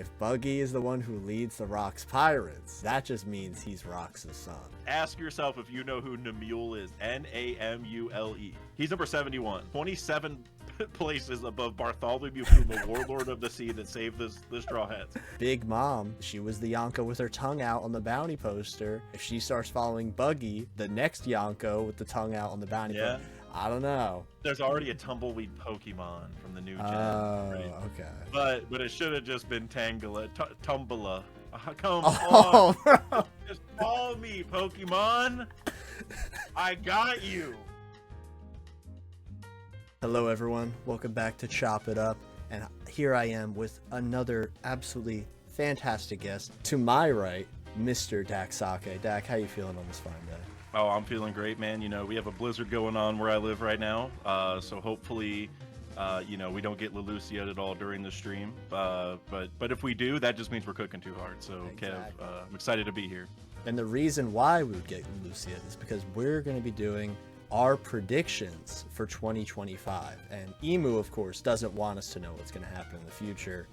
if Buggy is the one who leads the Rocks Pirates, that just means he's Rocks' son. Ask yourself if you know who Namule is. Namule. He's number 71. 27 places above Bartholomew Kuma, Warlord of the Sea that saved the Straw Hats. Big Mom, she was the Yonko with her tongue out on the bounty poster. If she starts following Buggy, the next Yonko with the tongue out on the bounty poster, I don't know. There's already a tumbleweed Pokemon from the new gen. Right? Okay. But it should have just been Tangela, Tumbala. Come on. Bro. Just follow me, Pokemon. I got you. Hello everyone, welcome back to Chop It Up, and here I am with another absolutely fantastic guest. To my right, Mr. Dak Sake. Dak, how you feeling on this fine day? Oh, I'm feeling great, man. You know, we have a blizzard going on where I live right now, so hopefully, you know, we don't get Lelucia at all during the stream. But if we do, that just means we're cooking too hard. So, exactly. Kev, I'm excited to be here. And the reason why we would get Lelucia is because we're going to be doing our predictions for 2025, and Emu, of course, doesn't want us to know what's going to happen in the future.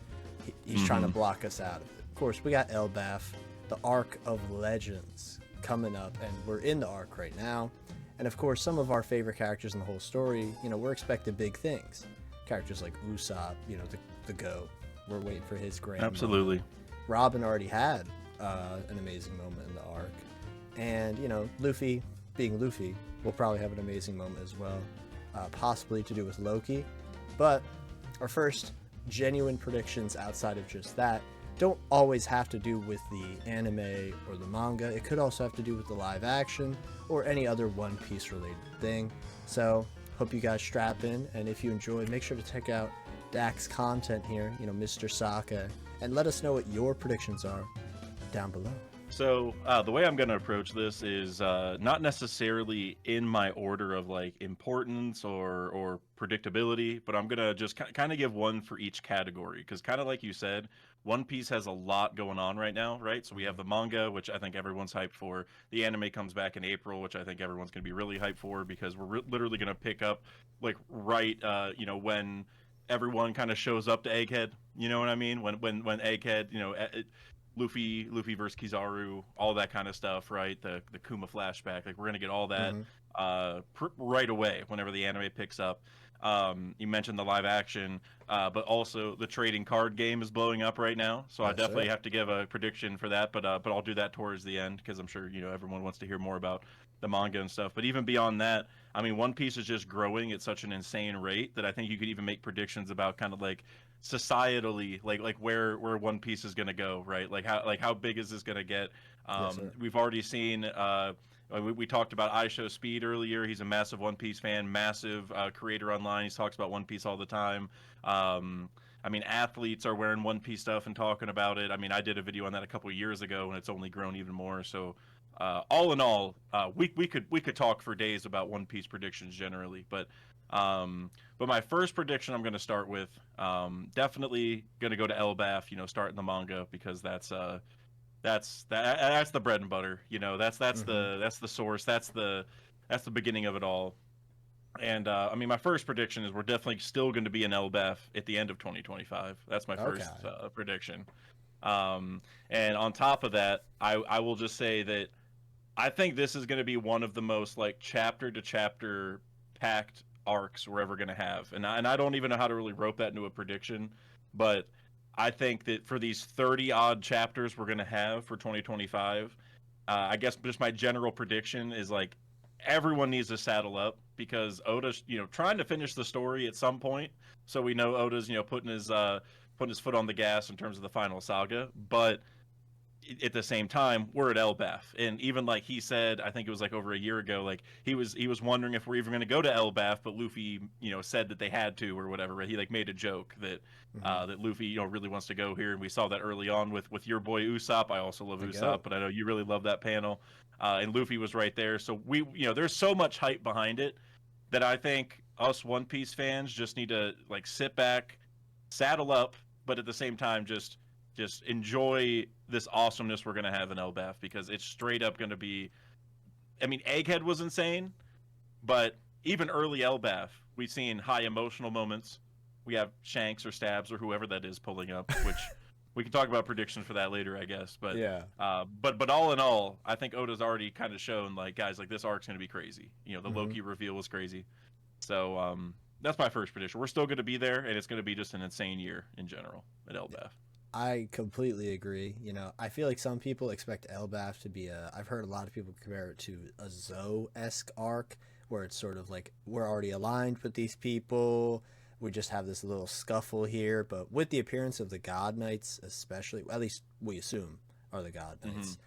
He's trying to block us out of it. Of course, we got Elbaf, the Arc of Legends, coming up, and we're in the arc right now. And of course, some of our favorite characters in the whole story, you know, we're expecting big things. Characters like Usopp, you know, the GOAT. We're waiting for his grand Absolutely. moment. Robin already had an amazing moment in the arc, and you know, Luffy, being Luffy, will probably have an amazing moment as well, possibly to do with Loki. But our first genuine predictions outside of just that don't always have to do with the anime or the manga. It could also have to do with the live action or any other One Piece related thing. So hope you guys strap in, and if you enjoyed, make sure to check out Dak's content here, you know, Mr. Saka, and let us know what your predictions are down below. So the way I'm going to approach this is not necessarily in my order of like importance or predictability, but I'm going to just kind of give one for each category, because kind of like you said, One Piece has a lot going on right now, right? So we have the manga, which I think everyone's hyped for. The anime comes back in April, which I think everyone's going to be really hyped for, because we're literally going to pick up like right, you know, when everyone kind of shows up to Egghead. You know what I mean? When Egghead, you know, Luffy versus Kizaru, all that kind of stuff, right? The Kuma flashback, like we're gonna get all that right away whenever the anime picks up. You mentioned the live action, but also the trading card game is blowing up right now, so I definitely have to give a prediction for that. But I'll do that towards the end, because I'm sure, you know, everyone wants to hear more about the manga and stuff. But even beyond that, I mean, One Piece is just growing at such an insane rate that I think you could even make predictions about kind of like societally, like where One Piece is going to go, right? Like how big is this going to get? We've already seen we talked about iShow Speed earlier. He's a massive One Piece fan, massive creator online. He talks about One Piece all the time. I mean, athletes are wearing One Piece stuff and talking about it. I mean, I did a video on that a couple of years ago, and it's only grown even more. So all in all, we could talk for days about One Piece predictions generally, but my first prediction I'm going to start with, definitely going to go to Elbaf, you know, starting the manga, because that's the bread and butter, you know, that's the source, that's the beginning of it all. And I mean, my first prediction is we're definitely still going to be in Elbaf at the end of 2025. That's my first prediction. And on top of that, I will just say that I think this is going to be one of the most like chapter to chapter packed arcs we're ever going to have, and I don't even know how to really rope that into a prediction, but I think that for these 30 odd chapters we're going to have for 2025, I guess just my general prediction is like everyone needs to saddle up, because Oda's, you know, trying to finish the story at some point, so we know Oda's, you know, putting his foot on the gas in terms of the final saga, but at the same time, we're at Elbaf, and even like he said, I think it was like over a year ago, like he was wondering if we're even going to go to Elbaf, but Luffy, you know, said that they had to or whatever. Right? He like made a joke that that Luffy, you know, really wants to go here, and we saw that early on with your boy Usopp. I also love Usopp, but I know you really love that panel, and Luffy was right there. So we, you know, there's so much hype behind it that I think us One Piece fans just need to like sit back, saddle up, but at the same time just enjoy this awesomeness we're going to have in Elbaf, because it's straight up going to be, I mean, Egghead was insane, but even early Elbaf, we've seen high emotional moments. We have Shanks or Stabs or whoever that is pulling up, which we can talk about predictions for that later, I guess. Yeah. But all in all, I think Oda's already kind of shown like guys like this arc's gonna be crazy. You know, the Hmm. Loki reveal was crazy. So that's my first prediction. We're still gonna be there, and it's gonna be just an insane year in general at Elbaf. I completely agree. I feel like some people expect Elbaf to be I've heard a lot of people compare it to a Zoe-esque arc, where it's sort of like we're already aligned with these people. We just have this little scuffle here, but with the appearance of the God Knights, especially, at least we assume are the God Hmm. Knights,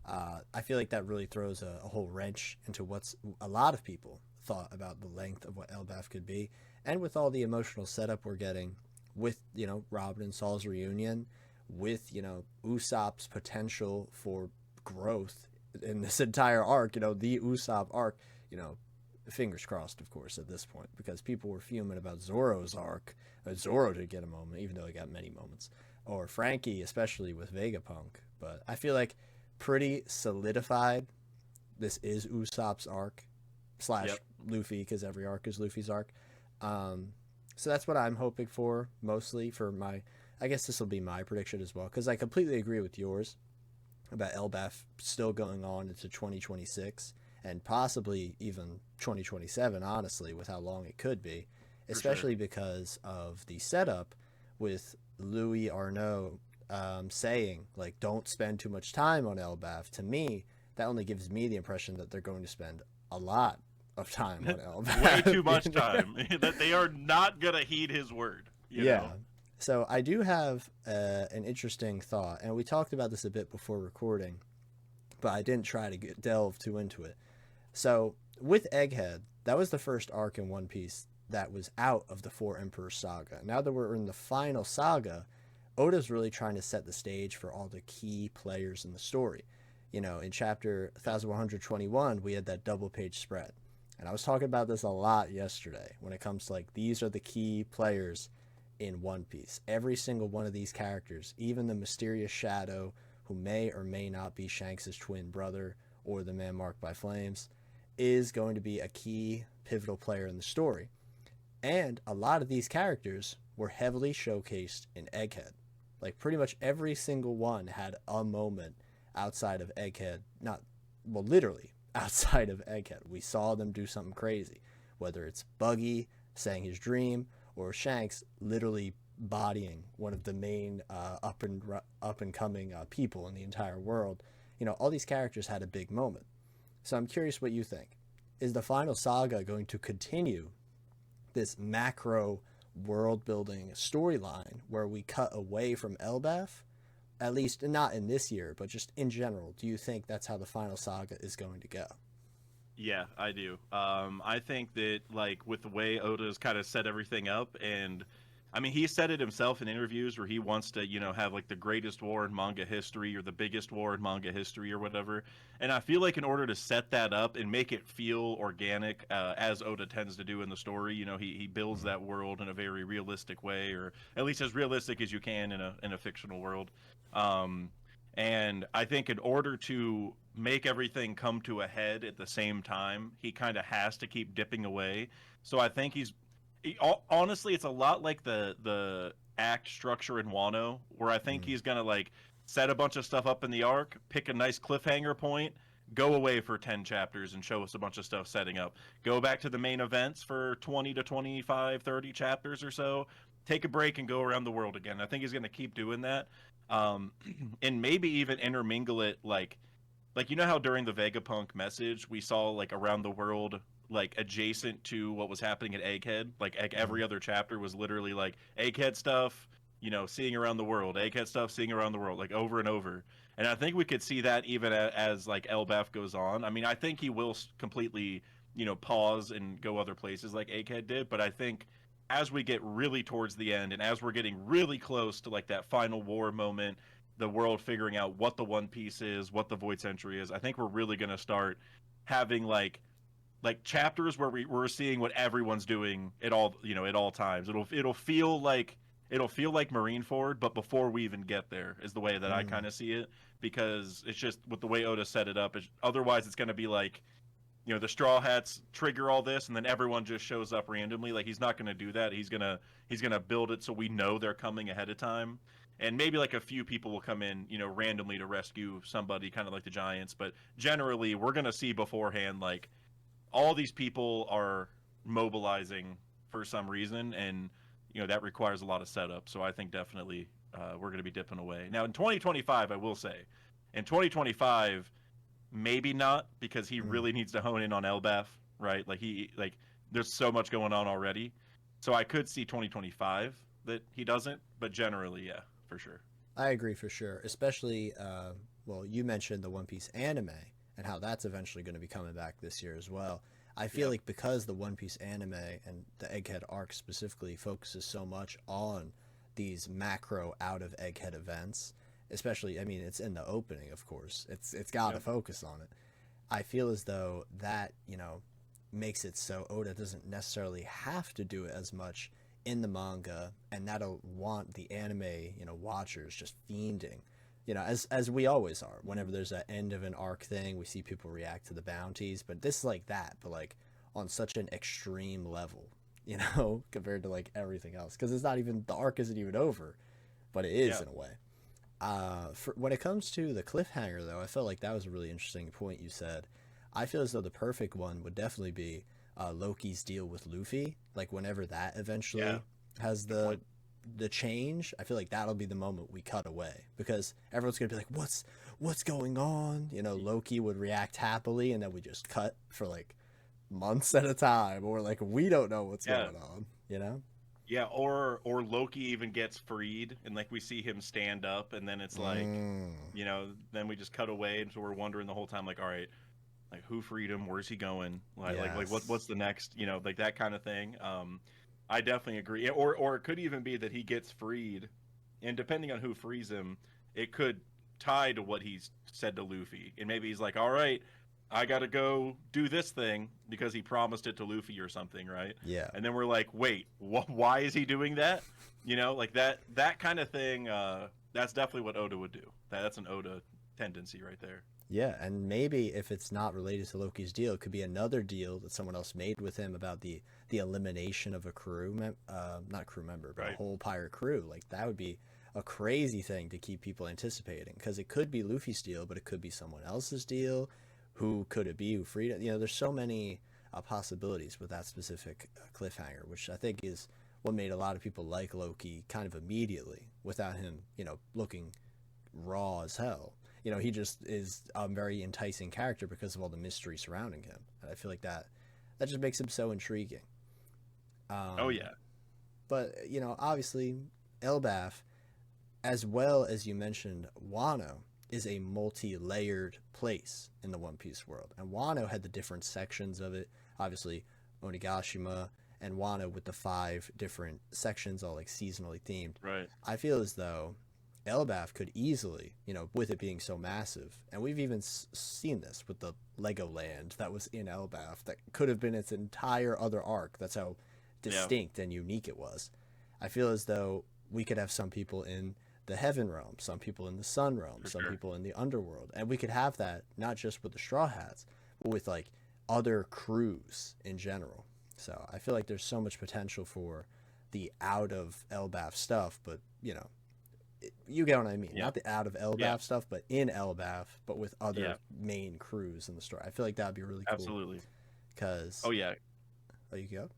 I feel like that really throws a whole wrench into what's a lot of people thought about the length of what Elbaf could be, and with all the emotional setup we're getting with Robin and Saul's reunion, with Usopp's potential for growth in this entire arc, the Usopp arc, you know, fingers crossed, of course, at this point, because people were fuming about Zoro's arc. Zoro did get a moment, even though he got many moments, or Frankie, especially with Vegapunk. But I feel like pretty solidified. This is Usopp's arc slash Yep. Luffy, because every arc is Luffy's arc. Um, so that's what I'm hoping for, mostly for my. I guess this will be my prediction as well, because I completely agree with yours about Elbaf still going on into 2026 and possibly even 2027, honestly, with how long it could be, For sure. especially because of the setup with Louis Arnaud saying, like, don't spend too much time on Elbaf. To me, that only gives me the impression that they're going to spend a lot of time on Way too Elbaf. much time. That they are not gonna heed his word. You Yeah. know. So I do have an interesting thought, and we talked about this a bit before recording, but I didn't try to delve too into it. So with Egghead, that was the first arc in One Piece that was out of the Four Emperors saga. Now that we're in the final saga, Oda's really trying to set the stage for all the key players in the story. In chapter Yep. 1121, we had that double page spread. And I was talking about this a lot yesterday when it comes to like these are the key players in One Piece. Every single one of these characters, even the mysterious Shadow, who may or may not be Shanks' twin brother or the man marked by flames, is going to be a key pivotal player in the story. And a lot of these characters were heavily showcased in Egghead. Like pretty much every single one had a moment outside of Egghead. Not, well, literally outside of Egghead. We saw them do something crazy. Whether it's Buggy saying his dream or Shanks literally bodying one of the main up and coming people in the entire world. All these characters had a big moment. So I'm curious what you think. Is the final saga going to continue this macro world building storyline where we cut away from Elbaf? At least not in this year, but just in general. Do you think that's how the final saga is going to go? Yeah, I do. I think that like with the way Oda's kind of set everything up, and I mean he said it himself in interviews where he wants to, have like the greatest war in manga history or the biggest war in manga history or whatever. And I feel like in order to set that up and make it feel organic, as Oda tends to do in the story, he builds that world in a very realistic way, or at least as realistic as you can in a fictional world. Um, and I think in order to make everything come to a head at the same time, he kind of has to keep dipping away. So I think honestly, it's a lot like the act structure in Wano, where I think Mm. he's gonna like set a bunch of stuff up in the arc, pick a nice cliffhanger point, go away for 10 chapters and show us a bunch of stuff setting up. Go back to the main events for 20 to 25, 30 chapters or so. Take a break and go around the world again. I think he's going to keep doing that. Um, and maybe even intermingle it like how during the Vegapunk message we saw like around the world like adjacent to what was happening at Egghead, like Mm. every other chapter was literally like Egghead stuff, seeing around the world, Egghead stuff, seeing around the world, like over and over. And I think we could see that even as like Elbaf goes on. I mean, I think he will completely, pause and go other places like Egghead did, but I think as we get really towards the end and as we're getting really close to like that final war moment, the world figuring out what the One Piece is, what the Void Century is, I think we're really going to start having like chapters where we're seeing what everyone's doing at all at all times. It'll feel like Marineford, but before we even get there is the way that I Mm. kind of see it, because it's just with the way Oda set it up. Otherwise, it's going to be like the Straw Hats trigger all this, and then everyone just shows up randomly. Like he's not going to do that. He's gonna build it so we know they're coming ahead of time. and maybe like a few people will come in, randomly to rescue somebody, kind of like the Giants. But generally, we're gonna see beforehand like all these people are mobilizing for some reason, and that requires a lot of setup. So I think definitely we're going to be dipping away. Now in 2025, I will say, in 2025, maybe not, because he really needs to hone in on Elbaf, right? Like there's so much going on already. So I could see 2025 that he doesn't, but generally, yeah, for sure. I agree for sure, especially well, you mentioned the One Piece anime and how that's eventually going to be coming back this year as well. I feel like because the One Piece anime and the Egghead arc specifically focuses so much on these macro out of Egghead events, especially, I mean, it's in the opening, of course. It's got to focus on it. I feel as though that, makes it so Oda doesn't necessarily have to do it as much in the manga, and that'll want the anime, watchers just fiending, as we always are. Whenever there's an end of an arc thing, we see people react to the bounties, but this is like that, but like on such an extreme level, compared to like everything else, because it's not even, the arc isn't even over, but it is in a way. When it comes to the cliffhanger, though, I felt like that was a really interesting point you said. I feel as though the perfect one would definitely be Loki's deal with Luffy. Like whenever that eventually has the change, I feel like that'll be the moment we cut away, because everyone's gonna be like, "What's going on?" Loki would react happily, and then we just cut for like months at a time, or like we don't know what's going on. Yeah, or Loki even gets freed, and like we see him stand up, and then it's like, then we just cut away, and so we're wondering the whole time, like, all right, like who freed him? Where's he going? Like what's the next? Like that kind of thing. I definitely agree. Or it could even be that he gets freed, and depending on who frees him, it could tie to what he's said to Luffy, and maybe he's like, all right, I gotta go do this thing because he promised it to Luffy or something, right? Yeah. And then we're like, wait, why is he doing that? Like that kind of thing. That's definitely what Oda would do. That's an Oda tendency right there. Yeah, and maybe if it's not related to Loki's deal, it could be another deal that someone else made with him about the elimination of a not crew member, but a whole pirate crew. Like that would be a crazy thing to keep people anticipating, because it could be Luffy's deal, but it could be someone else's deal. Who could it be? Who freed it? There's so many possibilities with that specific cliffhanger, which I think is what made a lot of people like Loki kind of immediately, without him, looking raw as hell. He just is a very enticing character because of all the mystery surrounding him. And I feel like that just makes him so intriguing. Oh, yeah. But, obviously, Elbaf, as well as you mentioned, Wano, is a multi-layered place in the One Piece world. And Wano had the different sections of it. Obviously, Onigashima and Wano with the 5 different sections, all like seasonally themed. Right. I feel as though Elbaf could easily, with it being so massive, and we've even seen this with the Legoland that was in Elbaf, that could have been its entire other arc. That's how distinct and unique it was. I feel as though we could have some people in the Heaven Realm, some people in the Sun Realm, some people in the Underworld, and we could have that not just with the Straw Hats, but with like other crews in general. So I feel like there's so much potential for the out of Elbaf stuff, but you get what I mean. Not the out of Elbaf stuff, but in Elbaf, but with other main crews in the story. I feel like that'd be really cool. Absolutely. Because oh, you go.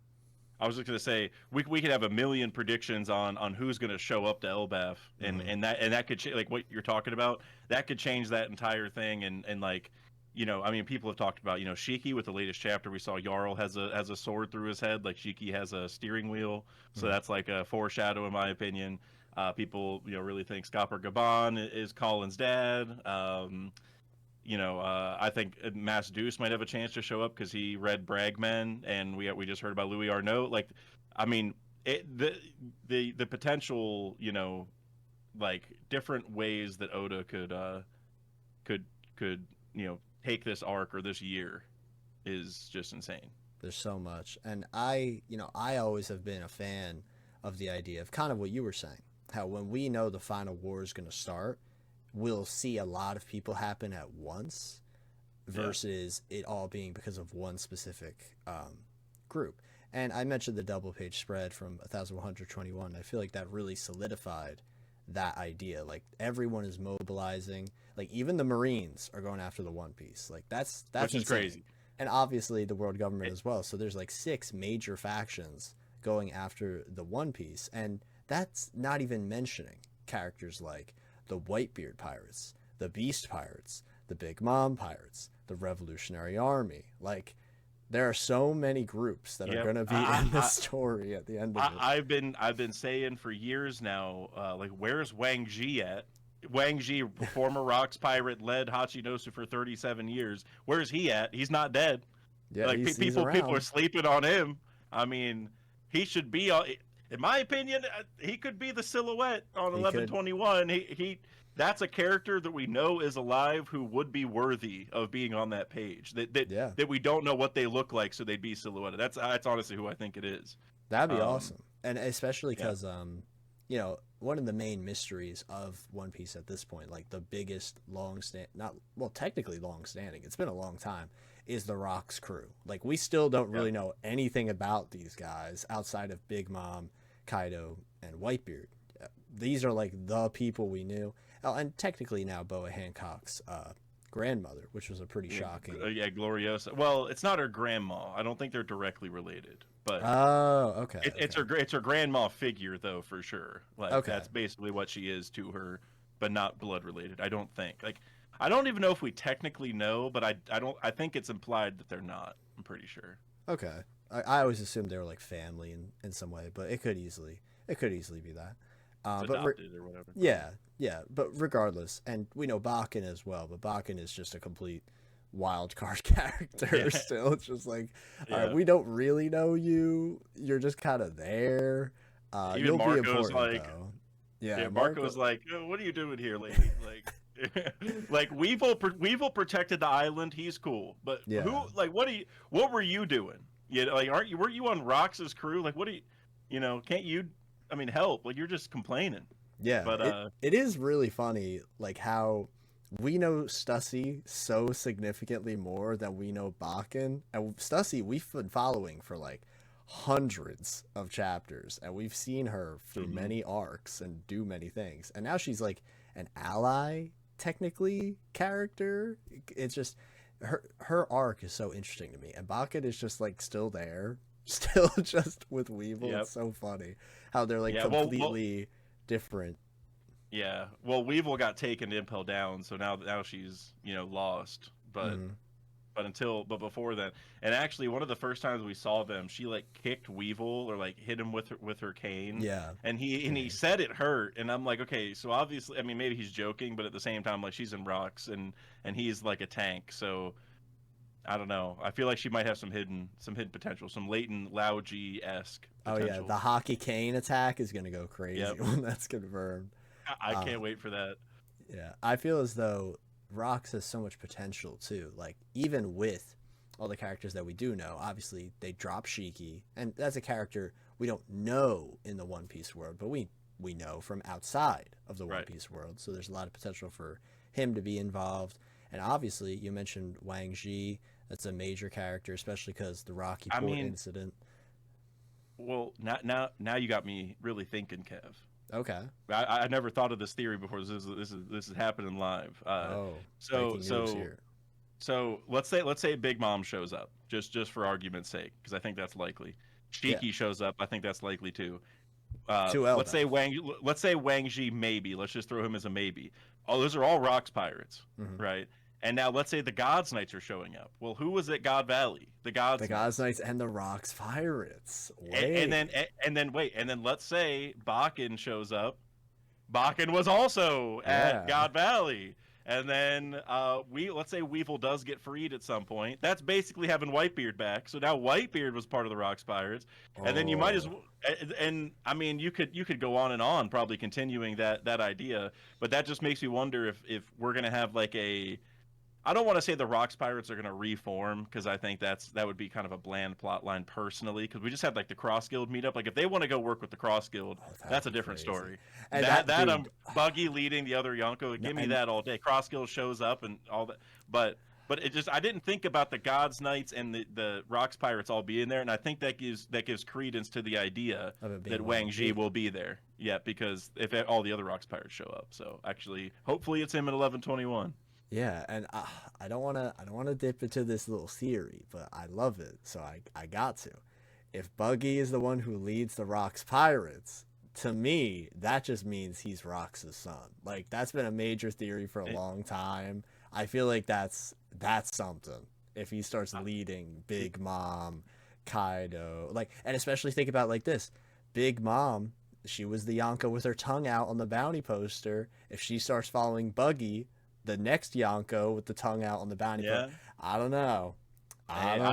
I was just gonna say we could have a million predictions on who's gonna show up to Elbaf, and that could like what you're talking about. That could change that entire thing, and like, I mean, people have talked about Shiki with the latest chapter. We saw Jarl has a sword through his head, like Shiki has a steering wheel, so that's like a foreshadow in my opinion. People really think Scopper Gaban is Colin's dad. I think Mass Deuce might have a chance to show up because he read Bragman, and we just heard about Louis Arnault. Like, I mean, the potential, like different ways that Oda could take this arc or this year is just insane. There's so much, and I always have been a fan of the idea of kind of what you were saying, how when we know the final war is going to start, we'll see a lot of people happen at once versus it all being because of one specific group. And I mentioned the double page spread from 1121. I feel like that really solidified that idea. Like everyone is mobilizing. Like even the Marines are going after the One Piece. Like that's which is insane. crazy. And obviously the world government It- as well. So there's like 6 major factions going after the One Piece, and that's not even mentioning characters like the Whitebeard pirates, the Beast pirates, the Big Mom pirates, the Revolutionary Army. Like there are so many groups that are Yep. going to be in the story at the end of it. I've been saying for years now, like, where's Wang Ji at? Wang Ji, former Rocks pirate, led Hachinosu for 37 years. Where's he at? He's not dead. Yeah, Like he's people are around. sleeping on him. I mean, he should be on. In my opinion, he could be the silhouette on He could. 1121. He that's a character that we know is alive who would be worthy of being on that page. Yeah, That we don't know what they look like, so they'd be silhouetted. That's honestly who I think it is. that'd be Um, awesome. And especially yeah, because you know, one of the main mysteries of One Piece at this point, like the biggest long stand, not well, technically long standing. It's been a long time. Is the Rocks crew. Like we still don't yeah. really know anything about these guys outside of Big Mom, Kaido, and Whitebeard. These are like the people we knew. Oh, and technically now Boa Hancock's grandmother, which was a pretty shocking. Yeah, Gloriosa. Well, it's not her grandma. I don't think they're directly related, but Oh, okay, it's her grandma figure though for sure. Like okay. that's basically what she is to her, but not blood related. I don't think. Like I don't even know if we technically know, but I don't. I think it's implied that they're not. I'm pretty sure. Okay. I always assumed they were like family in some way, but it could easily be that. It's But adopted or whatever. yeah, yeah. But regardless, and we know Bakken as well, but Bakken is just a complete wild card character Yeah. still. It's just like, all Yeah. right, we don't really know you. You're just kind of there. Even You'll be Marco's important like, though. yeah, Yeah, Marco's like, "Oh, what are you doing here, lady? Like, like Weevil protected the island. He's cool, but Yeah. who? Like, what were you doing? You know, like, weren't you on Rox's crew? Like, what do you know? Can't you? I mean, help! Like, you're just complaining. Yeah, But it is really funny, like how we know Stussy so significantly more than we know Bakken. And Stussy, we've been following for like hundreds of chapters, and we've seen her through mhm. many arcs and do many things. And now she's like an ally, technically, character. It's just her arc is so interesting to me, and Bakken is just like still there, still just with Weevil. Yep. It's so funny how they're like Yeah. completely different. Yeah. Well, Weevil got taken to Impel Down, so now she's lost. Mhm. But before then, and actually one of the first times we saw them, she like kicked Weevil or like hit him with her cane. Yeah. And he said it hurt, and I'm like, okay, so obviously, I mean, maybe he's joking, but at the same time, like, she's in Rocks and he's like a tank, so I don't know. I feel like she might have some hidden potential, some latent Lao G-esque Oh yeah, potential. the hockey cane attack is gonna go crazy Yep. when that's confirmed. I Uh, can't wait for that. yeah, I feel as though Rox has so much potential too. Like even with all the characters that we do know, obviously they drop Shiki, and that's a character we don't know in the One Piece world, but we know from outside of the One Right. Piece world. So there's a lot of potential for him to be involved. And obviously, you mentioned Wang Ji. That's a major character, especially because the Rocky I Port mean, incident. well, now you got me really thinking, Kev. Okay. I never thought of this theory before. This is happening live. Oh, So breaking news so here. so let's say Big Mom shows up, just for argument's sake, because I think that's likely. Yeah. Shiki shows up. I think that's likely too. To Let's say Elbaf. Wang Ji maybe. Let's just throw him as a maybe. Oh, those are all Rocks pirates, Mhm. right? And now let's say the Gods Knights are showing up. Well, who was at God Valley? The Gods The Gods Knights and the Rocks Pirates. Wait. and then let's say Bakken shows up. Bakken was also at Yeah. God Valley. And then let's say Weevil does get freed at some point. That's basically having Whitebeard back. So now Whitebeard was part of the Rocks Pirates. And then you might as Oh. well, and I mean you could go on, probably continuing that idea, but that just makes me wonder if we're gonna have like a, I don't want to say the Rocks Pirates are going to reform, because I think that would be kind of a bland plot line personally, because we just had like the Cross Guild meetup. Like if they want to go work with the Cross Guild, Oh, that'd that's a be different crazy. story. And That dude, Buggy leading the other Yonko, give me and that all day. Cross Guild shows up and all that. But but it just I didn't think about the gods knights and the rocks pirates all being there, and I think that gives credence to the idea of it that being Wang Ji Ji. will be there. Yeah, because if all the other rocks pirates show up, so actually, hopefully it's him at 1121. Yeah, and I don't wanna dip into this little theory, but I love it, so I got to. If Buggy is the one who leads the Rocks Pirates, to me that just means he's Rox's son. Like that's been a major theory for a It, long time. I feel like that's something. If he starts leading it, Big Mom, Kaido, like, and especially think about it like this: Big Mom, she was the Yonko with her tongue out on the bounty poster. If she starts following Buggy, the next Yonko with the tongue out on the bounty poster, yeah. I don't know. I Hey, don't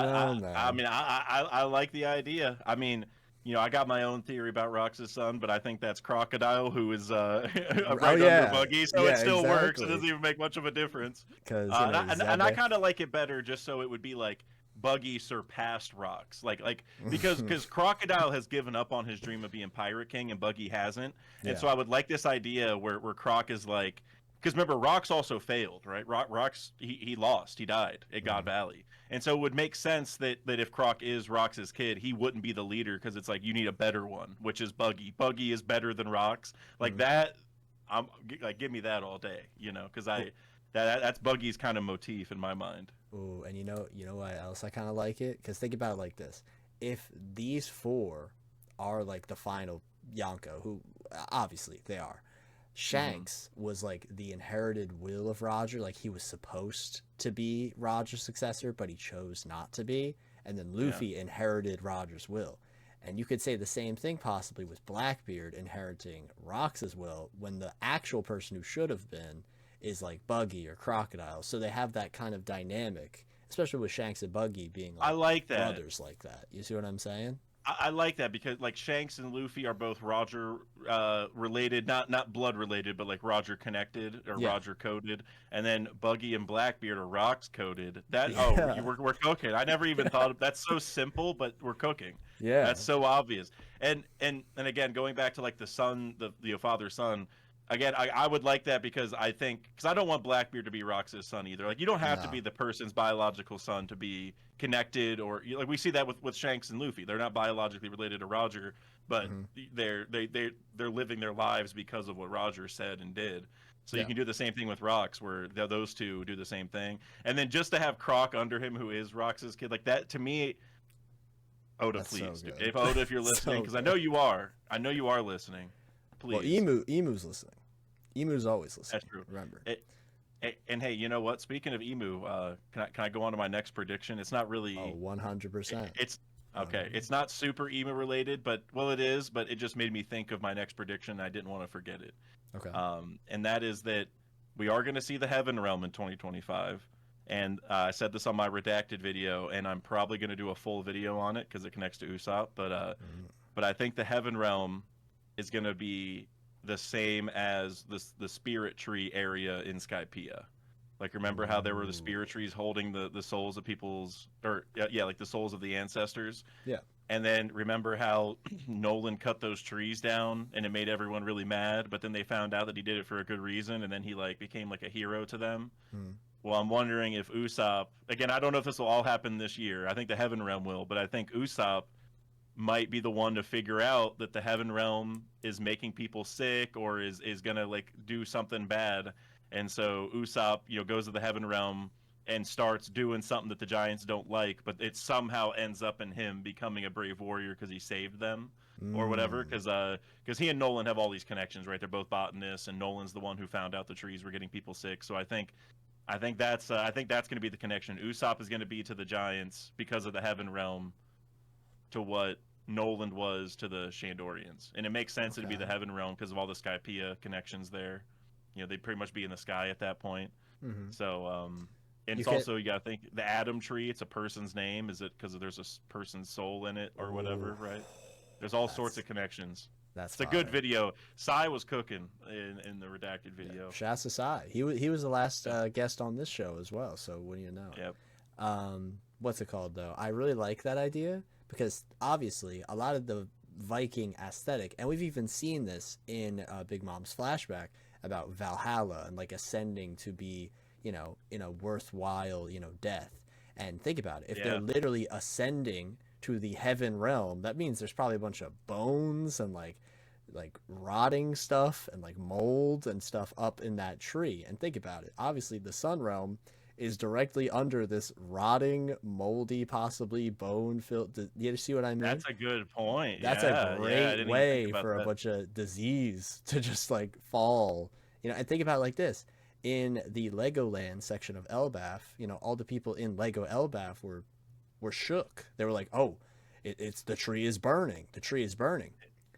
know, I man. mean, I like the idea. I mean, I got my own theory about Rox's son, but I think that's Crocodile, who is Oh right under yeah, Buggy, so it yeah, still works. It exactly. doesn't even make much of a difference. Because you know And I Zebe. kind of like it better, just so it would be like Buggy surpassed Rox, because Crocodile has given up on his dream of being Pirate King, and Buggy hasn't, and Yeah. so I would like this idea where Croc is like. Because remember, Rox also failed, right? Rox, he lost. He died at God Mm, Valley. And so it would make sense that if Croc is Rox's kid, he wouldn't be the leader because it's like you need a better one, which is Buggy. Buggy is better than Rox. Like mm. that, I'm like give me that all day, because Oh, that's Buggy's kind of motif in my mind. ooh, and you know what else I kind of like it? Because think about it like this: if these four are like the final Yonko, who obviously they are, Hmm. Shanks was like the inherited will of Roger. Like he was supposed to be Roger's successor, but he chose not to be. And then Yeah. Luffy inherited Roger's will. And you could say the same thing possibly with Blackbeard inheriting Rox's will when the actual person who should have been is like Buggy or Crocodile. So they have that kind of dynamic, especially with Shanks and Buggy being I like like that. brothers like that. You see what I'm saying? I like that because like Shanks and Luffy are both Roger related, not blood related, but like Roger connected or Yeah. Roger coded, and then Buggy and Blackbeard are Rocks coded. That Yeah. we're cooking. I never even thought of that's so simple, but we're cooking. Yeah. That's so obvious. And again, going back to like the son, the father son. Again, I would like that because because I don't want Blackbeard to be Rox's son either. Like you don't have to No. be the person's biological son to be connected or like we see that with Shanks and Luffy. They're not biologically related to Roger, but Hmm. they're living their lives because of what Roger said and did. So you Yeah. can do the same thing with Rox, where those two do the same thing, and then just to have Croc under him, who is Rox's kid, like that to me, Oda, That's so please, good. if Oda, if you're listening, So because good. I know you are listening, Well, please. Emu's listening. Emu's always That's listening. true. Remember. And hey, you know what? Speaking of Emu, can I go on to my next prediction? It's not Oh, really 100%. it's okay. 100%. It's not super emo related, but well, it is. But it just made me think of my next prediction. And I didn't want to forget it. Okay. And that is that we are going to see the Heaven Realm in 2025. And I said this on my redacted video, and I'm probably going to do a full video on it because it connects to Usopp. Mm, But I think the Heaven Realm is going to be the same as the Spirit Tree area in Skypiea. Like remember how there were the ooh. spirit trees holding the souls of people's or yeah, like the souls of the ancestors. Yeah. And then remember how Nolan cut those trees down and it made everyone really mad, but then they found out that he did it for a good reason and then he like became like a hero to them. Mm, Well, I'm wondering if Usopp again, I don't know if this will all happen this year. I think the Heaven Realm will, but I think Usopp might be the one to figure out that the Heaven Realm is making people sick or is gonna like do something bad, and so Usopp goes to the Heaven Realm and starts doing something that the Giants don't like, but it somehow ends up in him becoming a brave warrior because he saved them or whatever. mm. Because he and Nolan have all these connections, right? They're both botanists, and Nolan's the one who found out the trees were getting people sick. So I think that's going to be the connection. Usopp is going to be to the Giants because of the Heaven Realm to what Noland was to the Shandorians. And it makes sense it'd be Okay. the Heaven Realm because of all the Skypiea connections there. They'd pretty much be in the sky at that point. Hmm. So, and You it's could. also, you got to think the Adam tree, it's a person's name. Is it because there's a person's soul in it or Oh, whatever, right? There's all sorts that's of connections. that's It's a good fire. video. Sai was cooking in the redacted Yeah. video. Shouts aside, he was the last Yeah. guest on this show as well. So what do you know? Yep. What's it called though? I really like that idea because obviously a lot of the Viking aesthetic, and we've even seen this in Big Mom's flashback about Valhalla and like ascending to be, in a worthwhile, death. And think about it. If they're Yeah. literally ascending to the heaven realm, that means there's probably a bunch of bones and like rotting stuff and like mold and stuff up in that tree. And think about it. Obviously, the sun realm is directly under this rotting, moldy, possibly bone filled. Do you see what I mean? That's a good point. That's a Yeah, yeah. I great didn't even think way about for a that. bunch of disease to just like fall. And think about it like this. In the Legoland section of Elbaf, all the people in Lego Elbaf were shook. They were like, "Oh, it's the tree is burning. The tree is burning."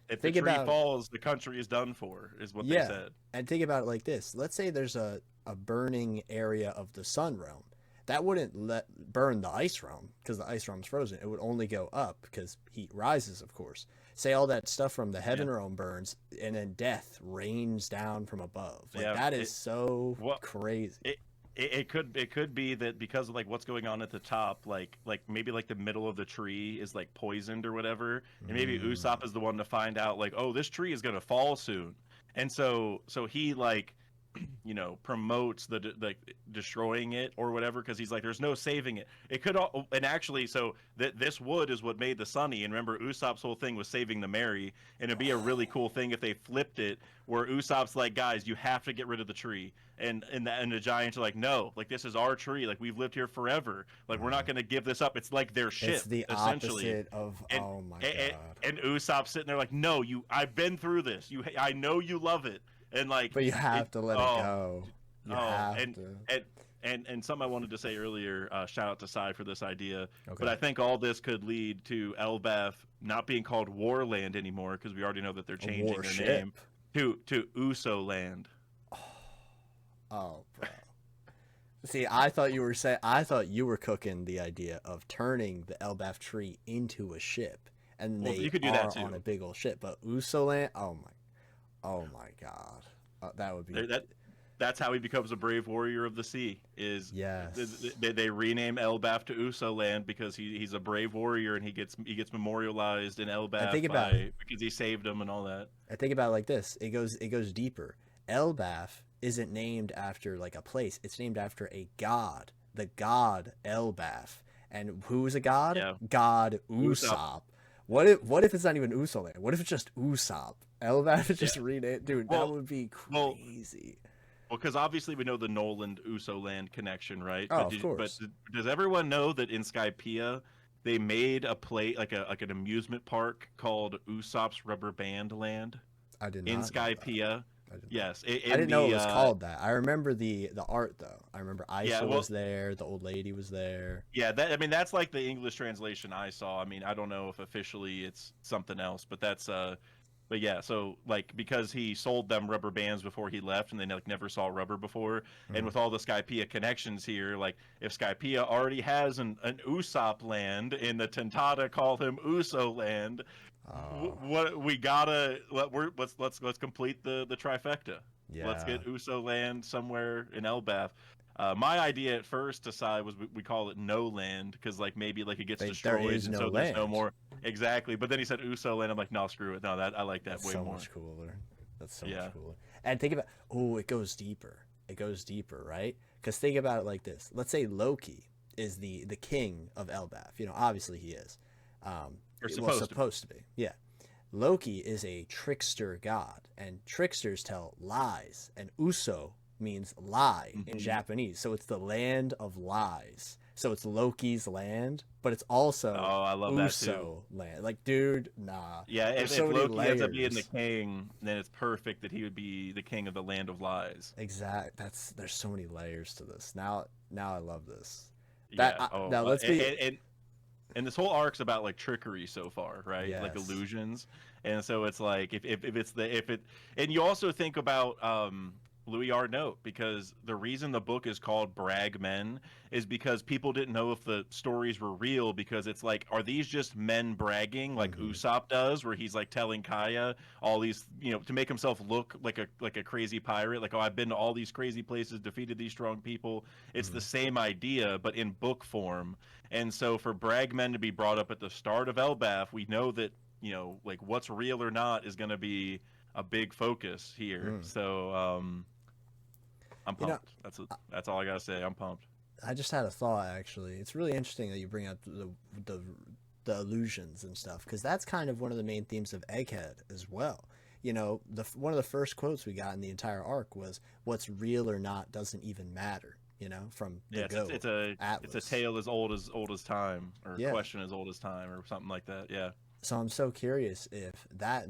If the Think tree about falls, the country is done for, is what they Yeah, said. and think about it like this. Let's say there's a burning area of the sun realm. That wouldn't burn the ice realm because the ice realm's frozen. It would only go up because heat rises, of course. Say all that stuff from the Yeah. heaven realm burns, and then death rains down from above. Like Yeah. that is so Well, crazy. it, it could be that because of like what's going on at the top, like maybe like the middle of the tree is like poisoned or whatever, and maybe Mm. Usopp is the one to find out like, oh, this tree is gonna fall soon, and so he like promotes like destroying it or whatever because he's like there's no saving it. It could all, and actually so that this wood is what made the Sunny, and remember Usopp's whole thing was saving the Mary, and it'd be a really cool thing if they flipped it where Usopp's like, guys, you have to get rid of the tree, and the Giants are like, no, like this is our tree, like we've lived here forever, like we're not going to give this up, it's like their It's ship the essentially. opposite of, and oh my and, God. and Usopp's sitting there like, no, I've been through this, I know you love it, and like But you it have to let it oh go. You Oh, have to. and something I wanted to say earlier, shout out to Sai for this idea, but Okay. I think all this could lead to Elbaf not being called Warland anymore because we already know that they're A changing their warship. name to Uso Land. Oh, bro. See, I thought you were cooking the idea of turning the Elbaf tree into a ship, and Well, they you could do that are on a too. big old ship. But Usoland, oh my God, that would be That that's how he becomes a brave warrior of the sea. Is yes. they rename Elbaf to Uso Land because he's a brave warrior and he gets memorialized in And Elbaf think about it. by because he saved him and all that. And think about it like this. It goes deeper. Elbaf isn't named after like a place. It's named after a god, the god Elbaf. And who's a god? Yeah, God Usopp. Usopp. What if it's not even Usoland? What if it's just Usopp? Elbaf is Yeah. just renamed. Dude, that Well, would be well, crazy. Well, because obviously we know the Noland Uso Land connection, right? Oh, But of course. does everyone know that in Skypiea they made a play like an amusement park called Usopp's Rubber Band Land I did in not know that. Skypiea? I did not. Yes, I in didn't know it the was called that. I remember the art though. I remember yeah, Isa well, was there, the old lady was there. yeah, that I mean that's like the English translation I saw. I mean, I don't know if officially it's something else, but that's but yeah, so like because he sold them rubber bands before he left, and they like never saw rubber before, and Hmm. with all the Skypiea connections here, like if Skypiea already has an Usopp land, and the Tentata call him Uso land, Oh, what we gotta let's complete the trifecta. Let's yeah. get Uso land somewhere in Elbaf. My idea at first to side was we call it no land because like maybe like it gets But there destroyed is and no so there's no land. more. Exactly, but then he said Uso land. I'm like, no, screw it. No, that I like that That's way so more. much cooler. That's so much Yeah. cooler. And think about, oh, it goes deeper. It goes deeper, right? Because think about it like this. Let's say Loki is the king of Elbaf. Obviously he is. You're Well, supposed to be. supposed to be. Yeah. Loki is a trickster god, and tricksters tell lies, and Uso means lie in Hmm. Japanese. So it's the land of lies. So it's Loki's land, but it's also Oh, I love that too. Uso land. Like, dude, nah. Yeah, There's if so many Loki ends up being the layers. king, then it's perfect that he would be the king of the land of lies. There's so many layers to this. Now I love this. Yeah. Oh, Now let's be and this whole arc's about like trickery so far, right? Like yes. illusions, and so it's like if it's the if it and you also think about Louis Arnault because the reason the book is called Brag Men is because people didn't know if the stories were real because it's like are these just men bragging like Hmm. Usopp does where he's like telling Kaya all these to make himself look like a crazy pirate like oh I've been to all these crazy places defeated these strong people. It's the Hmm. same idea but in book form, and so for Bragmen to be brought up at the start of Elbaf, we know that, like what's real or not is going to be a big focus here. Mm. So, I'm You know, pumped. That's all I gotta say. I'm pumped. I just had a thought actually. It's really interesting that you bring up the the illusions and stuff because that's kind of one of the main themes of Egghead as well. You know, the one of the first quotes we got in the entire arc was "What's real or not doesn't even matter." You know, from the Yeah, goat it's a Atlas. tale as old as time, or a Yeah. question as old as time, or something like that. Yeah. So I'm so curious if that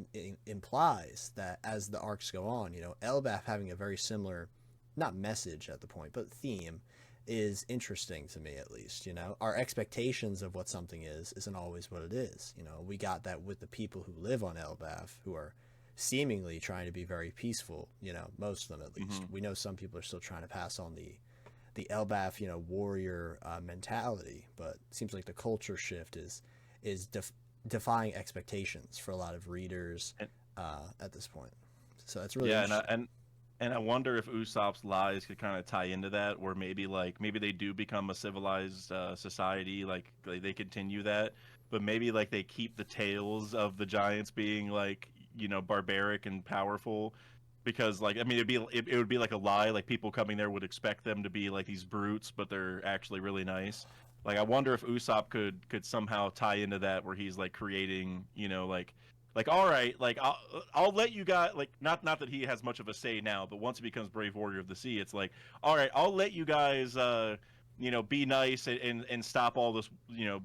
implies that as the arcs go on, you know, Elbaf having a very similar, not message at the point, but theme is interesting to me at least. You know, our expectations of what something is isn't always what it is. You know, we got that with the people who live on Elbaf who are seemingly trying to be very peaceful. You know, most of them at least. Hmm. We know some people are still trying to pass on the Elbaf, you know, warrior mentality, but it seems like the culture shift is defying expectations for a lot of readers And at this point. So that's really yeah, interesting. and I wonder if Usopp's lies could kind of tie into that, where maybe they do become a civilized society, like they continue that, but maybe like they keep the tales of the giants being like barbaric and powerful, because like I mean it would be like a lie, like people coming there would expect them to be like these brutes, but they're actually really nice. Like I wonder if Usopp could somehow tie into that, where he's like creating like all right, like I'll let you guys, like not that he has much of a say now, but once he becomes brave warrior of the sea, it's like all right, I'll let you guys be nice and stop all this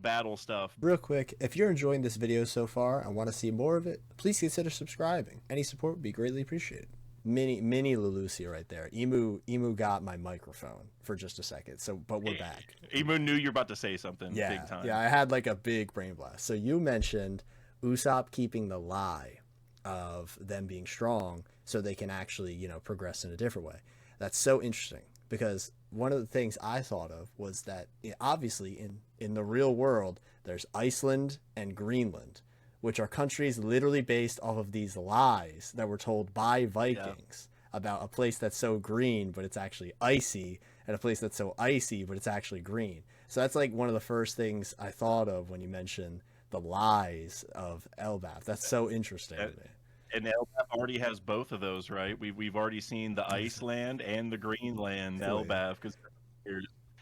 battle stuff. Real quick, if you're enjoying this video so far and want to see more of it, please consider subscribing. Any support would be greatly appreciated. Mini Lelucia right there. Emu got my microphone for just a second. So, but we're back. Even knew you're about to say something big Yeah, time. I had like a big brain blast. So you mentioned Usopp keeping the lie of them being strong so they can actually, you know, progress in a different way. That's so interesting because one of the things I thought of was that obviously in the real world there's Iceland and Greenland, which are countries literally based off of these lies that were told by Yeah. Vikings about a place that's so green but it's actually icy and a place that's so icy but it's actually green. So that's like one of the first things I thought of when you mentioned the lies of Elbaf. That's so interesting to And, me. and Elbaf already has both of those, right? We've already seen the Iceland and the Greenland Exactly. Elbaf, because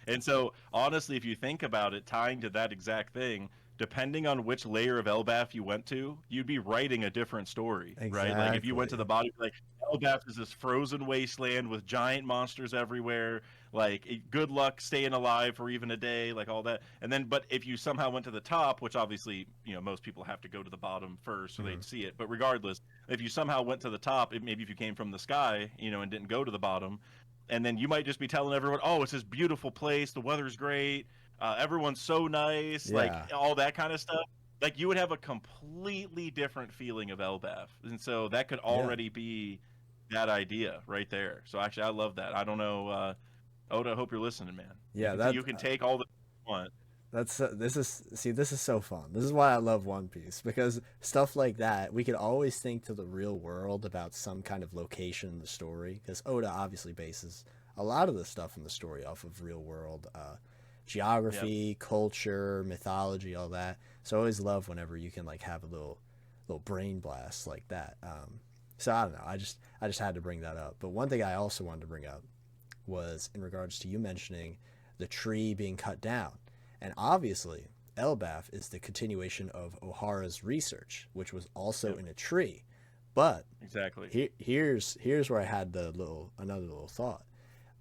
and so honestly, if you think about it, tying to that exact thing, depending on which layer of Elbaf you went to, you'd be writing a different story, right? Like if you went to Exactly. the bottom, like Elbaf is this frozen wasteland with giant monsters everywhere. Like good luck staying alive for even a day, like all that. And then, but if you somehow went to the top, which obviously most people have to go to the bottom first so Mhm. they'd see it. But regardless, if you somehow went to the top, maybe if you came from the sky, and didn't go to the bottom, and then you might just be telling everyone, "Oh, it's this beautiful place. The weather's great. Everyone's so nice." Like Yeah. all that kind of stuff. Like you would have a completely different feeling of Elbaf, and so that could Yeah. already be that idea right there. So actually, I love that. I don't know, Oda. I hope you're listening, man. Yeah, You can take all the you want. that's this is so fun. This is why I love One Piece because stuff like that we could always think to the real world about some kind of location in the story because Oda obviously bases a lot of the stuff in the story off of real world Yep. geography, culture, mythology, all that. So I always love whenever you can like have a little brain blast like that. So I don't know. I just had to bring that up. But one thing I also wanted to bring up was in regards to you mentioning the tree being cut down. And obviously, Elbaf is the continuation of Ohara's research, which was also Yep. in a tree. But Exactly. here's where I had the little another little thought.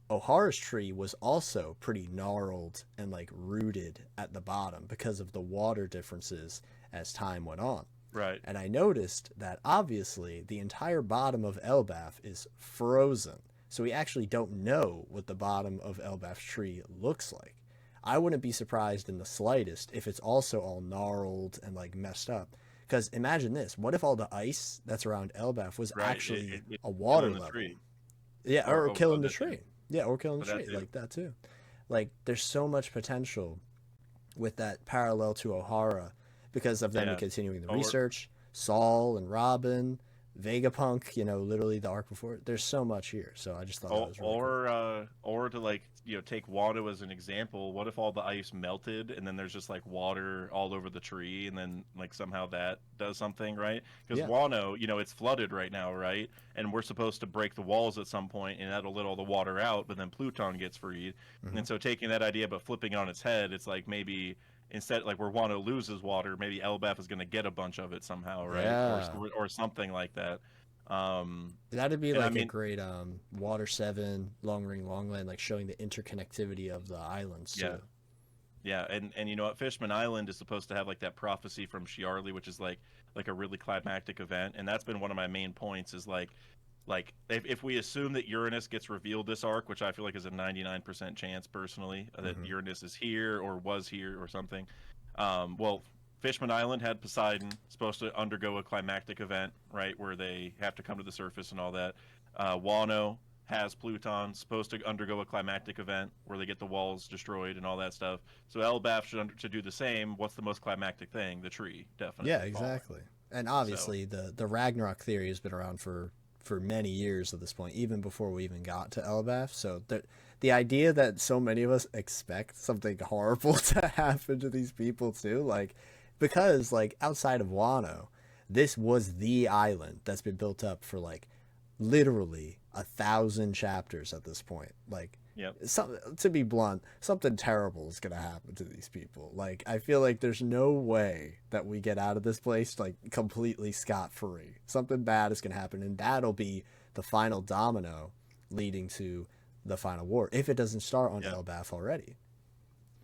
Ohara's tree was also pretty gnarled and like rooted at the bottom because of the water differences as time went on. Right. And I noticed that obviously the entire bottom of Elbaf is frozen. So we actually don't know what the bottom of Elbaf's tree looks like. I wouldn't be surprised in the slightest if it's also all gnarled and like messed up. Because imagine this: what if all the ice that's around Elbaf was Right. actually It's a water killing the level? tree, Yeah, or or killing the that too. tree. Yeah, or killing the But that tree too. like that too. Like there's so much potential with that parallel to Ohara because of them Yeah. continuing the Or research. Saul and Robin, Vegapunk, literally the arc before. There's so much here, so I just thought that was really cool. Or to like take Wano as an example. What if all the ice melted and then there's just like water all over the tree, and then like somehow that does something, right? Because Yeah. Wano, it's flooded right now, right? And we're supposed to break the walls at some point, and that'll let all the water out. But then Pluton gets freed, Hmm. and so taking that idea but flipping it on its head, it's like maybe instead like where Wano loses water, maybe Elbaf is going to get a bunch of it somehow, right? Yeah. Or something like that. Um, That'd be and I like a mean, great Water 7, Long Ring Longland, like showing the interconnectivity of the islands yeah, too. yeah, and you know what? Fishman Island is supposed to have like that prophecy from Shiarli, which is like a really climactic event, and that's been one of my main points. Is like if we assume that Uranus gets revealed this arc, which I feel like is a 99% chance personally that Hmm. Uranus is here or was here or something. Well, Fishman Island had Poseidon supposed to undergo a climactic event, right, where they have to come to the surface and all that. Wano has Pluton supposed to undergo a climactic event where they get the walls destroyed and all that stuff. So Elbaf should do the same. What's the most climactic thing? The tree, Yeah, definitely falling. exactly. And So obviously, the Ragnarok theory has been around for many years at this point, even before we even got to Elbaf. So the idea that so many of us expect something horrible to happen to these people too, like because like outside of Wano, this was the island that's been built up for like literally 1,000 chapters at this point. Like, yep. to be blunt, something terrible is gonna happen to these people. Like, I feel like there's no way that we get out of this place like completely scot free. Something bad is gonna happen, and that'll be the final domino leading to the final war if it doesn't start on Yeah. Elbaf already.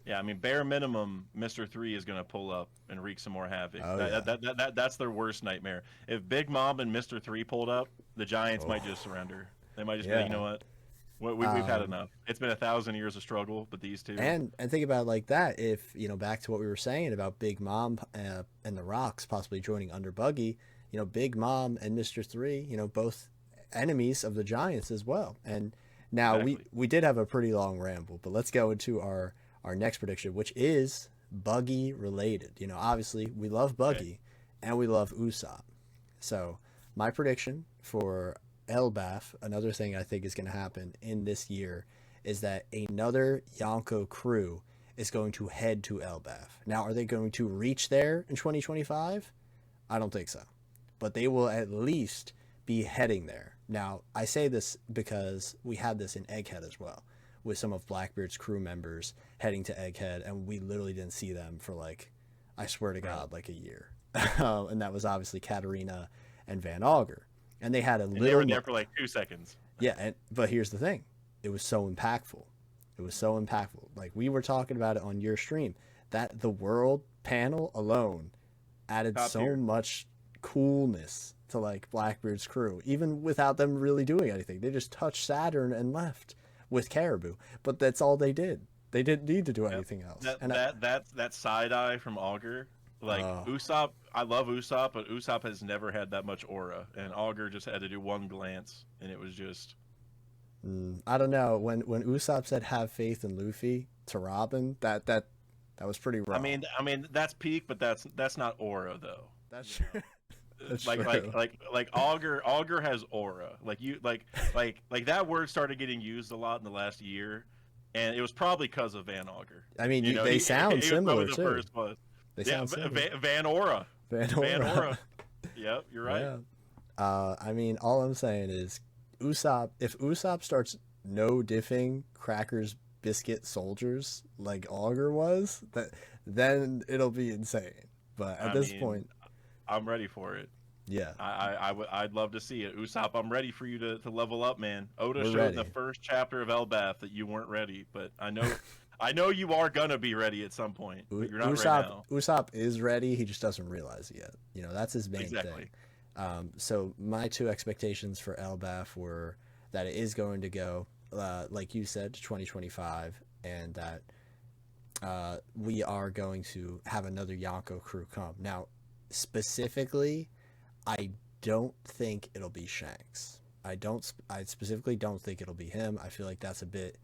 Yeah, I mean, bare minimum, Mister Three is going to pull up and wreak some more havoc. Oh yeah. That's their worst nightmare. If Big Mom and Mister Three pulled up, the Giants Oh might just surrender. They might just be like, you know yeah. what, we've had Um, enough. It's been 1,000 years of struggle, but these two, and think about it like that. If back to what we were saying about Big Mom and the Rocks possibly joining under Buggy, Big Mom and Mister Three, both enemies of the Giants as well. And now we exactly. we did have a pretty long ramble, but let's go into our next prediction, which is Buggy related. Obviously we love Okay. Buggy and we love Usopp. So my prediction for Elbaf, another thing I think is going to happen in this year, is that another Yonko crew is going to head to Elbaf. Now, are they going to reach there in 2025? I don't think so. But they will at least be heading there. Now, I say this because we had this in Egghead as well, with some of Blackbeard's crew members heading to Egghead, and we literally didn't see them for like, I swear to Right. God, like a year. And that was obviously Katarina and Van Auger. And they had a And they were little, there for like 2 seconds. yeah, but here's the thing. It was so impactful. It was so impactful. Like we were talking about it on your stream, that the world panel alone added Top so tier. much coolness to like Blackbeard's crew, even without them really doing anything. They just touched Saturn and left with Caribou, but that's all they did. They didn't need to do Yep. anything else. That And that that that side eye from Augur, like uh, Usopp. I love Usopp, but Usopp has never had that much aura, and Augur just had to do one glance, and it was just I don't know. When Usopp said "have faith in Luffy" to Robin, that was pretty I raw. mean, I mean that's peak, but that's not aura though. That's You true. know, That's like like true. like like Augur has aura. Like you like that word started getting used a lot in the last year, and it was probably because of Van Augur. I mean, You know, they he sound he was probably similar the too. first one. They Yeah, sound similar. Van Aura, Van Pandora. Aura. Yep, you're right. Yeah. I mean, all I'm saying is, If Usopp starts no diffing Crackers Biscuit soldiers like Augur was, then it'll be insane. But at I this mean, point, I'm ready for it. yeah, I'd love to see it. Usopp, I'm ready for you to level up, man. Oda we're showed in the ready. first chapter of Elbaf that you weren't ready, but I know you are gonna be ready at some point, but you're not right now. Usopp is ready. He just doesn't realize it yet. That's his main thing. Exactly. So my two expectations for Elbaf were that it is going to go, like you said, to 2025, and that we are going to have another Yonko crew come. Now, specifically, I don't think it'll be Shanks. I specifically don't think it'll be him. I feel like that's a bit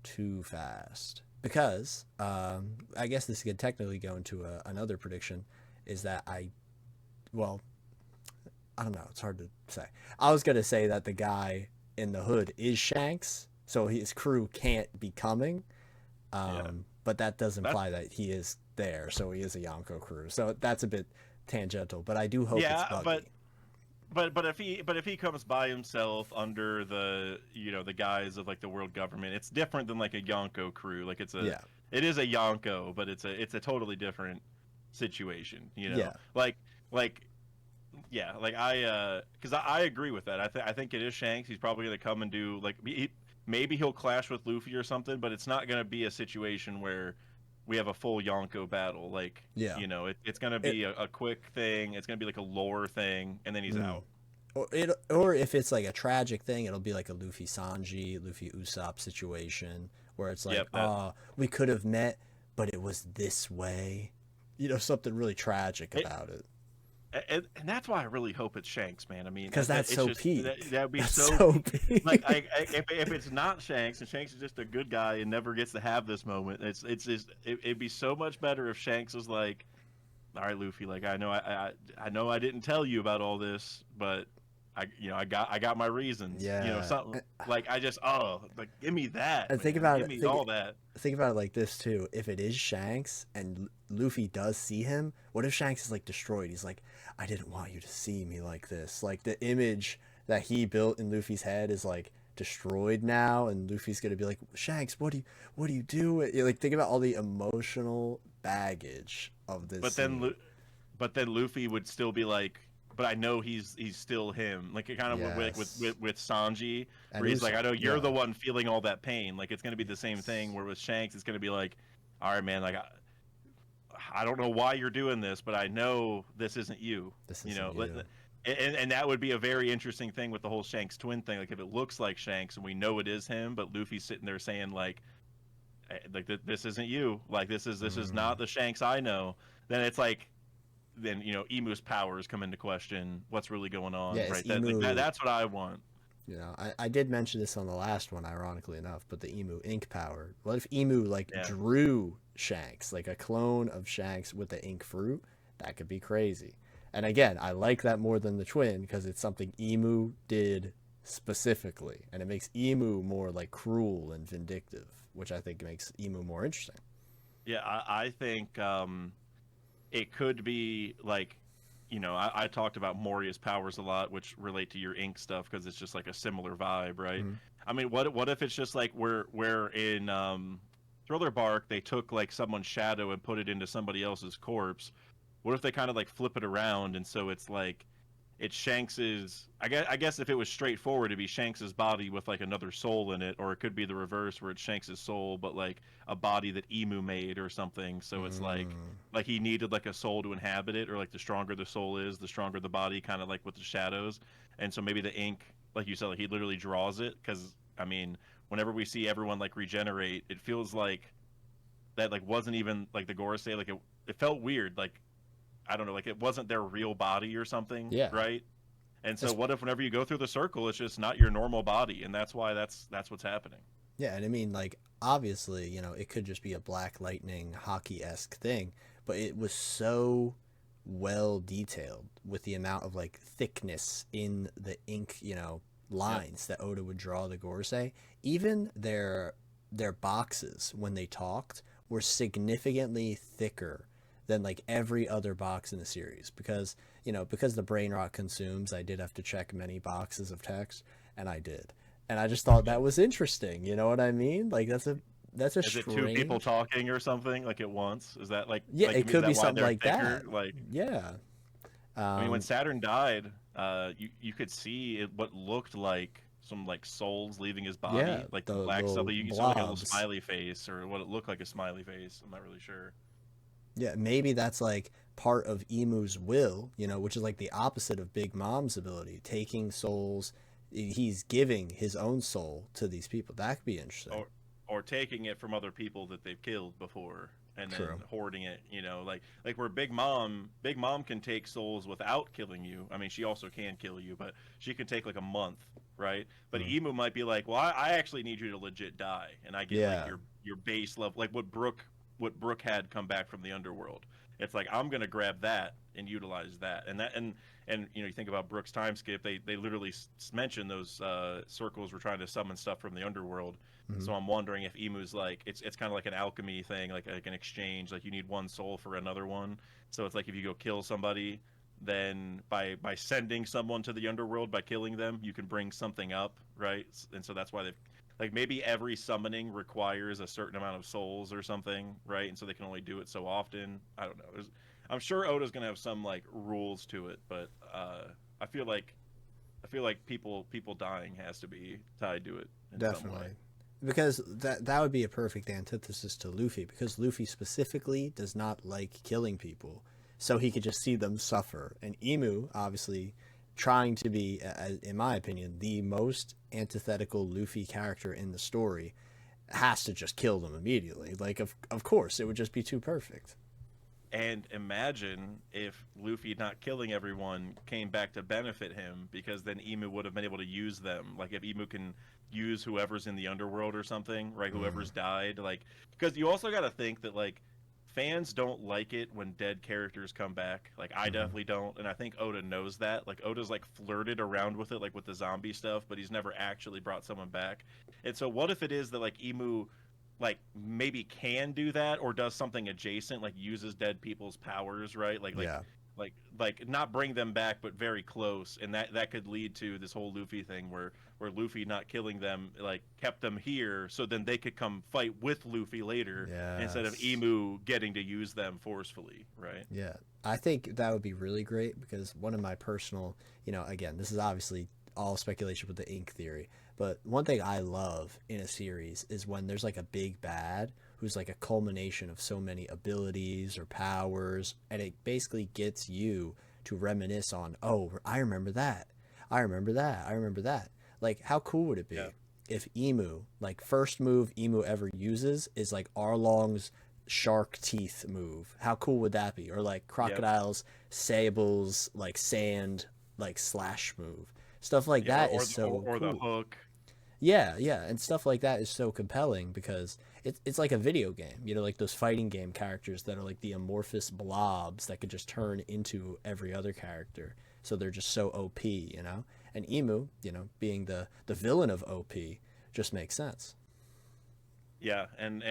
too fast because I guess this could technically go into another prediction. Is that well, I don't know. It's hard to say. I was gonna say that the guy in the hood is Shanks, so his crew can't be coming. Yeah, But that does that's imply that he is there, so he is a Yonko crew. So that's a bit tangential, but I do hope it's yeah, Buggy. but if he comes by himself under the the guise of like the world government, it's different than like a Yonko crew. Like Yeah, it is a Yonko, but it's a totally different situation. yeah, Like yeah, like because I agree with that. I think it is Shanks. He's probably gonna come and do like maybe he'll clash with Luffy or something, but it's not gonna be a situation where we have a full Yonko battle. Like yeah. it's gonna It, be a quick thing. It's gonna be like a lore thing, and then he's mm. out. or if it's like a tragic thing, it'll be like a Luffy Sanji, Luffy Usopp situation where it's like, Yep, that we could have met, but it was this way. Something really tragic it, about it. and that's why I really hope it's Shanks, man. I mean, Because that's it's so just peak. that'd be That's so so like peak. if it's not Shanks and Shanks is just a good guy and never gets to have this moment, it's just it'd be so much better if Shanks was like, all right, Luffy, like I know I didn't tell you about all this, but I got my reasons, Yeah. something like like give me that, And think man, about give it. me all that. Think about it like this too. If it is Shanks and Luffy does see him, what if Shanks is like destroyed? He's like, I didn't want you to see me like this. Like the image that he built in Luffy's head is like destroyed now, and Luffy's gonna be like, Shanks, what do you do? Like think about all the emotional baggage of this But then scene. but then Luffy would still be like, but I know he's still him. Like it kind of like Yes. with Sanji, And where he's like, I Usopp, know you're the yeah. one feeling all that pain. Like it's gonna be the same thing. Yes. Where with Shanks, it's gonna be like, all right, man, like I don't know why you're doing this, but I know this isn't you. This You isn't know, you. and that would be a very interesting thing with the whole Shanks twin thing. Like if it looks like Shanks and we know it is him, but Luffy's sitting there saying like this isn't you. Like this is Mm. not the Shanks I know. Then it's like then Emu's powers come into question. What's really going Yeah, on, is right? Emu. That's what I want. I did mention this on the last one, ironically enough, but the Emu ink power. What if Emu like Yeah, drew Shanks, like a clone of Shanks with the ink fruit? That could be crazy. And again, I like that more than the twin because it's something Emu did specifically, and it makes Emu more like cruel and vindictive, which I think makes Emu more interesting. yeah. I think it could be like, I talked about Moria's powers a lot, which relate to your ink stuff because it's just like a similar vibe, right? Mm-hmm. I mean, what if it's just like where in Thriller Bark they took like someone's shadow and put it into somebody else's corpse? What if they kind of like flip it around and so it's like it's Shanks's I guess if it was straightforward it'd be Shanks's body with like another soul in it, or it could be the reverse where it's Shanks's soul but like a body that Emu made or something. So it's Mm. like he needed like a soul to inhabit it, or like the stronger the soul is, the stronger the body, kind of like with the shadows. And so maybe the ink, like you said, like he literally draws it because I mean, whenever we see everyone like regenerate, it feels like that like wasn't even like the Gorosei, like it felt weird, like I don't know, like it wasn't their real body or something, Yeah. right? And so It's, what if whenever you go through the circle, it's just not your normal body, and that's why that's what's happening. yeah, and I mean, like, obviously, it could just be a Black Lightning hockey esque thing, but it was so well detailed with the amount of like thickness in the ink, Yep. lines that Oda would draw the Gorosei. Even their boxes when they talked were significantly thicker than like every other box in the series because the brain rot consumes. I did have to check many boxes of text, and I did, and I just thought that was interesting. You know what I mean? Like that's a Is it two people strange. talking or something like at once? Is that Yeah, like it is could be that why something they're like thicker? that. Like Yeah. I mean, when Um, Saturn died, you could see what looked like some like souls leaving his yeah, body, like the the black stuff. little Like, you saw like a little blobs. smiley face, or what it looked like a smiley face. I'm not really sure. Yeah, maybe that's like part of Emu's will, which is like the opposite of Big Mom's ability, taking souls. He's giving his own soul to these people. That could be interesting. or or taking it from other people that they've killed before and True. then hoarding it, like where Big Mom can take souls without killing you. I mean, she also can kill you, but she can take like a month, right? But Mm. Emu might be like, well, I actually need you to legit die, and I get like Yeah. your base level, like what Brooke had come back from the underworld. It's like I'm gonna grab that and utilize that, and And you think about Brooks' time skip, they literally mention those circles were trying to summon stuff from the underworld. Mhm. So I'm wondering if Emu's like it's kind of like an alchemy thing, like an exchange. Like you need one soul for another one. So it's like if you go kill somebody, then by sending someone to the underworld by killing them, you can bring something up, right? And so that's why they've like maybe every summoning requires a certain amount of souls or something, right? And so they can only do it so often. I don't know. I'm sure Oda's gonna have some like rules to it, but I feel like people dying has to be tied to it in some way. Definitely. Because that would be a perfect antithesis to Luffy, because Luffy specifically does not like killing people, so he could just see them suffer. And Emu, obviously, trying to be, in my opinion, the most antithetical Luffy character in the story, has to just kill them immediately. Like, of course, it would just be too perfect. And imagine if Luffy not killing everyone came back to benefit him, because then Emu would have been able to use them. Like if Emu can use whoever's in the underworld or something, right? Mm, Whoever's died, like because you also got to think that like fans don't like it when dead characters come back. Like I mm-hmm. definitely don't, and I think Oda knows that. Like Oda's like flirted around with it, like with the zombie stuff, but he's never actually brought someone back. And so what if it is that like Emu like maybe can do that or does something adjacent, like uses dead people's powers, right? Yeah. Like not bring them back but very close, and that could lead to this whole Luffy thing where Luffy not killing them like kept them here so then they could come fight with Luffy later instead of Yes. Emu getting to use them forcefully, right? Yeah, I think that would be really great, because one of my personal, again, this is obviously all speculation with the ink theory, but one thing I love in a series is when there's like a big bad who's like a culmination of so many abilities or powers, and it basically gets you to reminisce on, oh, I remember that. I remember that. I remember that. Like, how cool would it Yeah. be if Emu, like, first move Emu ever uses is like Arlong's shark teeth move? How cool would that be? Or like Yep. Crocodile's Sable's like sand like slash move. Stuff like Yeah, or that is or the, or, so or the cool. hook. Yeah, yeah, and stuff like that is so compelling because it's like a video game, like those fighting game characters that are like the amorphous blobs that could just turn into every other character. So they're just so OP. And Emu, being the villain of OP, just makes sense. Yeah, and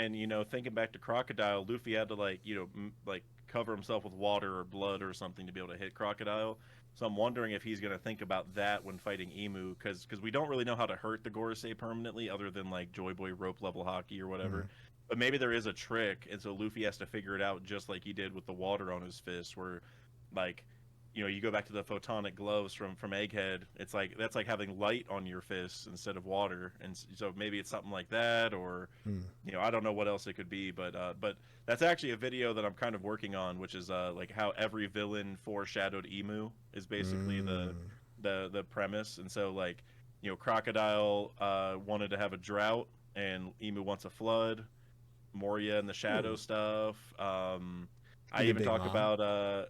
thinking back to Crocodile, Luffy had to like like cover himself with water or blood or something to be able to hit Crocodile. So I'm wondering if he's gonna think about that when fighting Emu, because we don't really know how to hurt the Gorosei permanently other than like Joy Boy rope level hockey or whatever. Mm. But maybe there is a trick, and so Luffy has to figure it out just like he did with the water on his fist, where like you go back to the photonic gloves from Egghead. It's like that's like having light on your fists instead of water, and so maybe it's something like that, or Mm. I don't know what else it could be, but that's actually a video that I'm kind of working on, which is like how every villain foreshadowed Emu is basically Mm. the premise, and so like Crocodile wanted to have a drought, and Emu wants a flood. Moria and the Shadow Ooh, stuff. I pretty even big talk mom. about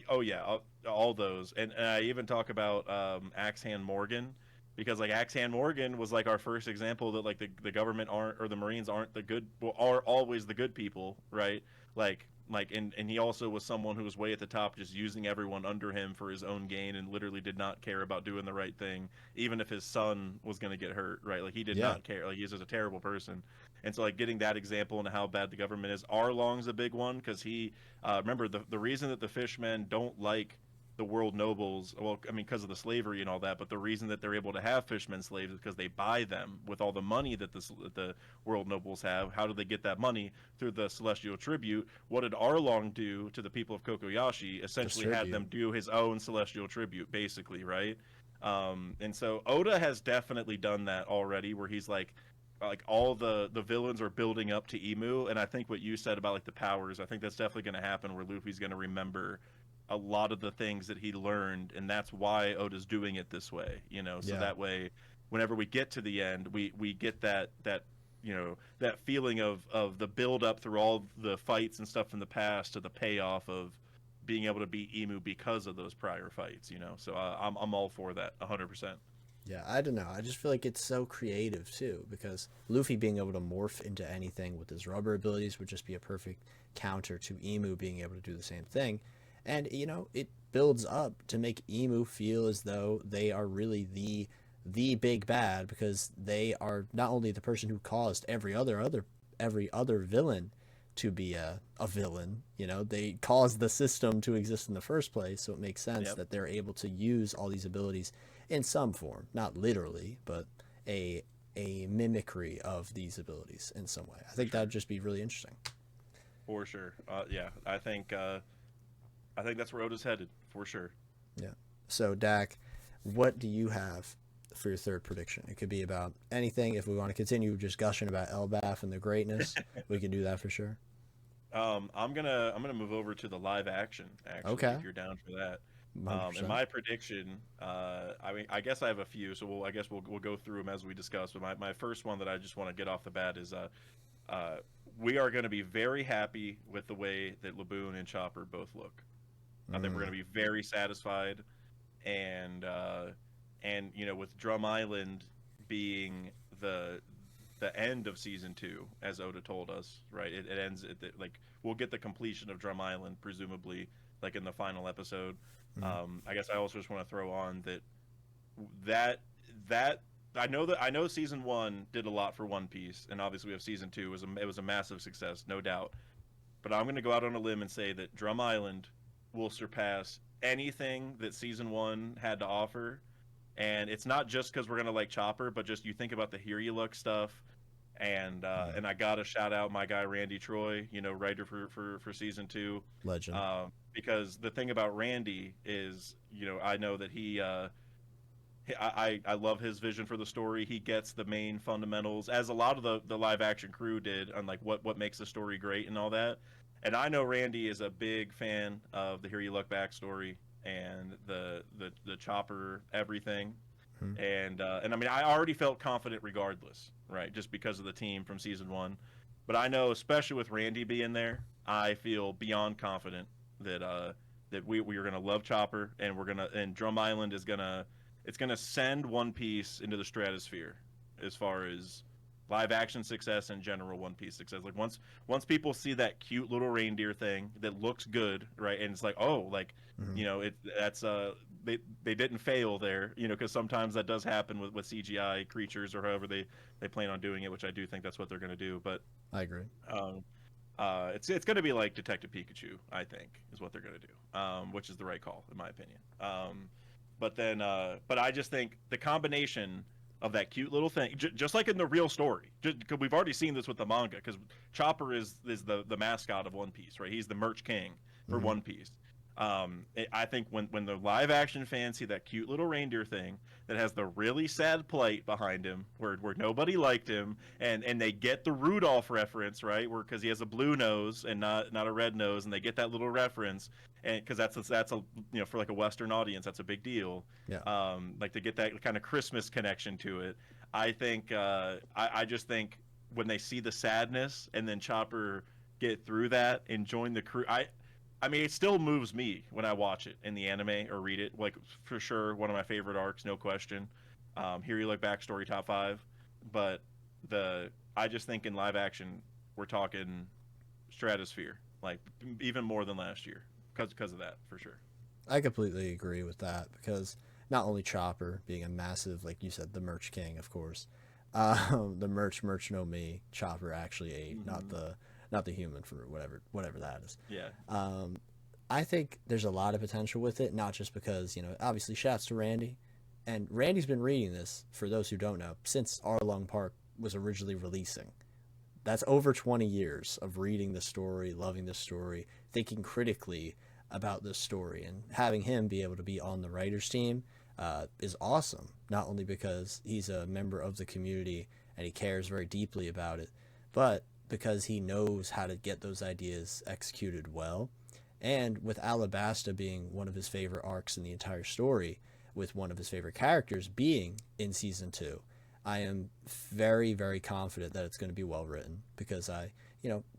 oh yeah, all those, and I even talk about Axe Hand Morgan, because like Axe Hand Morgan was like our first example that like the government aren't, or the Marines aren't the good, well, are always the good people, right? And he also was someone who was way at the top, just using everyone under him for his own gain, and literally did not care about doing the right thing, even if his son was going to get hurt, right? Like he did Yeah, not care. Like he's just a terrible person. And so like getting that example and how bad the government is. Arlong's a big one, because he remember the reason that the fishmen don't like the world nobles, well, I mean, because of the slavery and all that, but the reason that they're able to have fishermen slaves is because they buy them with all the money that the world nobles have. How do they get that money? Through the celestial tribute. What did Arlong do to the people of Kokoyashi? Essentially had distribute. them do his own celestial tribute, basically, right? And so Oda has definitely done that already, where he's like all the villains are building up to Emu, and I think what you said about like the powers, I think that's definitely going to happen, where Luffy's going to remember a lot of the things that he learned, and that's why Oda's doing it this way, so Yeah. that way whenever we get to the end, we get that feeling of the build up through all the fights and stuff in the past to the payoff of being able to beat Emu because of those prior fights. So I'm all for that 100%. Yeah, I don't know. I just feel like it's so creative too, because Luffy being able to morph into anything with his rubber abilities would just be a perfect counter to Emu being able to do the same thing. And it builds up to make Emu feel as though they are really the big bad, because they are not only the person who caused every other villain to be a villain. They caused the system to exist in the first place, so it makes sense Yep. that they're able to use all these abilities in some form, not literally, but a mimicry of these abilities in some way. I For think sure. that'd just be really interesting. For sure. Yeah, I think that's where Oda's headed for sure. Yeah. So Dak, what do you have for your third prediction? It could be about anything. If we want to continue just gushing about Elbaf and the greatness, we can do that for sure. I'm gonna move over to the live action actually, Okay. if you're down for that. In 100%. my prediction, I mean, I guess I have a few, so I guess we'll go through them as we discuss. But my first one that I just want to get off the bat is uh, we are going to be very happy with the way that Laboon and Chopper both look. I think we're Mm, going to be very satisfied, and with Drum Island being the end of season two, as Oda told us, right? It ends at like we'll get the completion of Drum Island presumably like in the final episode. mm, I guess I also just want to throw on that that I know season one did a lot for One Piece, and obviously we have season two. It was a massive success, no doubt. But I'm going to go out on a limb and say that Drum Island will surpass anything that season one had to offer. And it's not just because we're gonna like Chopper, but just you think about the Here You Look stuff, mm. and I gotta shout out my guy Randy Troy, writer for season two, Legend. because the thing about Randy is, I know that I love his vision for the story. He gets the main fundamentals, as a lot of the live action crew did, on like what makes the story great and all that. And I know Randy is a big fan of the Here You Look backstory and the Chopper everything. Mm, And I mean, I already felt confident regardless, right? Just because of the team from season one. But I know, especially with Randy being there, I feel beyond confident that we are gonna love Chopper, and Drum Island is gonna it's gonna send One Piece into the stratosphere as far as live action success and general One Piece success. Like once people see that cute little reindeer thing that looks good, right, and it's like, oh, like, mm. that's they didn't fail there, because sometimes that does happen with CGI creatures or however they plan on doing it, which I do think that's what they're gonna do. But I agree. um, it's going to be like Detective Pikachu, I think, is what they're going to do, which is the right call, in my opinion. But I just think the combination of that cute little thing, just like in the real story, cause we've already seen this with the manga, because Chopper is the mascot of One Piece, right? He's the merch king for Hmm. One Piece. I think when the live action fans see that cute little reindeer thing that has the really sad plight behind him, where nobody liked him, and they get the Rudolph reference, right? Where because he has a blue nose and not a red nose, and they get that little reference, and because that's a for like a Western audience, that's a big deal. Yeah. Like to get that kind of Christmas connection to it. I think I just think when they see the sadness and then Chopper get through that and join the crew, I mean, it still moves me when I watch it in the anime or read it. Like, for sure, one of my favorite arcs, no question. Here you look backstory top five, but I just think in live action we're talking stratosphere, like even more than last year, because of that for sure. I completely agree with that, because not only Chopper being a massive, like you said, the merch king, of course, the merch no me, Chopper actually ate, not Hmm. the human fruit, whatever that is. Yeah. Um, I think there's a lot of potential with it, not just because, obviously shouts to Randy. And Randy's been reading this, for those who don't know, since Arlong Park was originally releasing. That's over 20 years of reading the story, loving the story, thinking critically about this story, and having him be able to be on the writers team is awesome. Not only because he's a member of the community and he cares very deeply about it, but because he knows how to get those ideas executed well. And with Alabasta being one of his favorite arcs in the entire story, with one of his favorite characters being in season two, I am very, very confident that it's going to be well written, because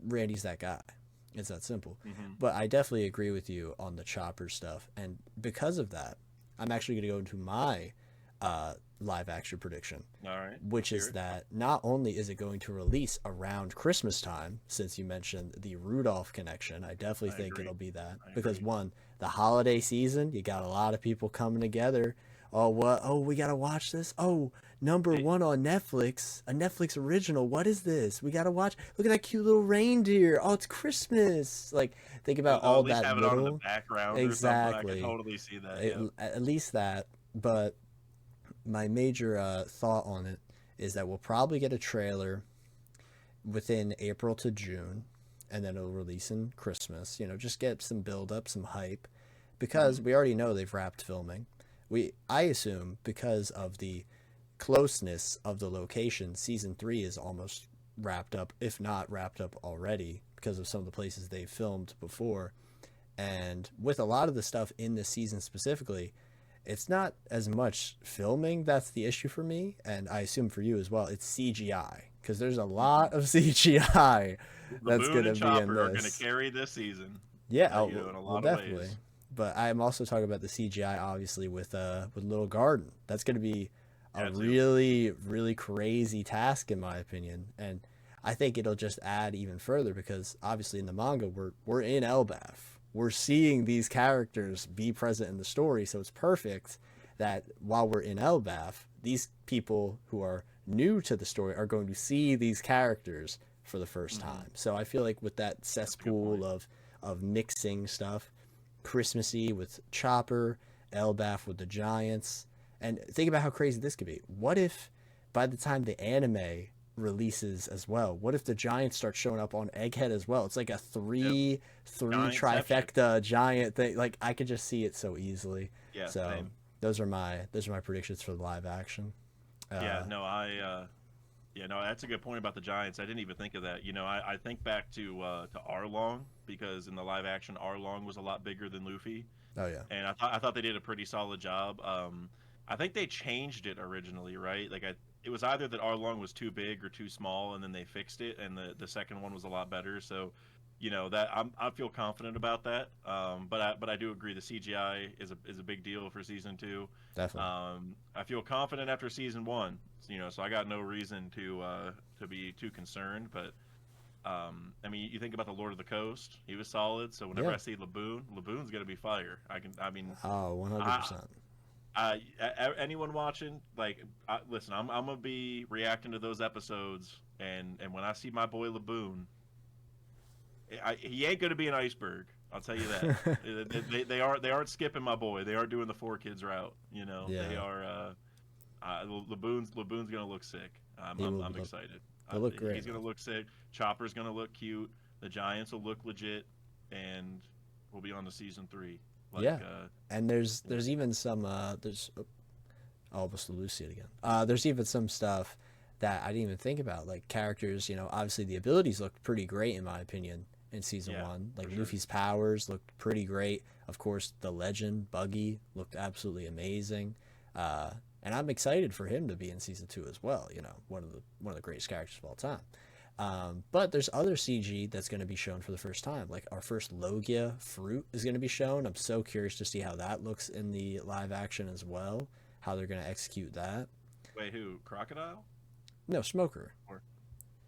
Randy's that guy. It's that simple. Hmm. But I definitely agree with you on the Chopper stuff. And because of that, I'm actually going to go into my live action prediction, All right. which Let's hear is it. that not only is it going to release around Christmas time, since you mentioned the Rudolph connection, I definitely I think agree. it'll be that. I Because agree. one, the holiday season, you got a lot of people coming together. Oh, what? Oh, we got to watch this. Oh, number It, one on Netflix, a Netflix original. What is this? We got to watch. Look at that cute little reindeer. Oh, it's Christmas. Like, think about they'll all at least that have it on in the little. background or something. I could Exactly. totally see that. Yeah. At least that. But my major thought on it is that we'll probably get a trailer within April to June, and then it'll release in Christmas. You know, just get some build up, some hype, because Hmm. we already know they've wrapped filming. I assume because of the closeness of the location, season 3 is almost wrapped up, if not wrapped up already, because of some of the places they filmed before. And with a lot of the stuff in this season specifically, it's not as much filming that's the issue for me, and I assume for you as well. It's CGI because there's a Hmm. lot of CGI that's Laboon gonna and be in Chopper are going to this. carry this season. Yeah, In a well, lot of definitely. ways. But I'm also talking about the CGI, obviously, with Little Garden. That's gonna be a Yeah, too. really, really crazy task, in my opinion, and I think it'll just add even further because obviously in the manga we're in Elbaf. We're seeing these characters be present in the story, so it's perfect that while we're in Elbaf, these people who are new to the story are going to see these characters for the first Hmm. time. So I feel like with that That's a good cesspool point. of mixing stuff, Christmassy with Chopper, Elbaf with the Giants, and think about how crazy this could be. What if by the time the anime releases as well, what if the Giants start showing up on Egghead as well? It's like a Yep. three Giantception. trifecta giant thing. Like I could just see it so easily. Yeah, So same. those are my predictions for the live action. Yeah, Uh, no, yeah, no, that's a good point about the Giants. I didn't even think of that. I think back to Arlong because in the live action, Arlong was a lot bigger than Luffy, oh yeah, and I thought they did a pretty solid job. I think they changed it originally, right? It was either that Arlong was too big or too small, and then they fixed it, and the second one was a lot better. So, that I feel confident about that. But I do agree the CGI is a big deal for season two. definitely. I feel confident after season one, so I got no reason to be too concerned. But I mean, you think about the Lord of the Coast, he was solid. So whenever Yeah. I see Laboon's gonna be fire. I mean, Oh, I, 100%. anyone watching, like, listen, I'm gonna be reacting to those episodes, and when I see my boy Laboon, he ain't gonna be an iceberg. I'll tell you that. They aren't skipping my boy. They aren't doing the four kids route. They Yeah, are. Laboon's gonna look sick. I'm he I'm, will I'm look. excited. He'll look He's great, gonna man. look sick. Chopper's gonna look cute. The Giants will look legit, and we'll be on to season three. Like, Yeah, and there's even some there's I almost lose it again. There's even some stuff that I didn't even think about, like characters. Obviously the abilities looked pretty great in my opinion in season yeah, one. Like for sure. Luffy's powers looked pretty great. Of course, the legend Buggy looked absolutely amazing. Uh, and I'm excited for him to be in season two as well. One of the greatest characters of all time. But there's other CG that's going to be shown for the first time. Like our first Logia fruit is going to be shown. I'm so curious to see how that looks in the live action as well. How they're going to execute that. Wait, who? Crocodile? No, Smoker. Or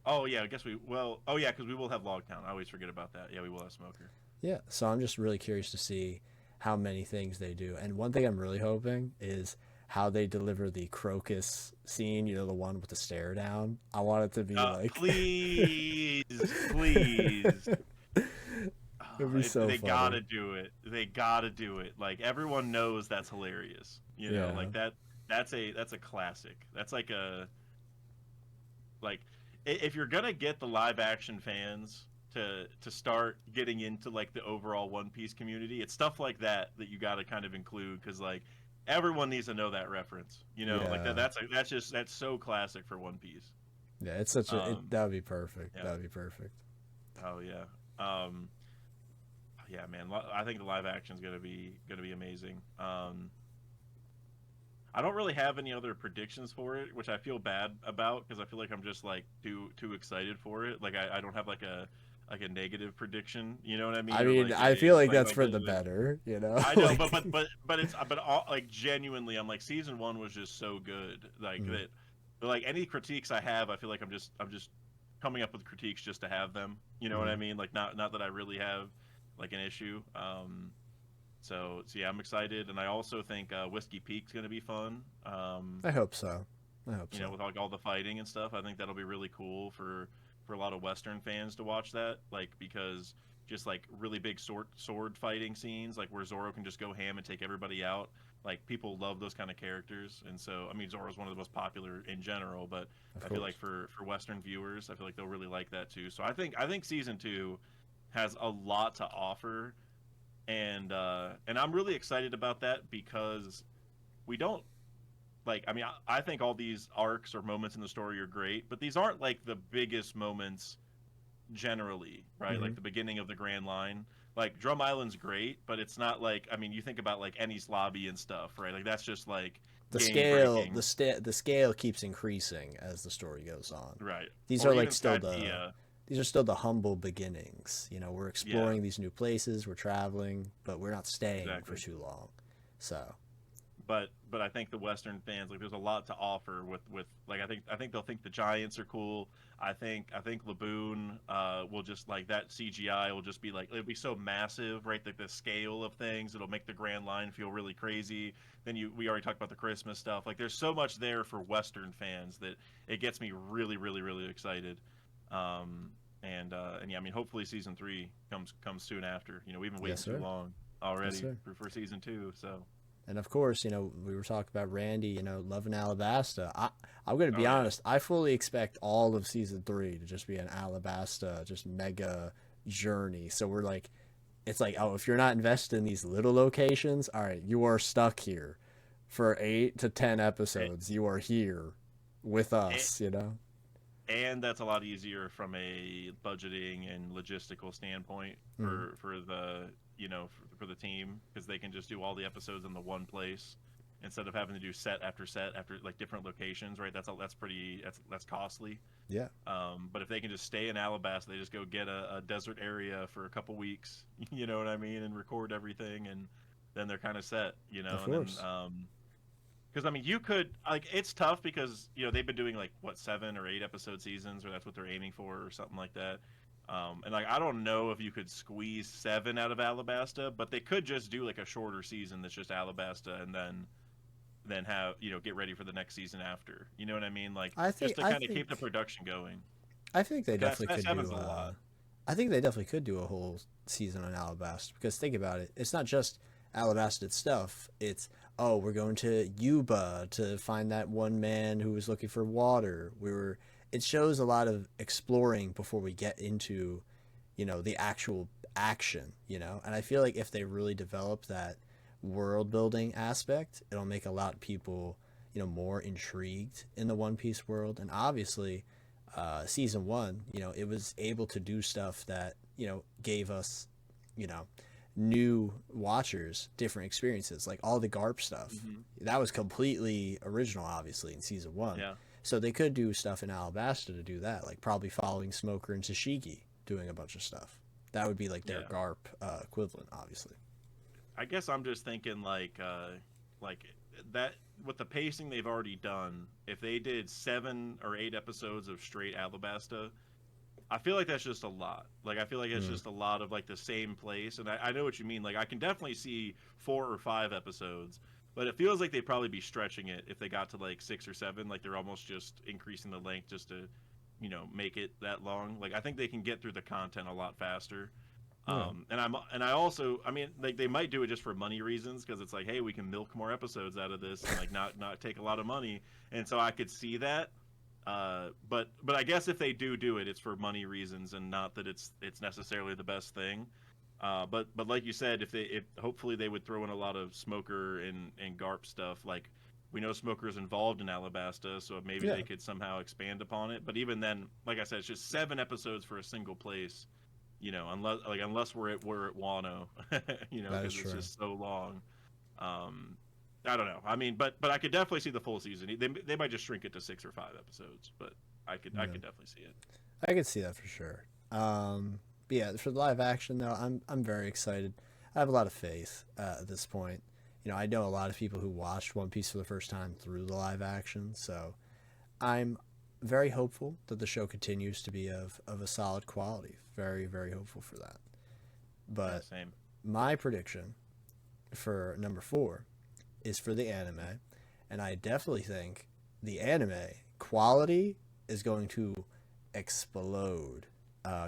oh yeah, I guess we well. Oh yeah, because we will have Logtown. I always forget about that. Yeah, we will have Smoker. Yeah. So I'm just really curious to see how many things they do. And one thing I'm really hoping is how they deliver the crocus scene. The one with the stare down. I want it to be like. Please, please. It'd be so They funny. gotta do it. They gotta do it. Like everyone knows that's hilarious. Yeah. Like that. That's a classic. That's like if you're gonna get the live action fans to start getting into like the overall One Piece community, it's stuff like that you got to kind of include because like everyone needs to know that reference. Like Yeah. that's so classic for One Piece. Yeah. It's such a. Um, That would be perfect. yeah. That would be perfect. Oh yeah. Um, yeah, man. I think the live action is gonna be amazing. I don't really have any other predictions for it, which I feel bad about because I feel like I'm just like too excited for it. Like I don't have like a like a negative prediction. You know what I mean? I Or mean, like I feel like that's like for the better, I know, like, but it's but all, like genuinely, I'm like season one was just so good, like mm, that. Like any critiques I have, I feel like I'm just coming up with critiques just to have them. You know what I mm. mean? Like not that I really have like an issue. So yeah, I'm excited, and I also think Whiskey Peak's gonna be fun. I hope so. I hope You know, so. with like all the fighting and stuff, I think that'll be really cool for a lot of Western fans to watch that. Like because just like really big sword fighting scenes, like where Zoro can just go ham and take everybody out. Like people love those kind of characters, and so I mean Zoro's one of the most popular in general, but Of I feel like course. for Western viewers, I feel like they'll really like that too. So I think season two has a lot to offer, and I'm really excited about that because we don't like I mean I think all these arcs or moments in the story are great, but these aren't like the biggest moments generally, right? Hmm. Like the beginning of the Grand Line. Like Drum Island's great, but it's not like I mean you think about like Ennie's Lobby and stuff, right? Like that's just like The game scale, breaking, the scale keeps increasing as the story goes on. right? These Or are like even still the Skypiea, these are still the humble beginnings. We're yeah, exploring these new places, we're traveling, but we're not staying for exactly. too long. So, But I think the Western fans like there's a lot to offer with like I think they'll think the Giants are cool. I think Laboon will just like that CGI will just be like it'll be so massive, right? Like the scale of things, it'll make the Grand Line feel really crazy. Then we already talked about the Christmas stuff. Like there's so much there for Western fans that it gets me really really really excited. Um, and yeah, I mean hopefully season three comes soon after. You know we've been yes, waiting too sir. long Yes, already sir. for season two, so. And of course, we were talking about Randy, loving Alabasta. I'm going to Oh be yeah. honest. I fully expect all of season three to just be an Alabasta, just mega journey. So we're like, it's like, oh, if you're not invested in these little locations, all right, you are stuck here for 8 to 10 episodes. You are here with A- us. and that's a lot easier from a budgeting and logistical standpoint Mm. for the for the team because they can just do all the episodes in the one place instead of having to do set after like different locations, right? That's costly. Yeah, But if they can just stay in Alabasta, they just go get a desert area for a couple weeks, you know what I mean, and record everything, and then they're kind of set, of and then course. because I mean, you could like it's tough because they've been doing like what 7 or 8 episode seasons, or that's what they're aiming for, or something like that. And like I don't know if you could squeeze 7 out of Alabasta, but they could just do like a shorter season that's just Alabasta, and then have get ready for the next season after. You know what I mean? Like I just think to I kind of keep the think production going. I think they Because definitely that could do. seven's a lot. I think they definitely could do a whole season on Alabasta because think about it. It's not just Alabasta stuff. It's we're going to Yuba to find that one man who was looking for water. We were. It shows a lot of exploring before we get into, the actual action. And I feel like if they really develop that world building aspect, it'll make a lot of people, more intrigued in the One Piece world. And obviously, season one, it was able to do stuff that, gave us, you know, new watchers different experiences. Like all the Garp stuff, Hmm. that was completely original, obviously, in season one. Yeah. So they could do stuff in Alabasta to do that, like probably following Smoker and Tashigi doing a bunch of stuff. That would be like their Yeah. Garp equivalent, obviously. I guess I'm just thinking like that with the pacing they've already done. If they did 7 or 8 episodes of straight Alabasta, I feel like that's just a lot. Like I feel like it's Mm. just a lot of like the same place, and I know what you mean. Like I can definitely see 4 or 5 episodes, but it feels like they'd probably be stretching it if they got to like 6 or 7. Like they're almost just increasing the length just to, make it that long. Like I think they can get through the content a lot faster. Yeah. I also I mean like they might do it just for money reasons because it's like hey we can milk more episodes out of this and like not take a lot of money, and so I could see that. But I guess if they do it, it's for money reasons and not that it's necessarily the best thing. But like you said, if hopefully they would throw in a lot of Smoker and Garp stuff. Like we know Smoker's involved in Alabasta, so maybe Yeah. they could somehow expand upon it. But even then, like I said, it's just 7 episodes for a single place. Unless we're at Wano, That is because it's true. just so long. Um, I don't know. I mean, but I could definitely see the full season. They might just shrink it to 6 or 5 episodes, but I could Yeah. definitely see it. I could see that for sure. But yeah, for the live action though, I'm very excited. I have a lot of faith at this point. You know, I know a lot of people who watched One Piece for the first time through the live action, so I'm very hopeful that the show continues to be of a solid quality. Very, very hopeful for that. Yeah, But same. my prediction for number 4 is for the anime, and I definitely think the anime quality is going to explode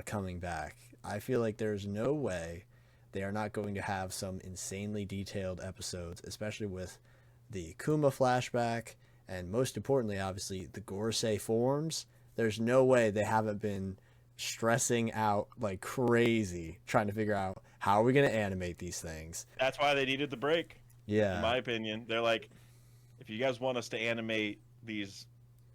coming back. I feel like there's no way they are not going to have some insanely detailed episodes, especially with the Kuma flashback, and most importantly, obviously, the Gorosei forms. There's no way they haven't been stressing out like crazy trying to figure out how are we going to animate these things. That's why they needed the break, in Yeah, my opinion. They're like, if you guys want us to animate these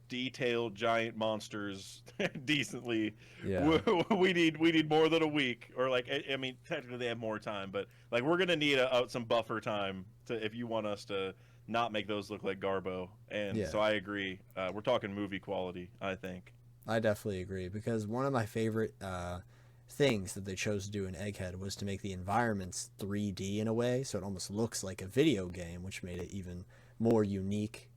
detailed giant monsters decently, yeah, we need more than a week, or like I mean technically they have more time, but like we're gonna need some buffer time to if you want us to not make those look like Garbo. And yeah. so I agree. We're talking movie quality, I think. I definitely agree because one of my favorite things that they chose to do in Egghead was to make the environments 3D in a way, so it almost looks like a video game, which made it even more unique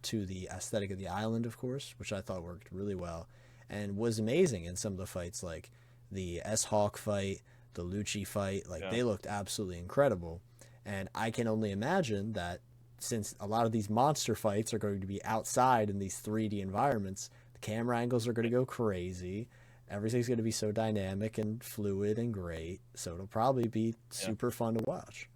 to the aesthetic of the island, of course, which I thought worked really well and was amazing in some of the fights, like the S Hawk fight, the Lucci fight. Like Yeah, they looked absolutely incredible, and I can only imagine that since a lot of these monster fights are going to be outside in these 3D environments, the camera angles are going to go crazy. Everything's going to be so dynamic and fluid and great. So it'll probably be yeah. super fun to watch.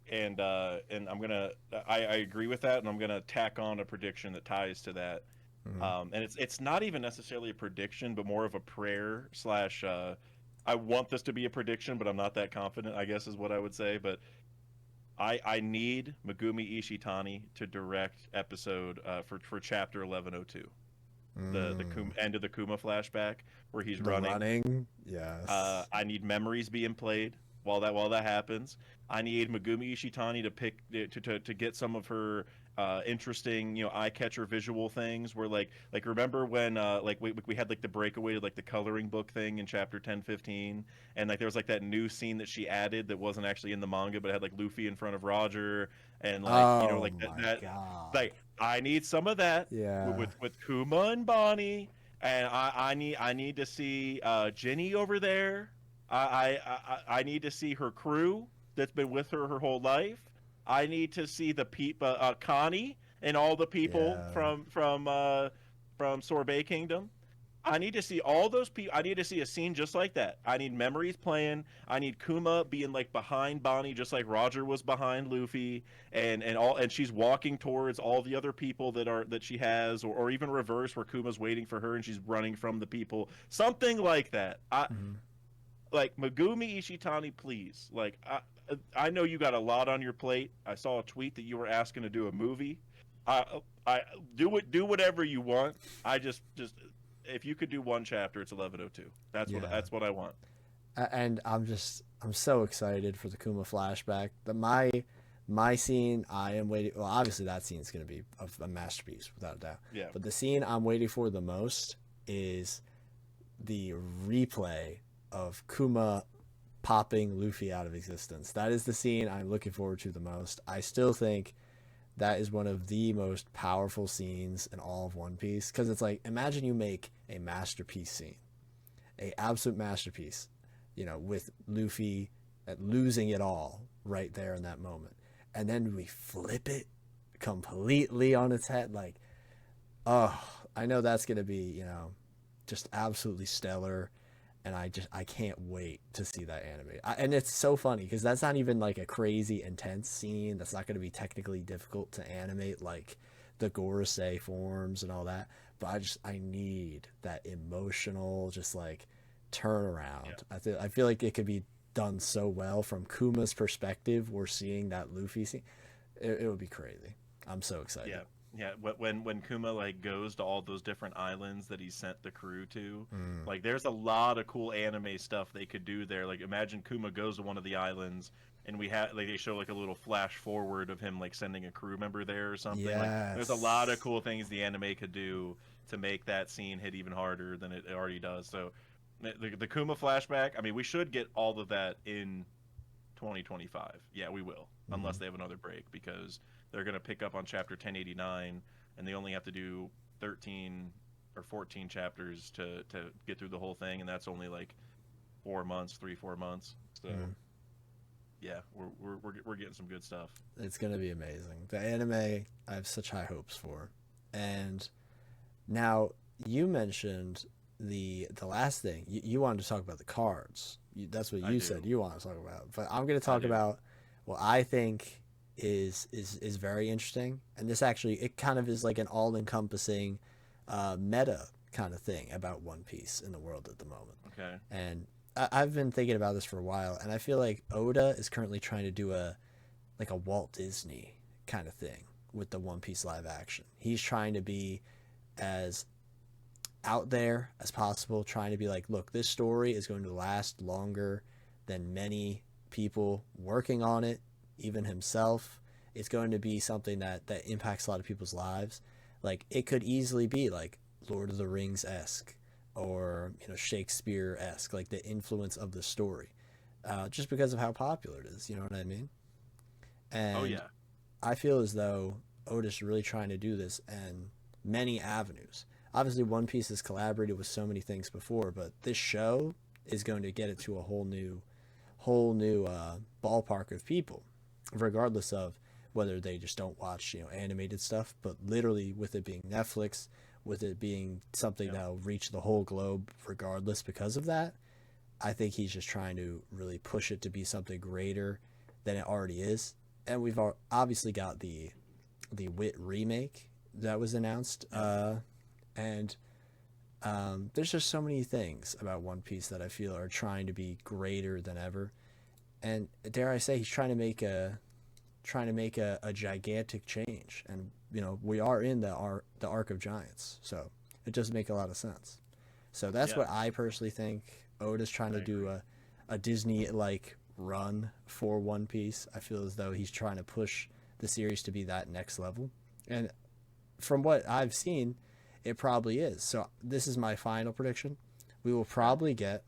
And I'm gonna I agree with that, and I'm gonna tack on a prediction that ties to that. Mm-hmm. And it's not even necessarily a prediction, but more of a prayer slash. I want this to be a prediction, but I'm not that confident, I guess is what I would say. But I need Megumi Ishitani to direct episode for chapter 1102, end of the Kuma flashback where he's The running. running, yes. I need memories being played while that happens. I need Megumi Ishitani to pick to get some of her interesting, eye catcher visual things. Where like remember when like we had like the breakaway, like the coloring book thing in chapter 10-15, and like there was like that new scene that she added that wasn't actually in the manga, but it had like Luffy in front of Roger, and like Oh like my that god. like I need some of that Yeah. with Kuma and Bonnie, and I need to see Jenny over there. I need to see her crew that's been with her whole life. I need to see the people, Connie, and all the people Yeah. from Sorbet Kingdom. I need to see all those people. I need to see a scene just like that. I need memories playing. I need Kuma being like behind Bonnie, just like Roger was behind Luffy, and she's walking towards all the other people that she has, or even reverse where Kuma's waiting for her and she's running from the people. Something like that. Mhm. Like Megumi Ishitani, please. Like I know you got a lot on your plate. I saw a tweet that you were asking to do a movie. I do whatever you want. I just if you could do one chapter, it's 1102. Yeah. That's what I want. And I'm so excited for the Kuma flashback. My scene I am waiting. Well, obviously that scene is going to be a masterpiece without a doubt. Yeah. But the scene I'm waiting for the most is the replay of Kuma popping Luffy out of existence. That is the scene I'm looking forward to the most. I still think that is one of the most powerful scenes in all of One Piece because it's like imagine you make a masterpiece scene, a absolute masterpiece, with Luffy losing it all right there in that moment, and then we flip it completely on its head. Like, oh, I know that's gonna be just absolutely stellar, and I can't wait to see that anime. And it's so funny because that's not even like a crazy intense scene. That's not going to be technically difficult to animate like the Gorosei forms and all that. But I need that emotional just like Yeah. turnaround. I feel like it could be done so well from Kuma's perspective. We're seeing that Luffy scene. It would be crazy. I'm so excited. Yeah. Yeah, when Kuma like goes to all those different islands that he sent the crew to, Mm. like there's a lot of cool anime stuff they could do there. Like imagine Kuma goes to one of the islands and we have like they show like a little flash forward of him like sending a crew member there or something. Like there's a lot of Yes. cool things the anime could do to make that scene hit even harder than it already does. So the Kuma flashback. I mean, we should get all of that in 2025. Yeah, we will, unless they have another break, because they're going to pick up on chapter 1089, and they only have to do 13 or 14 chapters to get through the whole thing, and that's only like 4 months. So yeah, we're getting some good stuff. It's gonna be amazing. The anime, I have such high hopes for. And now you mentioned the last thing you wanted to talk about the cards. That's what you said you want to talk about. But I'm going to talk about what I think is very interesting. And this actually, it kind of is like an all-encompassing meta kind of thing about One Piece in the world at the moment. Okay. And I've been thinking about this for a while, and I feel like Oda is currently trying to do a Walt Disney kind of thing with the One Piece live action. He's trying to be as out there as possible, trying to be like, look, this story is going to last longer than many people working on it, even himself. It's going to be something that impacts a lot of people's lives. Like, it could easily be like Lord of the Rings-esque, or Shakespeare-esque, like the influence of the story, just because of how popular it is. You know what I mean? And oh yeah, I feel as though Oda's really trying to do this in many avenues. Obviously, One Piece has collaborated with so many things before, but this show is going to get it to a whole new ballpark of people, regardless of whether they just don't watch animated stuff, but literally with it being Netflix, with it being something that'll reach the whole globe regardless because of that. I think he's just trying to really push it to be something greater than it already is. And we've obviously got the Wit remake that was announced. And there's just so many things about One Piece that I feel are trying to be greater than ever. And dare I say, he's trying to make a gigantic change. And we are in the arc of giants, so it does make a lot of sense. So that's what I personally think. Oda's trying to do a Disney like run for One Piece. I feel as though he's trying to push the series to be that next level, and from what I've seen, it probably is. So this is my final prediction. We will probably get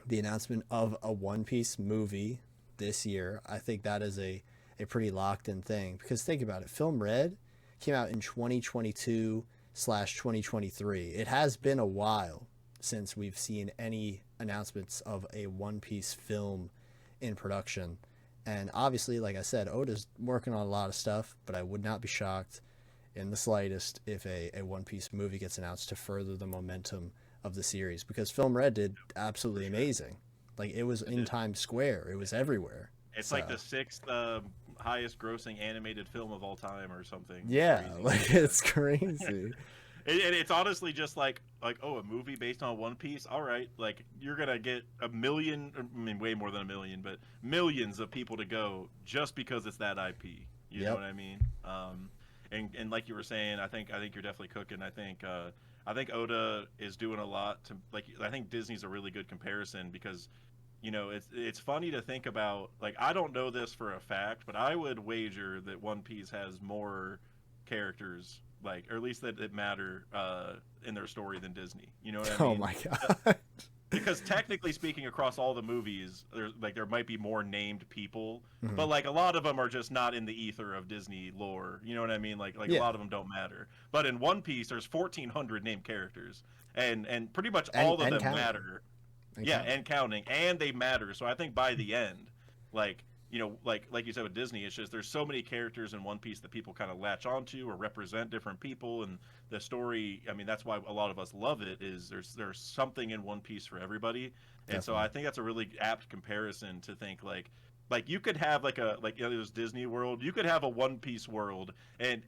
the announcement of a One Piece movie this year. I think that is a pretty locked in thing, because think about it. Film Red came out in 2022/2023. It has been a while since we've seen any announcements of a One Piece film in production. And obviously, like I said, Oda's working on a lot of stuff, but I would not be shocked in the slightest if a One Piece movie gets announced to further the momentum of the series, because Film Red did absolutely amazing. Like, it was in Times Square. It was everywhere. It's like the 6th highest grossing animated film of all time or something. Yeah, like, it's crazy. It's honestly just like, oh, a movie based on One Piece. All right, like, you're gonna get a million, I mean, way more than a million, but millions of people to go just because it's that IP. You know what I mean? And like you were saying, I think you're definitely cooking. I think Oda is doing a lot to, like, I think Disney's a really good comparison, because it's funny to think about, like, I don't know this for a fact, but I would wager that One Piece has more characters, like, or at least that matter in their story, than Disney. You know what I mean? Oh my god. Because technically speaking, across all the movies, there might be more named people, but like a lot of them are just not in the ether of Disney lore. You know what I mean? Like a lot of them don't matter. But in One Piece, there's 1,400 named characters, and pretty much all of them matter. And counting, and they matter. So I think by the end, like you said with Disney, it's just there's so many characters in One Piece that people kind of latch onto or represent different people, and the story. I mean, that's why a lot of us love it. Is there's something in One Piece for everybody, and so I think that's a really apt comparison to think like you could have there's Disney World, you could have a One Piece world, and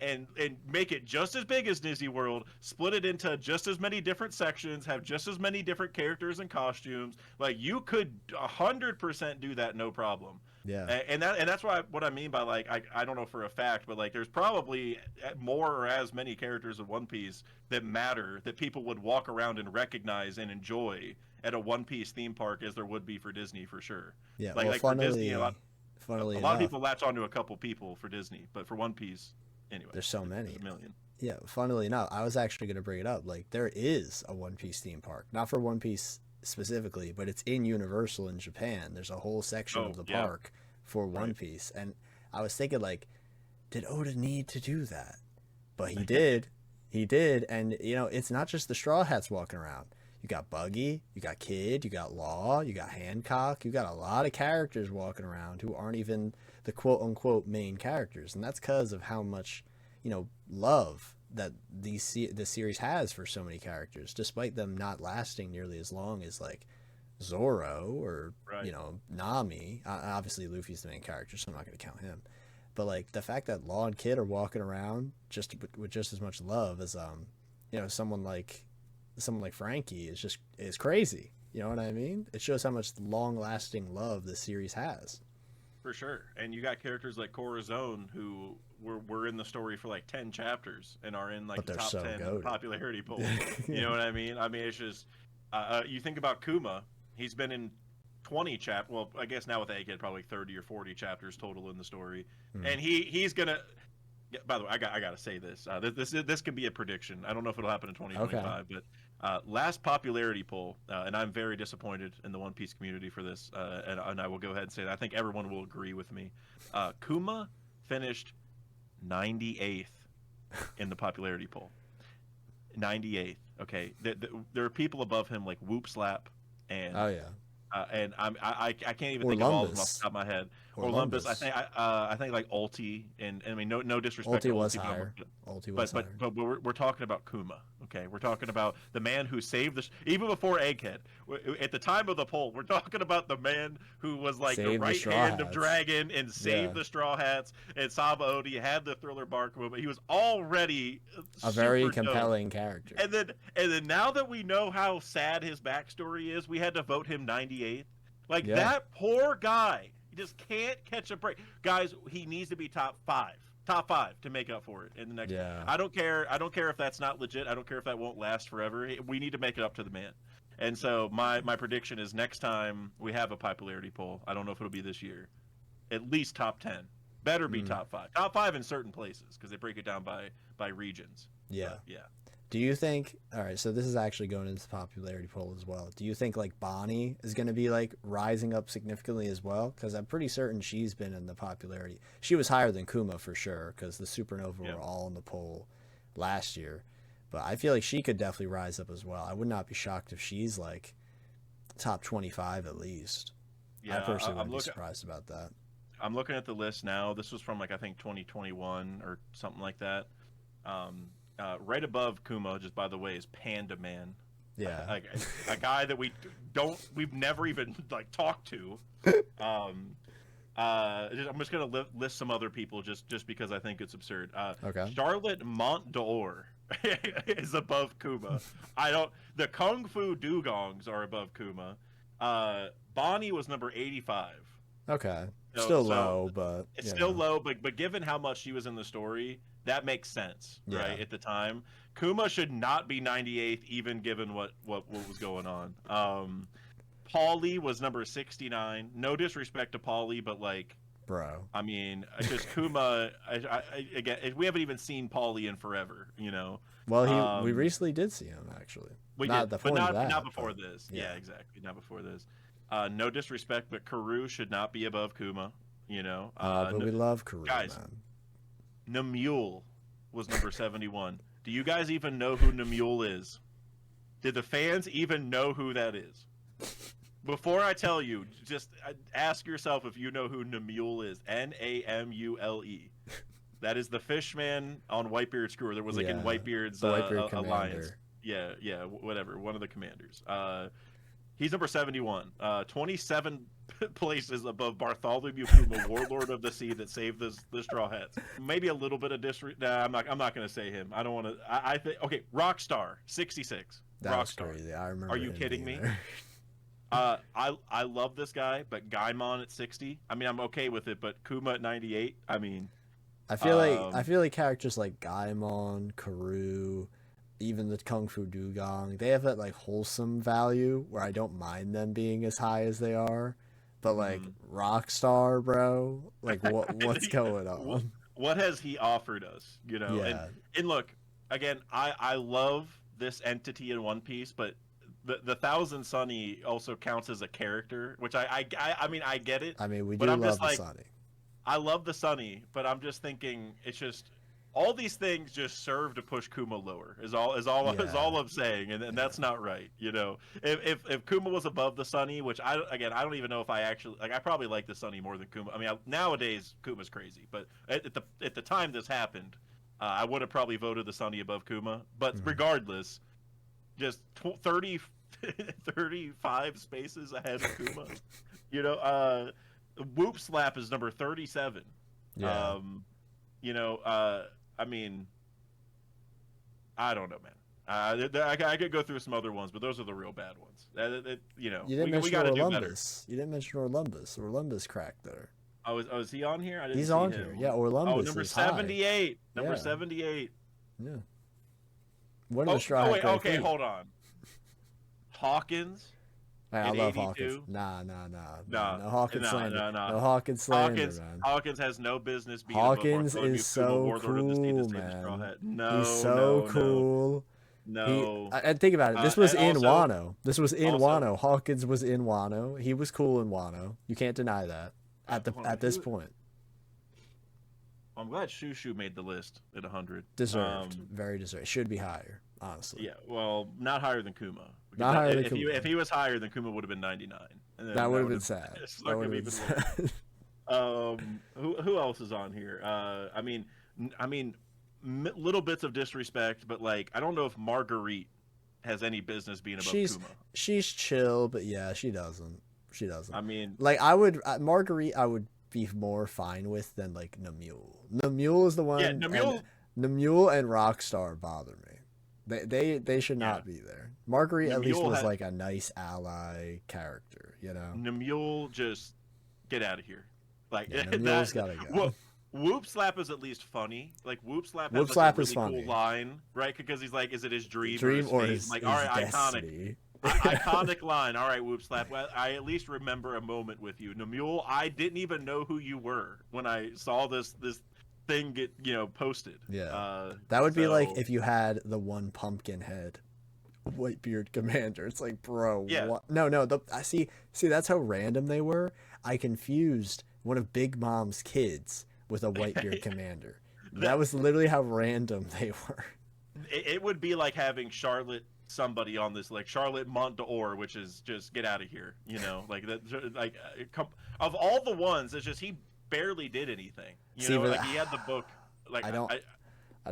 make it just as big as Disney World, split it into just as many different sections, have just as many different characters and costumes. Like, you could 100% do that, no problem. Yeah. And that's what I mean by, like, I don't know for a fact, but like there's probably more or as many characters of One Piece that matter, that people would walk around and recognize and enjoy at a One Piece theme park as there would be for Disney, for sure. Yeah. Like for Disney, a lot of people latch onto a couple people for Disney, but for One Piece, anyway, there's so many. There's a million. Yeah. Funnily enough, I was actually going to bring it up. Like, there is a One Piece theme park, not for One Piece specifically, but it's in Universal in Japan. There's a whole section of the park for One Piece. And I was thinking, like, did Oda need to do that? But he did. He did. And, you know, it's not just the Straw Hats walking around. You got Buggy, you got Kid, you got Law, you got Hancock. You got a lot of characters walking around who aren't even the quote-unquote main characters. And that's because of how much, you know, love that the series has for so many characters, despite them not lasting nearly as long as, like, Zoro or, you know, Nami. Obviously, Luffy's the main character, so I'm not going to count him. But, like, the fact that Law and Kid are walking around just with just as much love as, you know, someone like Frankie is crazy. You know what I mean? It shows how much long-lasting love this series has. For sure. And you got characters like Corazon who were in the story for like 10 chapters and are in like the top 10 popularity poll. You know what I mean? I mean, it's just, you think about Kuma, he's been in 20 chapters. Well, I guess now with Egghead, probably 30 or 40 chapters total in the story. And he's going to, by the way, I got to say this. This could be a prediction. I don't know if it'll happen in 2025, but last popularity poll, and I'm very disappointed in the One Piece community for this, and I will go ahead and say that I think everyone will agree with me. Kuma finished 98th in the popularity poll. 98th. Okay, there are people above him like Whoop Slap and and I can't even think of all of them off the top of my head. Olympus, I think like Ulti, and I mean no disrespect Ulti to was Ulti, higher. Ulti was higher. But we're talking about Kuma, okay? We're talking about the man who saved the even before Egghead. At the time of the poll, we're talking about the man who was like the right hand of Dragon and saved the Straw Hats, and Saba Odi had the Thriller Bark movement. He was already a very compelling character. And then now that we know how sad his backstory is, we had to vote him 98th. Like that poor guy. Just can't catch a break, guys. He needs to be top five to make up for it in the next. I don't care if that's not legit. I don't care if that won't last forever. We need to make it up to the man. And so my prediction is next time we have a popularity poll, I don't know if it'll be this year, at least top 10. Better be top 5. Top 5 in certain places because they break it down by regions. But, do you think, all right, so this is actually going into the popularity poll as well. Do you think like Bonnie is going to be like rising up significantly as well? Because I'm pretty certain she's been in the popularity. She was higher than Kuma for sure because the Supernova were all in the poll last year. But I feel like she could definitely rise up as well. I would not be shocked if she's like top 25 at least. I personally wouldn't be surprised about that. I'm looking at the list now. This was from like I think 2021 or something like that. Right above Kuma, just by the way, is Panda Man. Yeah, a guy that we've never even like talked to. I'm just gonna list some other people just because I think it's absurd. Charlotte Montdor is above Kuma. The Kung Fu Dugongs are above Kuma. Bonnie was number 85. Okay, still low, but it's still low. But given how much she was in the story, that makes sense, right? At the time, Kuma should not be 98th, even given what was going on. Paulie was number 69. No disrespect to Paulie, but like, bro, I mean, just Kuma. Again, we haven't even seen Paulie in forever, you know. Well, we recently did see him actually. Not before this. Yeah, exactly. Not before this. No disrespect, but Karoo should not be above Kuma. You know. But we love Karoo, guys. Man. Namule was number 71. Do you guys even know who Namule is? Did the fans even know who that is? Before I tell you, just ask yourself if you know who Namule is. Namule. That is the Fishman on Whitebeard's crew. There was like in Whitebeard's alliance. Yeah, whatever. One of the commanders. He's number 71. 27 places above Bartholomew Kuma, Warlord of the Sea that saved the Straw Hats. Maybe a little bit of disrespect. Nah, I'm not going to say him. I don't want to. I think okay. Rockstar 66. That was crazy. I remember. Are you kidding me? I love this guy, but Gaimon at 60. I mean, I'm okay with it, but Kuma at 98. I mean, I feel like characters like Gaimon, Karoo, even the Kung Fu Dugong, they have that like wholesome value where I don't mind them being as high as they are. But like Rockstar, bro, like what's going on? What has he offered us? You know, and look, again, I love this entity in One Piece, but the Thousand Sunny also counts as a character, which I mean I get it. I mean, we but do I'm love just the like Sunny. I love the Sunny, but I'm just thinking it's just all these things just serve to push Kuma lower. Is all is Yeah. all I'm saying, and Yeah. that's not right. You know, if Kuma was above the Sunny, which I don't even know if I actually like. I probably like the Sunny more than Kuma. I mean, nowadays Kuma's crazy, but at the time this happened, I would have probably voted the Sunny above Kuma. But Mhm. regardless, just 30, 35 spaces ahead of Kuma. You know, Whoop Slap is number 37. Yeah. You know, I mean, I don't know, man. I could go through some other ones, but those are the real bad ones. You know, You didn't we mention got to do better. Orlumbus. You didn't mention Orlumbus. Orlumbus cracked there. Oh, is he on here? I didn't He's see on him. here. Yeah, Oh, Orlumbus number is high. 78. Number Yeah. 78. Yeah. One of the straw hat okay, feet. hold on. Hawkins. Hey, I in love 82. Hawkins. Nah. No, No Hawkins slander. no. No Hawkins slander, man. Hawkins has no business being Hawkins above is so cool, the Straw man. Hat. No, He's so cool. no. And think about it. This was And in also- Wano. This was in also- Wano. Hawkins was in Wano. He was cool in Wano. You can't deny that. Hold on, At this point, I'm glad Shushu made the list at 100. deserved, very deserved. Should be higher, honestly. Yeah, well, not higher than Kuma. Not higher than if Kuma. If he was higher, then Kuma would have been 99. And then That would have been sad. That would have been sad. Who else is on here? I mean, little bits of disrespect, but like I don't know if Marguerite has any business being above Kuma. She's chill, but yeah, she doesn't. She doesn't. I mean, like Marguerite, I would be more fine with than like Namule. Namule is the one. Yeah, Namule and Rockstar bother me. They should not be there. Marguerite at least was like a nice ally character, you know. Namule, just get out of here. Like Namule's gotta go. Whoop Slap is at least funny. Like Whoop Slap has Whoop like Slap a is really funny. cool line, right? Because he's like, is it his dream or his his like, all right, destiny. iconic line. All right, Whoop Slap. Well, I at least remember a moment with you, Namule. I didn't even know who you were when I saw this thing get posted. Yeah, that would be like if you had the one pumpkin head Whitebeard commander. It's like, bro, yeah. What? No. I see. That's how random they were. I confused one of Big Mom's kids with a Whitebeard commander. That was literally how random they were. It would be like having Charlotte somebody on this, like Charlotte Mont'Or, which is just get out of here, like that. Like of all the ones, it's just he barely did anything. Like he had the book. Like I don't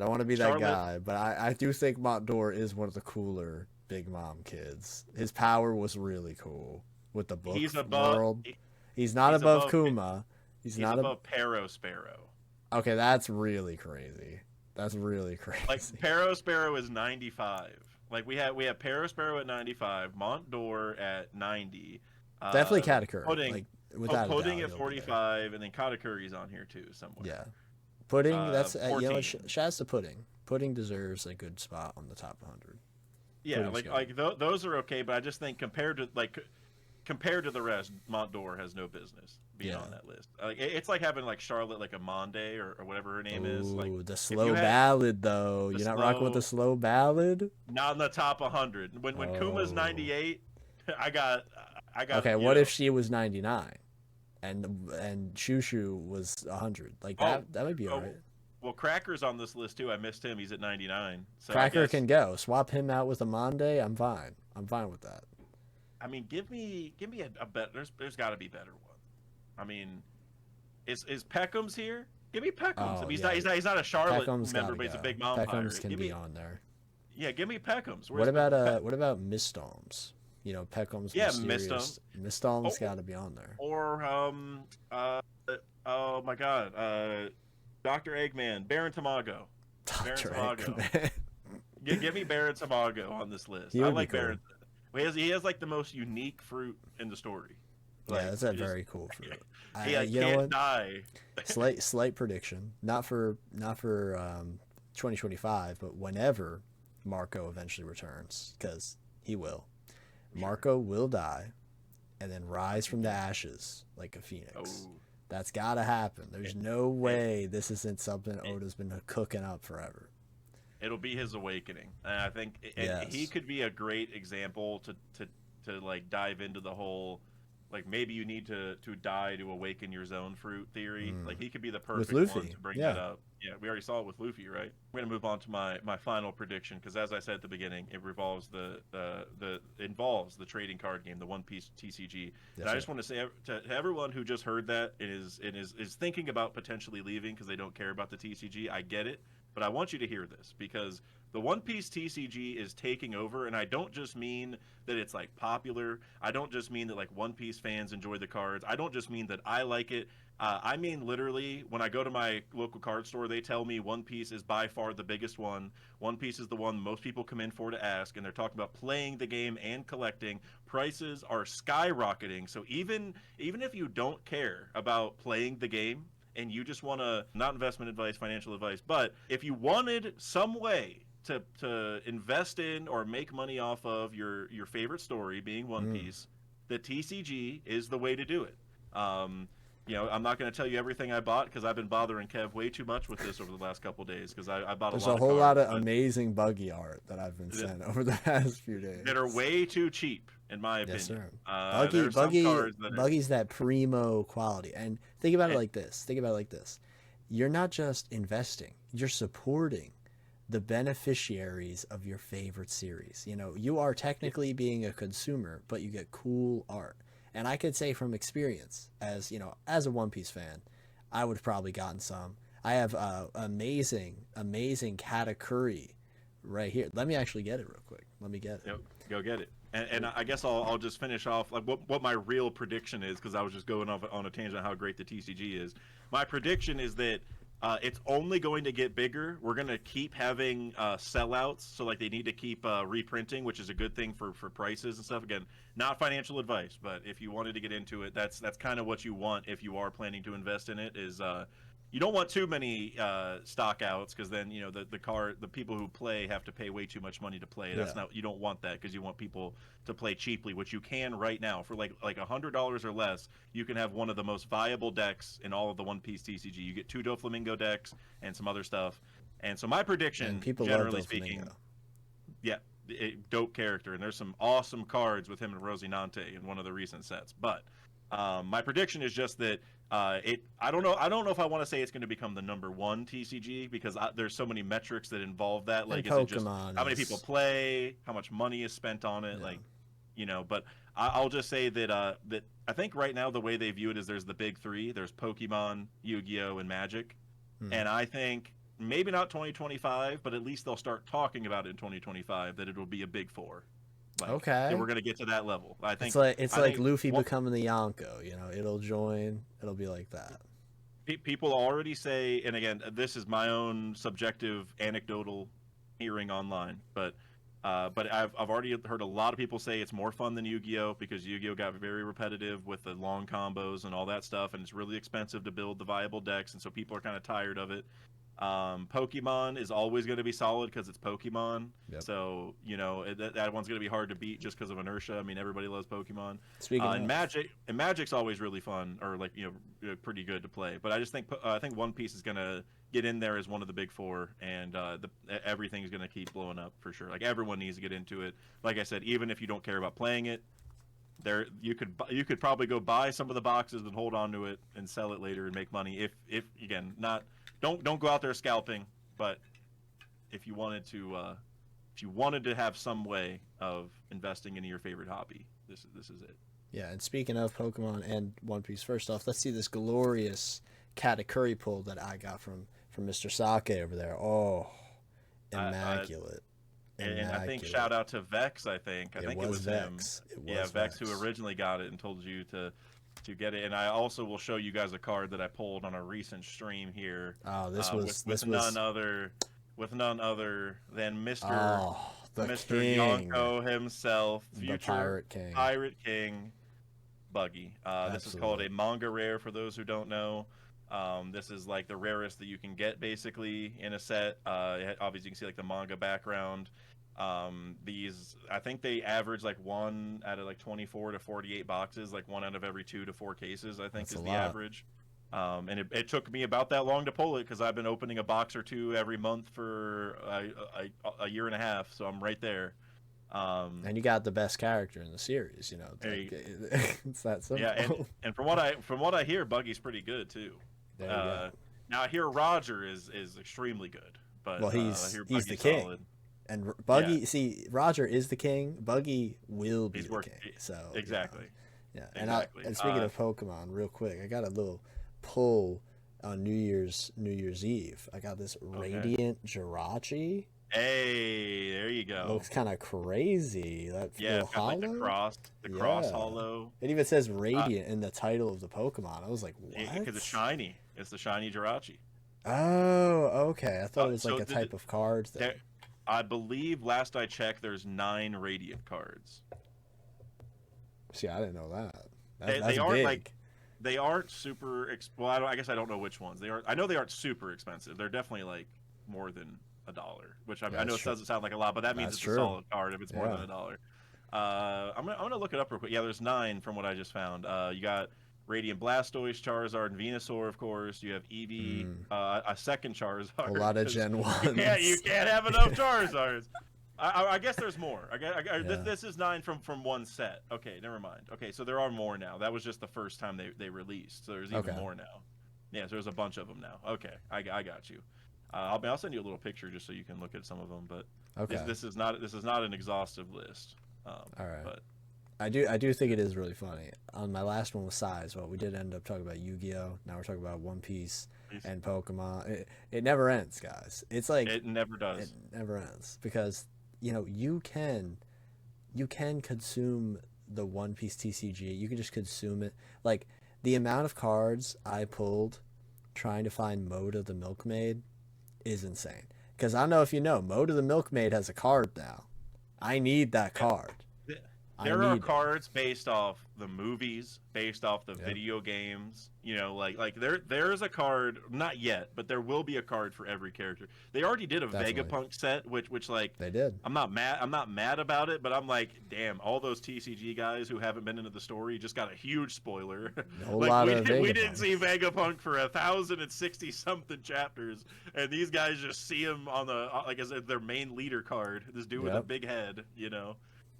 want to be that guy, but I do think Mont'Or is one of the cooler Big Mom kids. His power was really cool with the book world. He's not above Kuma. He's not above Pero Sparrow. Okay, that's really crazy. That's really crazy. Like Pero Sparrow is 95. Like we have Pero Sparrow at 95, Mont'Or at 90. Definitely Katakuri. Pudding, like without Pudding at 45, and then Katakuri's on here too somewhere. Yeah, Pudding. That's 14. Shouts to Pudding. Pudding deserves a good spot on the top 100. Yeah, those are okay, but I just think compared to the rest, Mont'Or has no business being on that list. Like it's like having like Charlotte, like Amande or whatever her name is. Like the slow ballad though. You're not rocking with the slow ballad. Not in the top 100. When Kuma's 98, I got. Okay, what if she was 99, and Shushu was 100? Like that might be alright. Well, Cracker's on this list too. I missed him. He's at 99. So Cracker can go. Swap him out with Amande. I'm fine. I'm fine with that. I mean, give me a better. There's got to be a better one. I mean, is Peckham's here? Give me Peckham's. Oh, he's not a Charlotte Peckham's member, but he's a Big Mom pirate. Peckham's can be on there. Yeah, give me Peckham's. What about Mistom's? Peckham's. Yeah, Mistom's. Mistom's got to be on there. Or oh my God, Dr. Eggman, Baron Tamago. Dr. Eggman. Give me Baron Tamago on this list. I like Baron. He has like the most unique fruit in the story. Yeah, that's a very cool fruit. He can't die. Slight prediction, not for 2025, but whenever Marco eventually returns, because he will. Marco will die, and then rise from the ashes like a phoenix. That's gotta happen. There's no way this isn't something Oda's been cooking up forever. It'll be his awakening, and I think he Yes. could be a great example to like dive into the whole, like maybe you need to die to awaken your zone fruit theory. Like he could be the With perfect one Luffy. to bring that Yeah. up. Yeah, we already saw it with Luffy, right? We're gonna move on to my final prediction because, as I said at the beginning, it revolves involves the trading card game, the One Piece TCG. And I just want to say to everyone who just heard that and is thinking about potentially leaving because they don't care about the TCG. I get it, but I want you to hear this because the One Piece TCG is taking over, and I don't just mean that it's like popular. I don't just mean that like One Piece fans enjoy the cards. I don't just mean that I like it. I mean, literally, when I go to my local card store, they tell me One Piece is by far the biggest one. One Piece is the one most people come in for to ask, and they're talking about playing the game and collecting. Prices are skyrocketing. So even if you don't care about playing the game and you just want to, not investment advice, financial advice, but if you wanted some way to invest in or make money off of your favorite story being One Piece, the TCG is the way to do it. I'm not going to tell you everything I bought because I've been bothering Kev way too much with this over the last couple of days because I bought There's a lot a of whole cards, lot of amazing Buggy art that I've been sent over the past few days that are way too cheap, in my opinion. Yes, sir. Buggy's that primo quality. And think about it like this. You're not just investing, you're supporting the beneficiaries of your favorite series. You are technically being a consumer, but you get cool art. And I could say from experience, as a One Piece fan, I would have probably gotten some. I have amazing Katakuri right here. Let me actually get it real quick. Let me get it. Yep, go get it. And I guess I'll just finish off like what my real prediction is because I was just going off on a tangent on how great the TCG is. My prediction is that it's only going to get bigger. We're going to keep having sellouts, so like they need to keep reprinting, which is a good thing for prices and stuff. Again, not financial advice, but if you wanted to get into it, that's kind of what you want if you are planning to invest in it. Is you don't want too many stock outs because then the people who play have to pay way too much money to play. That's not, you don't want that because you want people to play cheaply, which you can right now for like $100 or less. You can have one of the most viable decks in all of the One Piece TCG. You get 2 Doflamingo decks and some other stuff. And so my prediction, generally speaking, yeah, dope character, and there's some awesome cards with him and Rosinante in one of the recent sets. But my prediction is just that I don't know if I want to say it's going to become the #1 TCG because there's so many metrics that involve that. Like, is it just how many people play, how much money is spent on it, But I'll just say that that I think right now the way they view it is there's the big 3. There's Pokemon, Yu-Gi-Oh, and Magic, and I think maybe not 2025, but at least they'll start talking about it in 2025 that it will be a big 4. And we're gonna get to that level. I think it's like Luffy becoming the Yonko. It'll join. It'll be like that. People already say, and again, this is my own subjective, anecdotal hearing online, but I've already heard a lot of people say it's more fun than Yu-Gi-Oh because Yu-Gi-Oh got very repetitive with the long combos and all that stuff, and it's really expensive to build the viable decks, and so people are kind of tired of it. Pokemon is always going to be solid because it's Pokemon. Yep. So that one's going to be hard to beat just because of inertia. I mean, everybody loves Pokemon. And Magic's always really fun, or pretty good to play. But I just think One Piece is going to get in there as one of the big 4, and everything's going to keep blowing up for sure. Like, everyone needs to get into it. Like I said, even if you don't care about playing it, you could probably go buy some of the boxes and hold on to it and sell it later and make money. If again, not. Don't go out there scalping, but if you wanted to have some way of investing into your favorite hobby, this is it. Yeah, and speaking of Pokemon and One Piece, first off, let's see this glorious Katakuri pull that I got from Mr. Sake over there. Oh, immaculate. And I think shout out to Vex. I think it was Vex. Him. Vex who originally got it and told you to get it. And I also will show you guys a card that I pulled on a recent stream here. Oh, this was none other than Mr. King. Yonko himself, future Pirate King, Buggy. This is called a manga rare for those who don't know. This is like the rarest that you can get basically in a set. Obviously you can see like the manga background. These, I think they average like 1 out of like 24 to 48 boxes, like 1 out of every 2 to 4 cases, I think. That's is the average. And it took me about that long to pull it because I've been opening a box or two every month for a year and a half, so I'm right there. And you got the best character in the series, you know. It's that simple. Yeah, and from what I hear, Buggy's pretty good too. There you go. Now I hear Roger is extremely good, but Well, I hear he's the Buggy's king. solid. And Buggy, see, Roger is the king. Buggy will be the king. So exactly. Yeah. Exactly. And speaking of Pokemon, real quick, I got a little pull on New Year's Eve. I got this Radiant Jirachi. Hey, there you go. Looks kind of crazy. That it's got like the cross hollow. It even says Radiant in the title of the Pokemon. I was like, what? Because it's shiny. It's the shiny Jirachi. Oh, okay. I thought it was like a type of card thing. I believe last I checked, there's 9 Radiant cards. See, I didn't know that. They aren't big. Like they aren't super. Well, I guess I don't know which ones they are. I know they aren't super expensive. They're definitely like more than $1, which I know it doesn't sound like a lot, but that means it's a solid card if it's more than $1. I'm gonna look it up real quick. Yeah, there's 9 from what I just found. You got Radiant Blastoise, Charizard, and Venusaur, of course. You have Eevee, a second Charizard. A lot of Gen 1s. You can't have enough Charizards. I guess there's more. This is 9 from one set. Okay, never mind. Okay, so there are more now. That was just the first time they released. So there's even more now. Yeah, so there's a bunch of them now. Okay, I got you. I'll send you a little picture just so you can look at some of them. But this is not an exhaustive list. All right. But I do think it is really funny. On my last one was size. Well, we did end up talking about Yu-Gi-Oh. Now we're talking about One Piece and Pokemon. It never ends, guys. It's like it never does. It never ends because you can consume the One Piece TCG. You can just consume it. Like the amount of cards I pulled trying to find Moda the Milkmaid is insane. Because I don't know if you know, Moda the Milkmaid has a card now. I need that card. There are cards based off the movies, based off the video games. Like there's a card, not yet, but there will be a card for every character. They already did a Vegapunk set, which like they did. I'm not mad about it, but I'm like, damn, all those TCG guys who haven't been into the story just got a huge spoiler. We didn't see Vegapunk for 1,060 something chapters, and these guys just see him on the as their main leader card. This dude with a big head,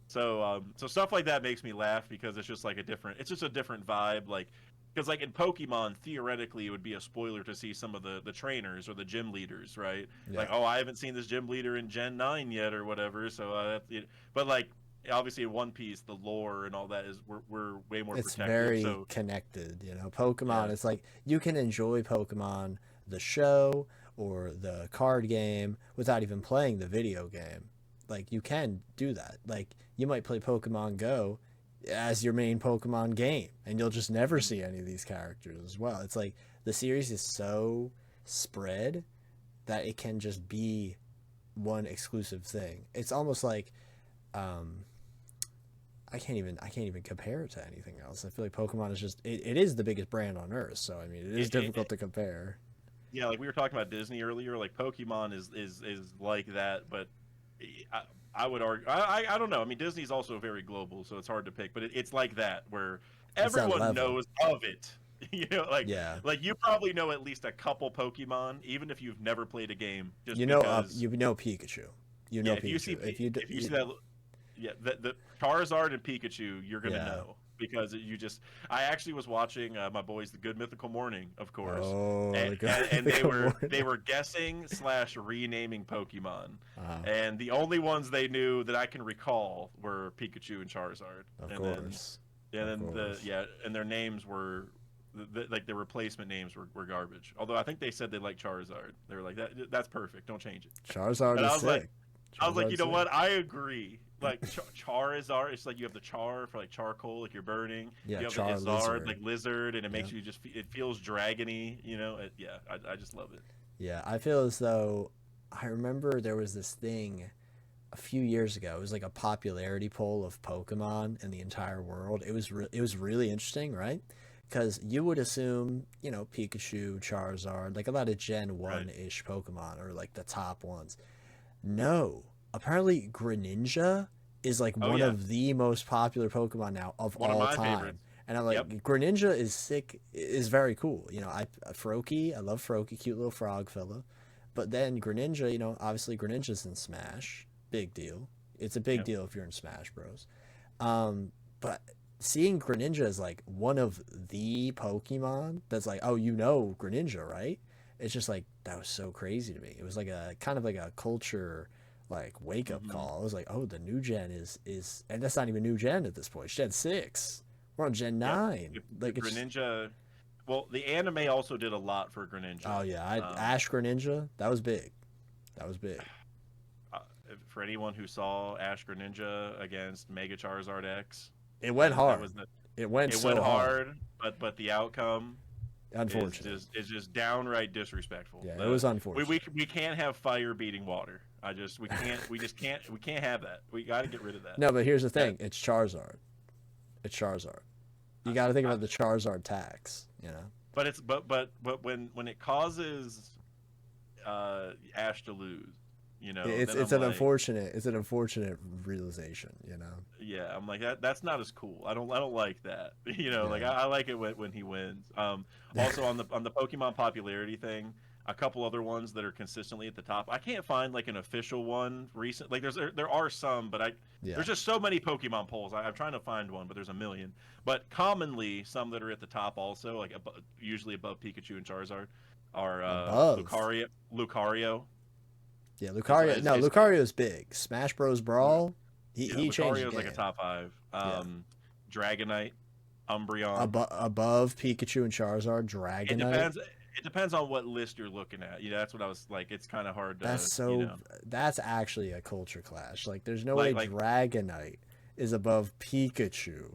So stuff like that makes me laugh because it's just like a different vibe. Like, because like in Pokemon, theoretically, it would be a spoiler to see some of the trainers or the gym leaders, right? Yeah. Like, I haven't seen this gym leader in Gen 9 yet or whatever. So, but like, obviously in One Piece, the lore and all that is we're way more. It's protected, very connected, Pokemon. It's like you can enjoy Pokemon, the show or the card game, without even playing the video game. Like you can do that. Like you might play Pokemon Go as your main Pokemon game, and you'll just never see any of these characters as well. It's like the series is so spread that it can just be one exclusive thing. It's almost like I can't even compare it to anything else. I feel like Pokemon is just it is the biggest brand on Earth, so I mean it is difficult to compare. Yeah, like we were talking about Disney earlier. Like Pokemon is like that, but I would argue. I don't know. I mean, Disney's also very global, so it's hard to pick. But it's like that where everyone knows of it. Like you probably know at least a couple Pokemon, even if you've never played a game. Just you know Pikachu. Pikachu. If you see that, the Charizard and Pikachu, you're gonna know. Because I actually was watching my boys, The Good Mythical Morning, of course, and they were guessing / renaming Pokemon, and the only ones they knew that I can recall were Pikachu and Charizard. Of course. And their names were like the replacement names were garbage. Although I think they said they liked Charizard. They were like that's perfect. Don't change it. Charizard is sick. I was like, you know what? I agree. Like Charizard, it's like you have the char for like charcoal, like you're burning. Yeah, you have char the Izard, like lizard, and it makes you it feels dragony. I just love it. Yeah, I feel as though I remember there was this thing a few years ago. It was like a popularity poll of Pokemon in the entire world. It was really interesting, right? Because you would assume, Pikachu, Charizard, like a lot of Gen 1-ish Pokemon are like the top ones. No. Apparently Greninja is like one of the most popular Pokemon now of all time. Favorites. And I'm like, Yep. Greninja is sick, is very cool. You know, Froakie, I love Froakie, cute little frog fella. But then Greninja, you know, obviously Greninja's in Smash, big deal. It's a big Yep. deal if you're in Smash Bros. But seeing Greninja as like one of the Pokemon that's like, oh, you know Greninja, right? It's just like that was so crazy to me. It was like a kind of like a culture like wake up Hmm. call. I was like, oh, the new gen is, and that's not even new gen at this point. It's Gen 6. We're on Gen Yep. 9. Like it's Greninja. Well, the anime also did a lot for oh Greninja. yeah, Um, Ash Greninja, that was big. That was big. uh, for anyone who saw Ash Greninja against Mega Charizard X, It went that hard. was the It went it went so hard. hard, but the outcome Unfortunate. is just downright disrespectful. Yeah, it was unfortunate. We can't have fire beating water. We just can't have that. We got to get rid of that. No, but here's the That thing. It's Charizard. It's Charizard. You I, got to think I, about the Charizard tax, you know? but it's but when it causes Ash to lose, then It's I'm like, an unfortunate realization, you know? yeah, I'm like that's not as cool. I don't like that. Like Yeah. I like it when he wins. Also on the Pokemon popularity thing, a couple other ones that are consistently at the top. I can't find like an official one recent. Like there are some, but Yeah. there's just so many Pokemon polls. I'm trying to find one, but there's a million. But commonly, some that are at the top also, like usually above Pikachu and Charizard, are Above. Lucario. Yeah, Is, Lucario. is, No, is Lucario's big. Smash Bros. Brawl, Yeah, he changed Lucario the is like a game. top five. Yeah. Dragonite, Umbreon. Above Pikachu and Charizard, It Dragonite. depends. It depends on what list you're looking at. That's what I was like. It's kind of hard That's to, so. That's actually a culture clash. Like, there's no way like Dragonite is above Pikachu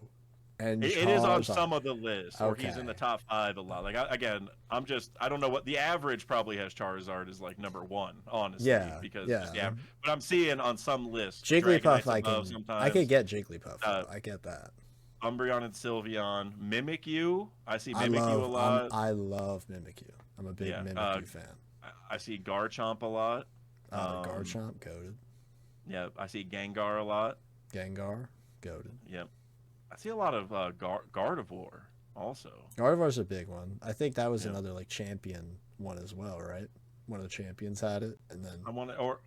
and it is on Charizard. some of the lists, or he's in the Okay. top five a lot. Like I don't know what the average probably has Charizard is like number one, honestly, Yeah. because just Yeah. but I'm seeing on some lists Jigglypuff, Dragonite's above I can sometimes. get Jigglypuff Uh, though. I get that. Umbreon and Sylveon, Mimikyu. I see Mimikyu a lot. I love Mimikyu. I'm a big Yeah. Mimikyu fan. I see Garchomp a lot. Um, Garchomp, goaded. yeah, I see Gengar a lot. Gengar, goaded. Yep. I see a lot of Gardevoir also. Gardevoir's a big one. I think that was Yeah. another like champion one as well, right? One of the champions had it, and then I want to,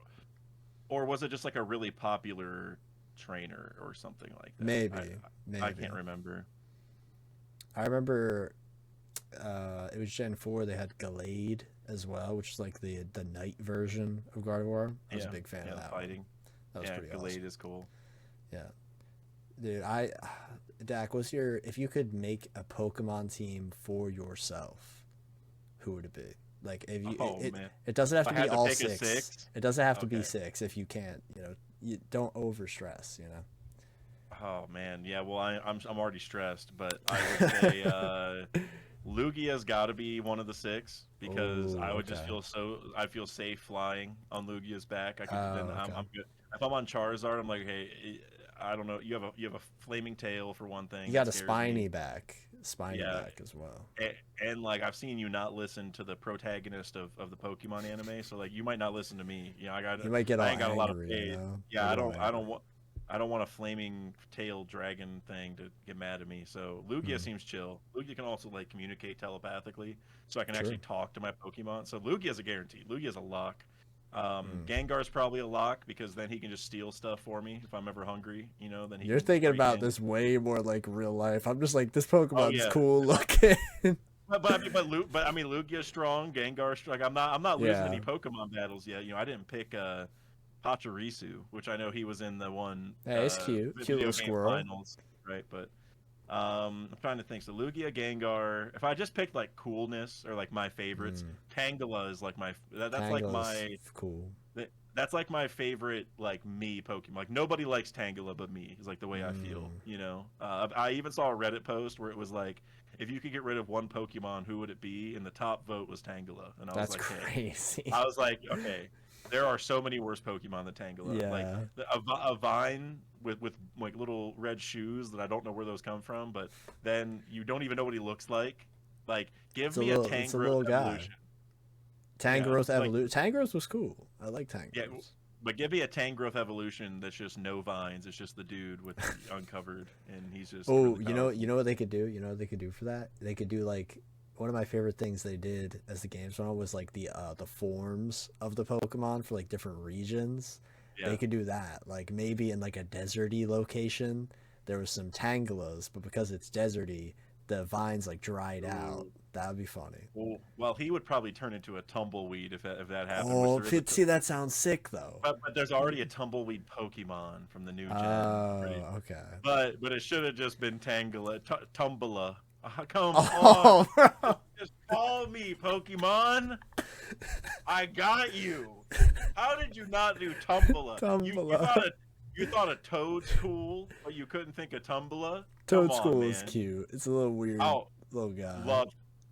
or was it just like a really popular trainer or something like that? maybe. I can't remember. I remember it was Gen 4. They had Gallade as well, which is like the knight version of Gardevoir. I was a big fan of that fighting. one. That was pretty Gallade awesome. is cool. Yeah. Dude, Dak, if you could make a Pokemon team for yourself, who would it be? Like if you Oh man, it doesn't have if to I be had to all pick a six. six, It doesn't have to be okay. six if you can't, you don't over stress, Oh man, yeah. Well, I'm already stressed, but I would say Lugia's got to be one of the six because I would just Okay. I feel safe flying on Lugia's back. I could then Okay. I'm good. If I'm on Charizard, I'm like, hey, I don't know. You have a flaming tail for one thing. You got that a scares spiny me. back. Spiny Yeah, back as well. and like I've seen you not listen to the protagonist of the Pokemon anime, so like you might not listen to me. You might get all I ain't got a lot of angry, faith. You Yeah, get all angry. I don't want a flaming tail dragon thing to get mad at me. So Lugia Hmm. seems chill. Lugia can also like communicate telepathically, so I can True. actually talk to my Pokemon. So Lugia's a guarantee. Lugia's a lock. Mm. Gengar's probably a lock because then he can just steal stuff for me if I'm ever hungry. Then he You're can thinking break about in. this way more like real life. I'm just like, this Oh Pokemon's yeah, cool looking. but I mean, Lugia's strong. Gengar's strong. Like, I'm not losing Yeah. any Pokemon battles yet. I didn't pick Pachirisu, which I know he was in the one Hey, it's cute. Cute video little game squirrel. finals, right? But I'm trying to think. So Lugia, Gengar. If I just picked like coolness or like my favorites, Mm. Tangela is like that's like Tangela's my cool. that's like my favorite like me Pokemon. Like nobody likes Tangela but me is like the way I feel. I even saw a Reddit post where it was like, if you could get rid of one Pokemon, who would it be? And the top vote was Tangela, and That's crazy. I was like, okay, there are so many worse Pokemon than Tangela. Like Yeah. a vine with like little red shoes that I don't know where those come from, but then you don't even know what he looks like. Like, give me a It's a little Tangrowth guy. evolution. Yeah, Tangrowth like evolution. Tangrowth was cool. I like yeah, Tangrowth. But give me a Tangrowth evolution that's just no vines. It's just the dude with the uncovered, and he's just. Oh, Really you know what they could do? You know what they could do for that? They could do like one of my favorite things they did as the games went on was like the forms of the Pokemon for like different regions. Yeah. They could do that. Like maybe in like a deserty location, there was some Tangulas, but because it's deserty, the vines like dried out. That would be funny. Well, he would probably turn into a tumbleweed if that happened. Oh, see, that sounds sick though. But there's already a tumbleweed Pokemon from the new gen. Oh, okay. But it should have just been Tangela, Tumbala. Come on. Just call me, Pokemon. I got you. How did you not do Tumbala? You thought a Toad's cool, but you couldn't think of Tumbala? Toadstool is cute. It's a little weird. Little guy.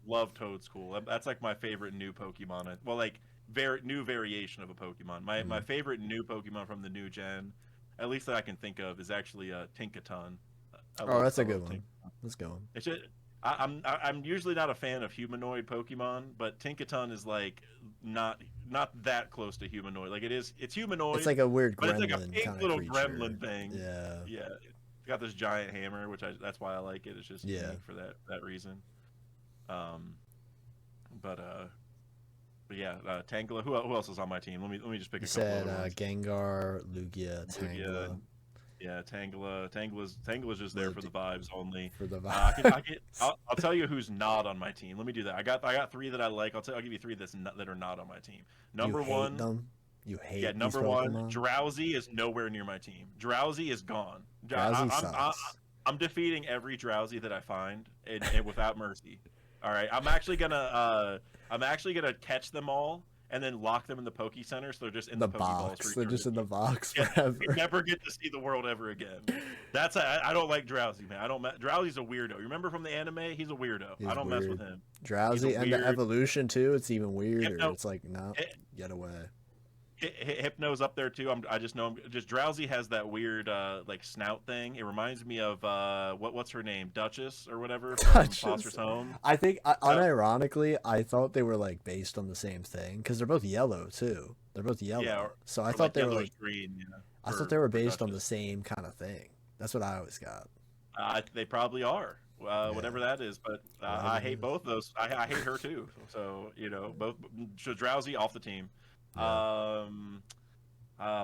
Love Toadstool. That's like my favorite new Pokemon. Well, like new variation of a Pokemon. My favorite new Pokemon from the new gen, at least that I can think of, is actually Tinkaton. That's a good one. Let's go. It's just, I'm usually not a fan of humanoid Pokemon, but Tinkaton is like not that close to humanoid. Like it's humanoid. It's like a weird gremlin, but it's like a pink little creature. gremlin thing. Yeah. Yeah. It's got this giant hammer, that's why I like it. It's just unique for that reason. But yeah, Tangela. Who else is on my team? Let me just pick a couple. You said Gengar, Lugia, Tangela. Yeah, Tangela's just there for the vibes only. For the vibes. I'll tell you who's not on my team. Let me do that. I got 3 that I like. I'll give you 3 that are not on my team. Number one. Them? You hate Yeah, number one. Drowsy is nowhere near my team. Drowsy is gone. Drowsy sucks. I'm defeating every Drowsy that I find, and without mercy. All right, I'm actually gonna catch them all and then lock them in the Poke Center, so they're just in the box. They're just in the box forever. forever. You never get to see the world ever again. I don't like Drowsy, man. Drowsy's a weirdo. You remember from the anime? He's a weirdo. I don't mess with him. Drowsy and the evolution too. It's even weirder. It's like get away. Hypno's up there too. I just know him. Just Drowsy has that weird like snout thing. It reminds me of what's her name, Duchess or whatever from Foster's Home. I think unironically, I thought they were like based on the same thing because they're both yellow too. They're both yellow. Yeah, so I thought they were like green. Yeah, I thought they were based on the same kind of thing. That's what I always got. They probably are. Whatever that is, but I hate both those. I hate her too. So both. So Drowsy off the team. Yeah.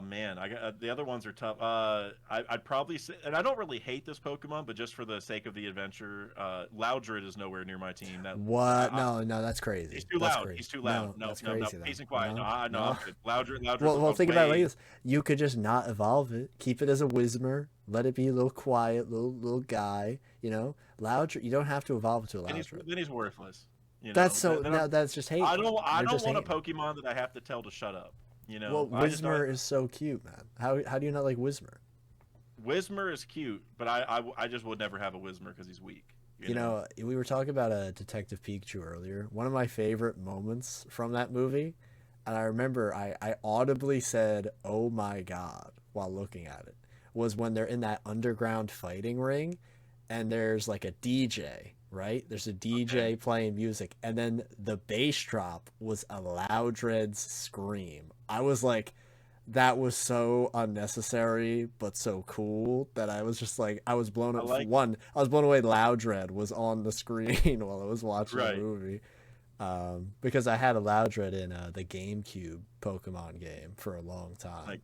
Man, I got the other ones are tough. I'd probably say, and I don't really hate this Pokemon, but just for the sake of the adventure, Loudred is nowhere near my team. No, that's crazy. He's too loud. He's too loud. No, peace and quiet. No. Loudred. Well, think about it like this: you could just not evolve it, keep it as a Whismur, let it be a little quiet, little guy. Loudred. You don't have to evolve it to a Loudred. Then he's worthless. That's just hate. I don't want a Pokemon that I have to tell to shut up. Well, Whismur is so cute, man. How do you not like Whismur? Whismur is cute, but I just would never have a Whismur because he's weak. We were talking about a Detective Pikachu earlier. One of my favorite moments from that movie, and I remember I audibly said, "Oh my god," while looking at it, was when they're in that underground fighting ring, and there's like a DJ. Right? There's a DJ playing music, and then the bass drop was a Loudred's scream. I was like, that was so unnecessary, but so cool that I was just like, I was blown up. I was blown away. Loudred was on the screen while I was watching the movie, because I had a Loudred in the GameCube Pokemon game for a long time.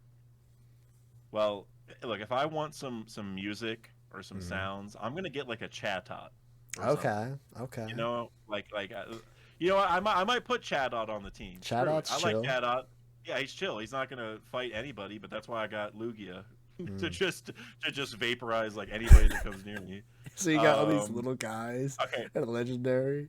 Look, if I want some music or some sounds, I'm gonna get like a Chatot. Okay. I might put Chatot on the team. Chatot's chill. I like Chatot. Yeah, he's chill. He's not gonna fight anybody, but that's why I got Lugia to just vaporize like anybody that comes near me. So you got all these little guys. Okay. And legendary.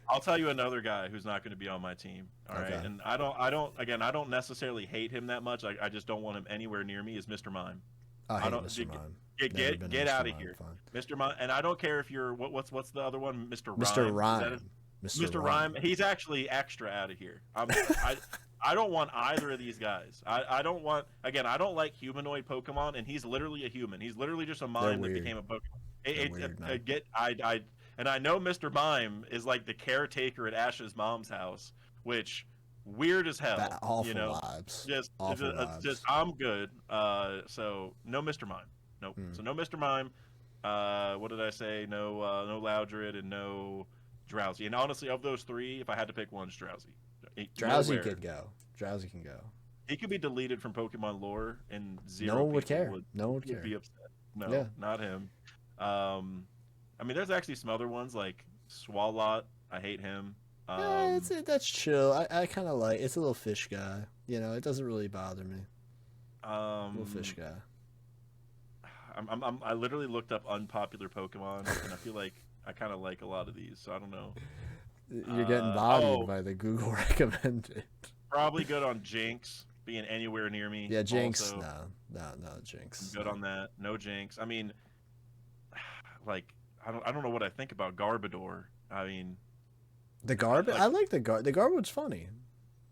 I'll tell you another guy who's not going to be on my team. All right, and I don't necessarily hate him that much. I just don't want him anywhere near me. Is Mr. Mime. I don't. Mr. Mime. Get out of here, Mr. Mime. And I don't care if you're what's the other one, Mr. Rhyme. Mr. Rhyme. Mr. Rhyme. He's actually extra out of here. I don't want either of these guys. I don't like humanoid Pokemon, and he's literally a human. He's literally just a mime that became a Pokemon. And I know Mr. Mime is like the caretaker at Ash's mom's house, which weird as hell. Awful You know, vibes. just Awful just vibes. I'm good. So no Mr. Mime. Nope. Hmm. So no Mr. Mime. What did I say? No, no Loudred and no Drowsy. And honestly, of those three, if I had to pick one, it's Drowsy. Drowsy Nowhere. could go. Drowsy can go. He could be deleted from Pokemon lore, and No zero one would people care. No one would would care. be upset. Yeah. No, not him. Um, I mean, there's actually some other ones like Swalot. I hate him. Yeah, Um, that's chill. I kind of like it's a little fish guy. You know, it doesn't really bother me. Little fish um, guy. I literally looked up unpopular Pokemon, and I feel like I kind of like a lot of these. So I don't know. You're getting bothered Oh, by the Google recommended. probably good on Jinx being anywhere near me. Yeah, Jinx. Also, No, I'm Jinx. good No. on that. No Jinx. I mean, like I don't know what I think about Garbodor. I mean, The Garb. like I like the Garb. The Garbod's funny.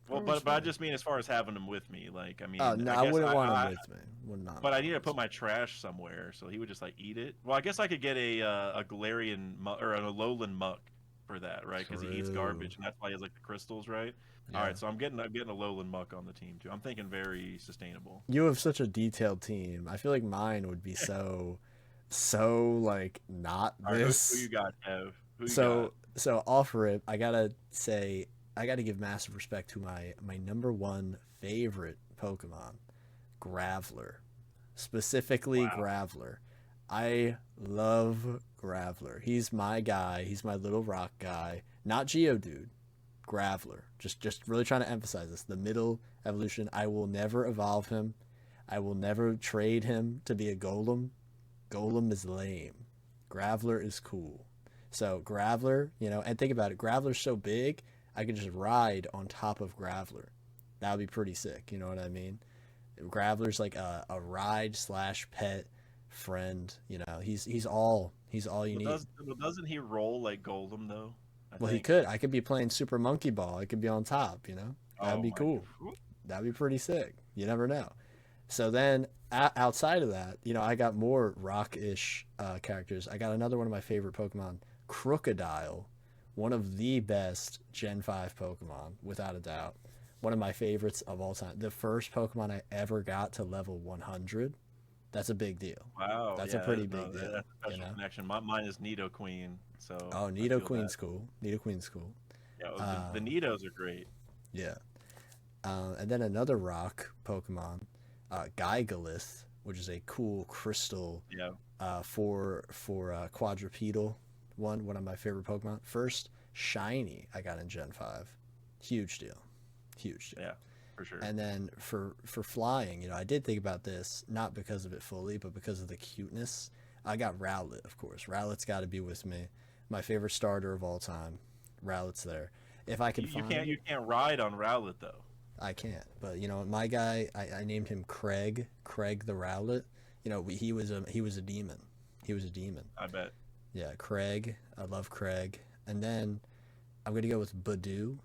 well, Garbod's but I funny. just mean as far as having him with me. Like I Oh mean, no, I I guess wouldn't want him with me. Would not. but I want need him to with put me. my trash somewhere, so he would just like eat it. Well, I guess I could get a Galarian or an Alolan Muck for that, right? Because he eats True. garbage, and that's why he has like the crystals, right? All Yeah. right, so I'm getting a Alolan Muck on the team too. I'm thinking very sustainable. You have such a detailed team. I feel like mine would be so like not All right, who you this. got, Kev? Who you got? So off rip, I gotta say I gotta give massive respect to my number one favorite Pokemon, Graveler. Specifically Wow. Graveler. I love Graveler. He's my guy. He's my little rock guy. Not Geodude. Graveler. Just really trying to emphasize this. The middle evolution. I will never evolve him. I will never trade him to be a Golem. Golem is lame. Graveler is cool. So Graveler, and think about it. Graveler's so big, I could just ride on top of Graveler. That would be pretty sick. You know what I mean? Graveler's like a ride slash pet friend. He's all you need. Doesn't he roll like Golem though? I Well, he think. could. I could be playing Super Monkey Ball. I could be on top. That'd Oh be my cool. god. That'd be pretty sick. You never know. So then, outside of that, I got more rock-ish characters. I got another one of my favorite Pokemon, Crocodile, one of the best Gen 5 Pokemon, without a doubt. One of my favorites of all time. The first Pokemon I ever got to level 100. That's a big deal. Wow. That's a Yeah. pretty No, big deal. that's a special connection. Mine is Nidoqueen, so Oh, I feel that. Nidoqueen's cool. Nidoqueen's cool. Yeah. The Um, Nidos are great. yeah. And then another rock Pokemon, Gygalith, which is a cool crystal Yeah. for quadrupedal one of my favorite Pokemon. First shiny I got in Gen 5. Huge deal. Huge deal. Yeah. For sure. And then for flying, I did think about this, not because of it fully, but because of the cuteness. I got Rowlet, of course. Rowlet's got to be with me. My favorite starter of all time. Rowlet's there. If I could find, You can't ride on Rowlet though. I can't. But my guy, I named him Craig. Craig the Rowlet. He was a demon. He was a demon. I bet. Yeah, Craig. I love Craig. And then I'm gonna go with Badoo.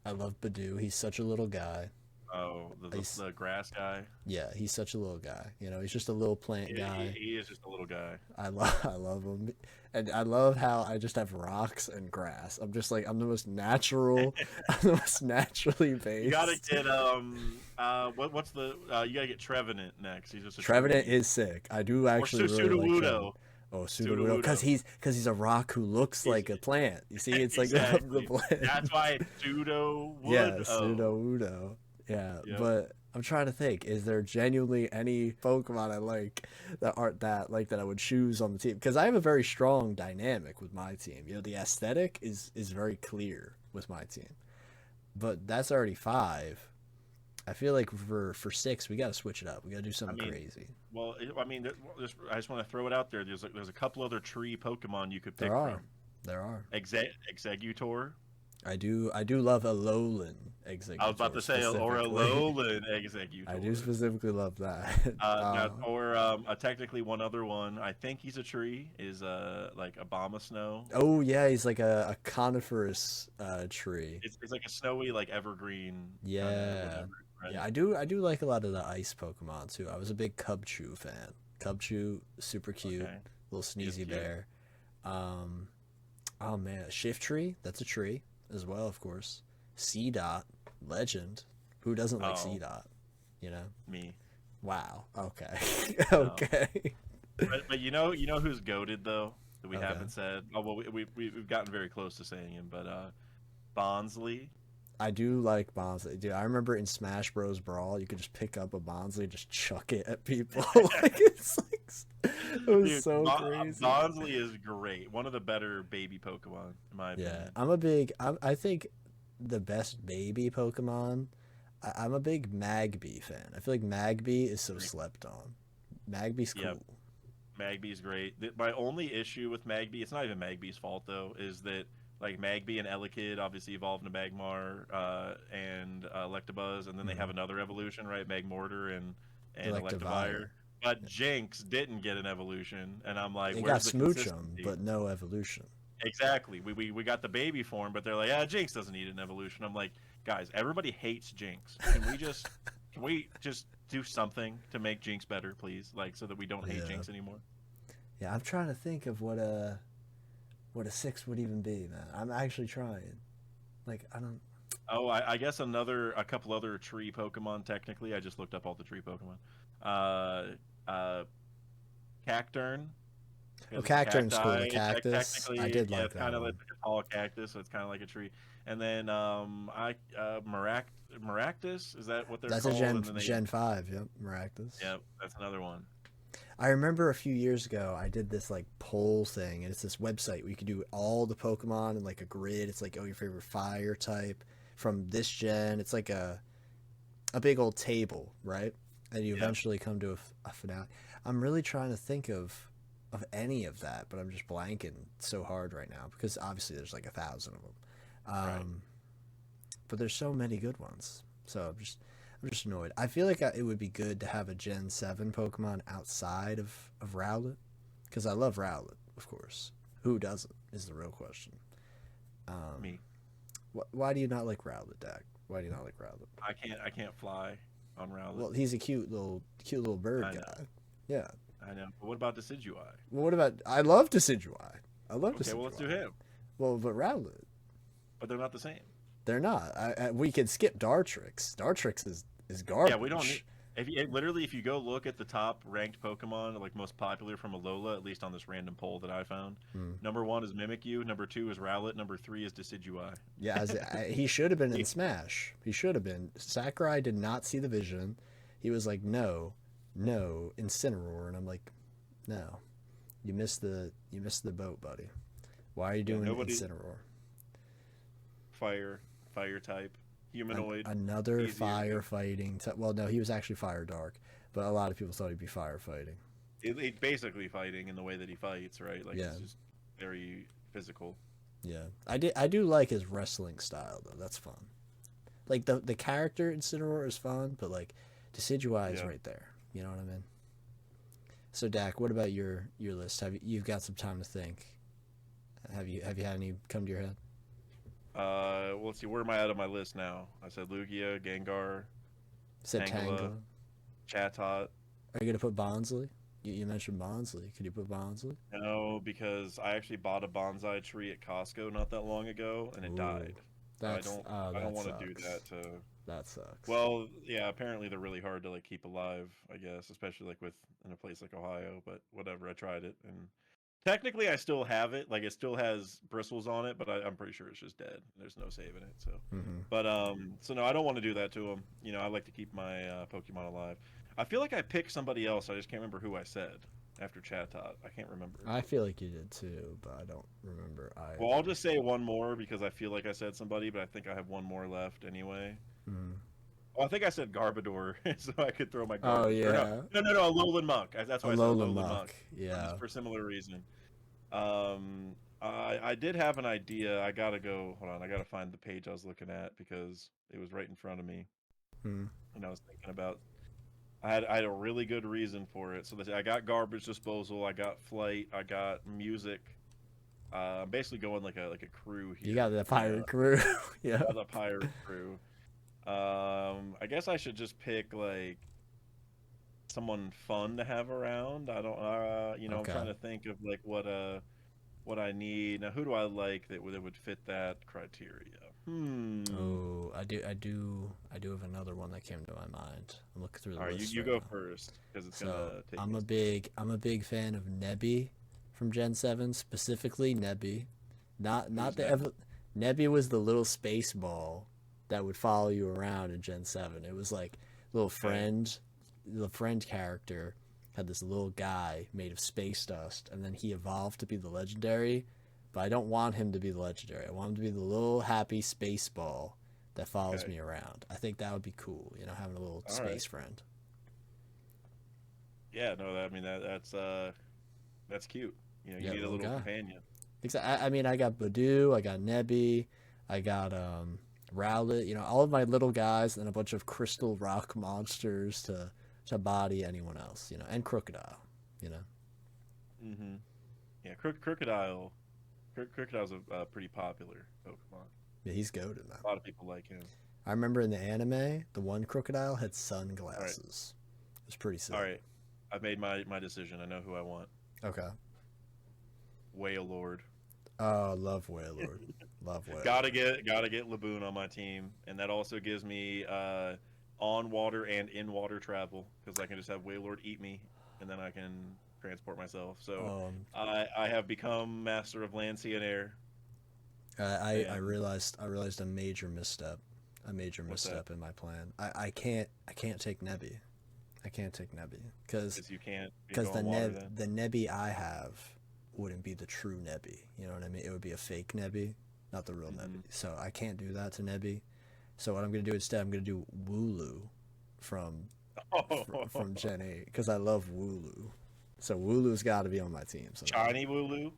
I love Badoo. He's such a little guy. Oh, the grass guy. Yeah, he's such a little guy. He's just a little plant guy. He is just a little guy. I love him, and I love how I just have rocks and grass. I'm just like I'm the most natural. I'm the most naturally based. You gotta get what's the you gotta get Trevenant next. He's just a Trevenant tree. is sick. I do actually really like Trevenant. Sudowoodo. Oh, Sudowoodo, because he's a rock who looks like a plant. You see, it's like Exactly. the plant. That's why it's Pseudo Wood. Yeah, Sudowoodo. Yeah, Yep. but I'm trying to think. Is there genuinely any Pokemon I like that aren't that I would choose on the team? Because I have a very strong dynamic with my team. The aesthetic is very clear with my team. But that's already 5. I feel like for 6 we got to switch it up. We got to do something crazy. Well, I mean, I just want to throw it out there. There's a couple other tree Pokemon you could pick from. There are. Executor. I do love Alolan Executor. I was about to say, or Alolan Executor. I do specifically love that. Technically one other one. I think he's a tree. Is like Abomasnow. Oh yeah, he's like a coniferous tree. It's like a snowy like evergreen. Yeah. Whatever, right? Yeah, I do like a lot of the ice Pokemon too. I was a big Cubchoo fan. Cubchoo, super cute, Okay. little sneezy cute. bear. Oh man, Shiftry, that's a tree as well, of course. Seedot, legend. Who doesn't like Oh, C dot? You know? me. Wow. Okay. No. Okay. But you know who's goated though that we Okay. haven't said. Oh well, we've gotten very close to saying him, but Bonsley. I do like Bonsley. Dude, I remember in Smash Bros. Brawl, you could just pick up a Bonsley and just chuck it at people. Like it's like it was Dude, so crazy. Bonsley is great. One of the better baby Pokemon, in my Yeah, opinion. I think the best baby Pokemon. I'm a big Magby fan. I feel like Magby is so Great. slept on. Magby's Yep, cool. Magby's great. My only issue with Magby, it's not even Magby's fault though, is that like Magby and Elekid obviously evolved into Magmar and Electabuzz, and then they have Hmm. another evolution, right? Magmortar and Electivire. Electivire. But Jinx didn't get an evolution, and I'm like, It got where's the Smoochum, consistency? but no evolution. Exactly. We got the baby form, but they're like, Jinx doesn't need an evolution. I'm like, guys, everybody hates Jinx. Can we just do something to make Jinx better, please? Like so that we don't hate Yeah. Jinx anymore. Yeah, I'm trying to think of what a six would even be, man. I'm actually trying. Like I don't. Oh, I guess a couple other tree Pokemon. Technically, I just looked up all the tree Pokemon. Uh, Cacturn, Oh, because it's a Cacturn's cool. The cacti. cactus. I Technically, did yeah, like it's that kind of like one. a tall cactus, so it's kind of like a tree. And then Maractus, is that what they're That's a called? And then they, Gen 5. Yep, Maractus. yeah, that's another one. I remember a few years ago I did this like poll thing, and it's this website where you can do all the Pokemon in like a grid. It's like, oh, your favorite fire type from this gen. It's like a big old table, right? And you Yeah, eventually come to a finale. I'm really trying to think of any of that, but I'm just blanking so hard right now because obviously there's like 1,000 of them. right. But there's so many good ones. So I'm just annoyed. I feel like it would be good to have a Gen 7 Pokemon outside of Rowlet because I love Rowlet, of course. Who doesn't is the real question. Um, Me, why do you not like Rowlet, Dak? Why do you not like Rowlet? I can't fly on Rowlet. Well, he's a cute little bird I know, guy. Yeah. I know. But what about Decidueye? Well, what about I love Decidueye. I love Okay, well let's do Decidueye. him. Well, but Rowlet, But they're not the same. they're not. We could skip Dartrix. Dartrix is Yeah, we don't need. garbage. Literally, if you go look at the top ranked Pokemon, like most popular from Alola, at least on this random poll that I found, Hmm. number one is Mimikyu, number two is Rowlet, number three is Decidueye. Yeah, he should have been in Smash. He should have been. Sakurai did not see the vision. He was like, no, no, Incineroar, and I'm like, no, you missed the boat, buddy. Why are you Yeah, doing nobody Incineroar? fire fire type humanoid Another easier to firefighting. Well, no, he was actually fire dark, but a lot of people thought he'd be firefighting. basically fighting in the way that he fights, right? Like Yeah, he's just very physical. yeah. I do like his wrestling style though. That's fun. Like the character Incineroar is fun, but like Decidueye is Yeah. right there. You know what I mean? So Dak, what about your list? You've got some time to think? Have you had any come to your head? Well, let's see. Where am I at on my list now? I said Lugia, Gengar, Said Tangela, Tangela. Chatot. Are you gonna put Bonsley? You mentioned Bonsley. Could you put Bonsley? No, because I actually bought a bonsai tree at Costco not that long ago, and it Ooh, died. So I don't that want to do sucks. that to. That sucks. Well, yeah, apparently they're really hard to like keep alive, I guess, especially like with in a place like Ohio. But whatever, I tried it, and technically I still have it. Like it still has bristles on it, but I'm pretty sure it's just dead. There's no saving it. So, Hmm. but so no, I don't want to do that to them. You know, I like to keep my Pokemon alive. I feel like I picked somebody else. I just can't remember who I said after Chatot. I can't remember. I feel like you did too, but I don't remember Well, I'll either. just say one more because I feel like I said somebody, but I think I have one more left anyway. Mm. Oh, I think I said Garbodor, so I could throw my Oh Garbodor. Or no, yeah, no, Alolan Muck. That's why I said Alola Alolan Muck, Muck. Yeah. for similar reason. I did have an idea. I gotta go. Hold on, I gotta find the page I was looking at because it was right in front of me, Mm. and I was thinking about. I had a really good reason for it. So I got garbage disposal. I got flight. I got music. I'm basically going like a crew You got here. the pirate crew. Yeah. The pirate crew. I guess I should just pick like someone fun to have around. I don't, I'm Okay. trying to think of like what I need now. Who do I like that would fit that criteria? Oh, I do have another one that came to my mind. I'm looking through the All right, list you right go now. first because it's So gonna take I'm me. a big fan of Nebby from Gen 7, specifically Nebby. Not Who's the that? Nebby was the little space ball that would follow you around in Gen 7. It was like little Okay. friend, the friend character had this little guy made of space dust, and then he evolved to be the legendary. But I don't want him to be the legendary. I want him to be the little happy space ball that follows Okay. me around. I think that would be cool, having a little All right. space friend. Yeah. No. I mean that's cute. You Yeah, need a little little guy. companion. I mean, I got Badoo, I got Nebby, I got Rowlet. All of my little guys, and a bunch of crystal rock monsters to body anyone else. And Crocodile. You know. Mm-hmm. Yeah. Crocodile. Crocodile's a pretty popular Pokemon. Yeah, he's goated, man. A lot of people like him. I remember in the anime, the one crocodile had All right. sunglasses. It was pretty All sick. right. I've made my decision. I know who I want. Okay. Whale Lord. Oh, love Wailord. Love Gotta Wailord. get Laboon on my team, and that also gives me on water and in water travel because I can just have Waylord eat me, and then I can transport myself. So Um, I have become master of land, sea, and air. I And realized a major misstep. A major what's that? misstep in my plan. I can't take Nebby. I can't take Nebby because Because you can't because go on water then. The Nebby I have wouldn't be the true Nebby. You know what I mean? It would be a fake Nebby, not the real Hmm. Nebby. So I can't do that to Nebby. So what I'm gonna do instead, I'm gonna do Wooloo from from Oh, Gen 8 because I love Wooloo. So Wooloo's got to be on my team somehow. shiny Wooloo.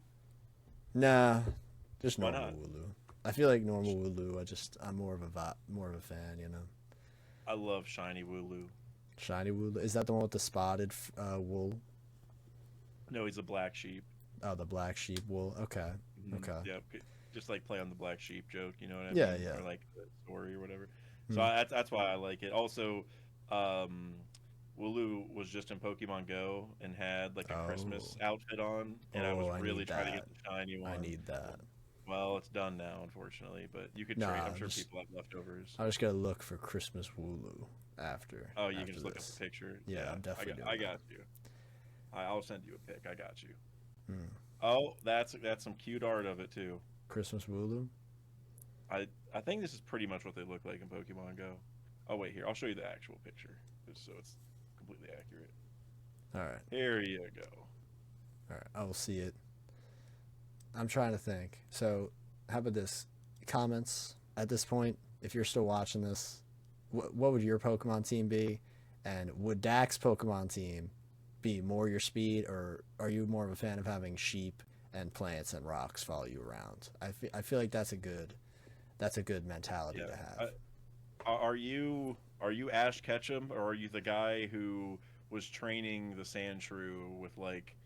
Nah, just Why normal not? Wooloo. I feel like normal Wooloo. I'm more of a fan. I love shiny Wooloo. Shiny Wooloo, is that the one with the spotted wool? No, he's a black sheep. Oh, the black sheep wool. Okay, okay. Yeah, just like play on the black sheep joke, you know what I Yeah, mean, yeah. or like the story or whatever. So Hmm. that's why I like it. Also, um, Wooloo was just in Pokemon Go and had like a Christmas Oh, outfit on, and I oh, was I really need trying to that. get the shiny I one. need that. Well, it's done now, unfortunately, but you could trade. I'm Nah, sure just people have leftovers. I just gotta look for Christmas Wooloo Oh, you can after just look up a this. picture. Yeah, Yeah, I'm definitely I doing that. got you. I'll send you a pic. I got you. Hmm. Oh, that's some cute art of it too. Christmas Wooloo. I think this is pretty much what they look like in Pokemon Go. Oh wait, here I'll show you the actual picture, just so it's completely accurate. All right, Here you go. all right. I will see it. I'm trying to think. So, how about this? Comments at this point, if you're still watching this, what would your Pokemon team be? And would Dak's Pokemon team be more your speed, or are you more of a fan of having sheep and plants and rocks follow you around? I feel like that's a good mentality Yeah. to have. Are you Ash Ketchum, or are you the guy who was training the Sandshrew with like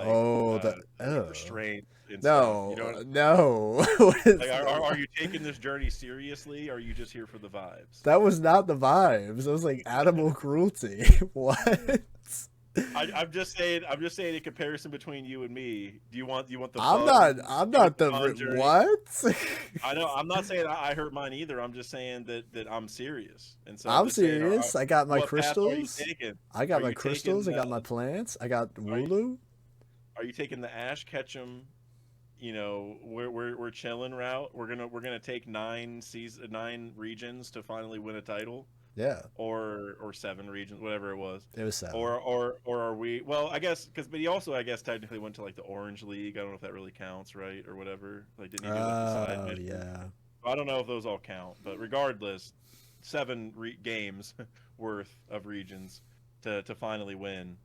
Oh, like restraints and stuff? You know, no, no. What like is are you taking this journey seriously? Or are you just here for the vibes? that was not the vibes. It was like animal cruelty. What? I'm just saying in comparison between you and me. Do you want the I'm not. fun? I'm Do you want not the the fun journey? what? I know. I'm not saying I hurt mine either. I'm just saying that I'm serious, and so I'm I'm just saying, serious. I got my what path are you crystals. taking? I got Are my you taking crystals. I the got my plants. I got are you, Wooloo. are you taking the Ash Ketchum? We're chilling route. We're gonna take 9 regions to finally win a title, Yeah, or 7 regions, whatever it was. it was 7. Or are we? Well, I guess but he also, I guess, technically went to like the Orange League. I don't know if that really counts, right, or whatever. Like, didn't he do like the side Oh mission? yeah. I don't know if those all count, but regardless, 7 games worth of regions to finally win.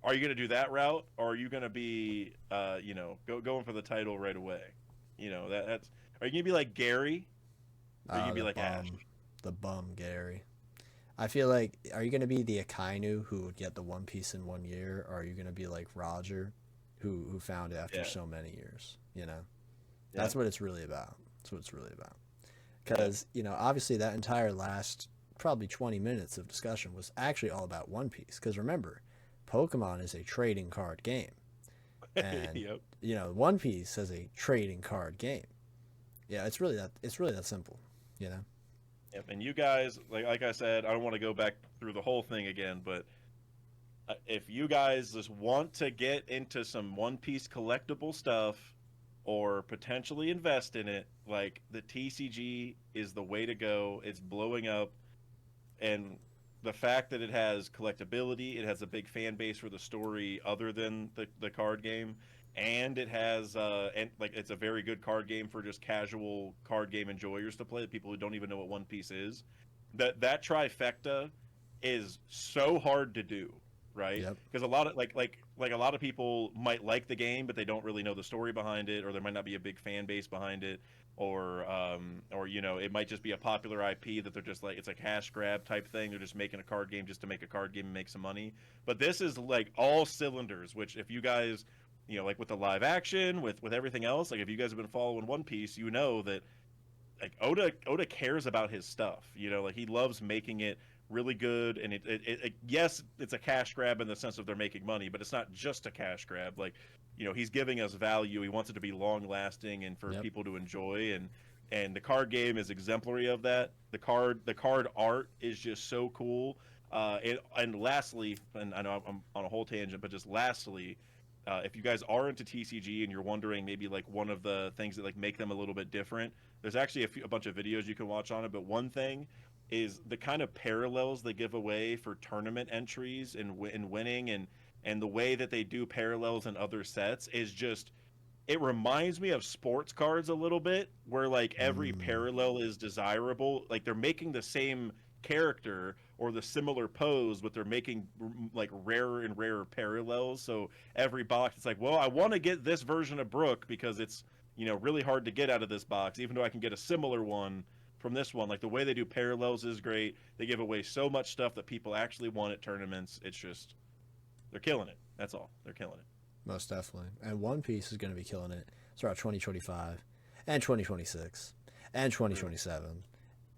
Are you going to do that route, or are you going to be, going for the title right away? That's. Are you going to be like Gary, or are you going to be like Ash? The bum Gary. I feel like, are you gonna be the Akainu who would get the One Piece in 1 year, or are you gonna be like Roger, who found it after Yeah, so many years? yeah, That's what it's really about. That's what it's really about. yeah. Because obviously that entire last probably 20 minutes of discussion was actually all about One Piece. Because remember, Pokemon is a trading card game. And Yep. One Piece is a trading card game. Yeah, it's really that simple, you know. Yep. And you guys, like I said, I don't want to go back through the whole thing again, but if you guys just want to get into some One Piece collectible stuff or potentially invest in it, like the TCG is the way to go. It's blowing up, and the fact that it has collectability, it has a big fan base for the story other than the card game, and it has and like it's a very good card game for just casual card game enjoyers to play, people who don't even know what One Piece is. That trifecta is so hard to do, right? Yep. Because a lot of like a lot of people might like the game, but they don't really know the story behind it, or there might not be a big fan base behind it, or it might just be a popular IP that they're just like it's a cash grab type thing. They're just making a card game just to make a card game and make some money. But this is like all cylinders. Which if you guys, like with the live action, with everything else, like if you guys have been following One Piece, you know that like Oda cares about his stuff. Like he loves making it really good, and yes, it's a cash grab in the sense of they're making money, but it's not just a cash grab. Like, he's giving us value. He wants it to be long lasting and for Yep. people to enjoy, and the card game is exemplary of that. The card art is just so cool. And lastly, and I know I'm on a whole tangent, but just lastly, if you guys are into TCG and you're wondering maybe like one of the things that like make them a little bit different, there's actually a bunch of videos you can watch on it. But one thing is the kind of parallels they give away for tournament entries and winning, and the way that they do parallels in other sets is just, it reminds me of sports cards a little bit, where like every parallel is desirable. Like they're making the same character or the similar pose, but they're making like rarer and rarer parallels. So every box, it's like, well, I want to get this version of Brook because it's really hard to get out of this box, even though I can get a similar one from this one. Like the way they do parallels is great. They give away so much stuff that people actually want at tournaments. It's just, they're killing it. That's all. They're killing it. Most definitely. And One Piece is going to be killing it throughout 2025 and 2026 and 2027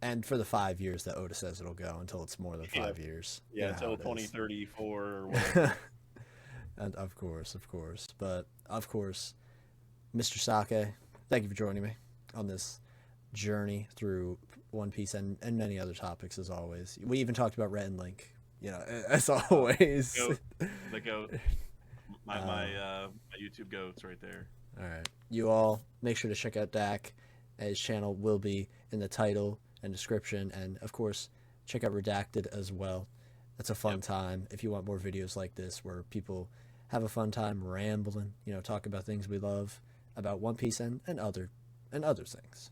and for the 5 years that Oda says it'll go, until it's more than 5 years. Yeah, until 2034 or whatever. And of course. But of course, Mr. Sake, thank you for joining me on this journey through One Piece and many other topics, as always. We even talked about Rhett and Link, as always. The goat. My YouTube goats right there. All right. You all make sure to check out Dak. His channel will be in the title and description. And, of course, check out Redacted as well. That's a fun time if you want more videos like this where people have a fun time rambling, talk about things we love, about One Piece and other things,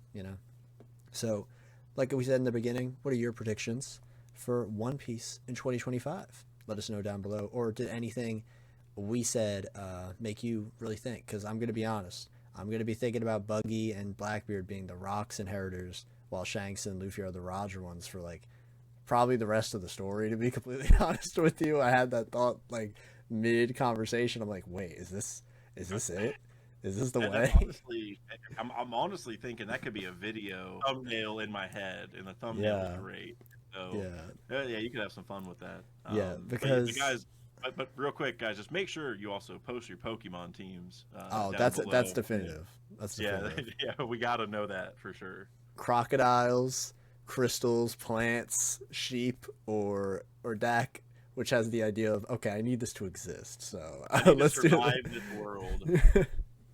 So, like we said in the beginning, what are your predictions for One Piece in 2025? Let us know down below. Or did anything we said make you really think? Because I'm going to be honest. I'm going to be thinking about Buggy and Blackbeard being the Rock's inheritors, while Shanks and Luffy are the Roger ones for, like, probably the rest of the story, to be completely honest with you. I had that thought, like, mid-conversation. I'm like, wait, is this it? Is this the way? Honestly, I'm honestly thinking that could be a video thumbnail in my head, and the thumbnail is great. So, yeah, you could have some fun with that. Because... But guys, but real quick, guys, just make sure you also post your Pokemon teams. That's definitive. That's definitive. Yeah, we got to know that for sure. Crocodiles, crystals, plants, sheep, or Dak, which has the idea of, okay, I need this to exist, so let's do it. Survive this world.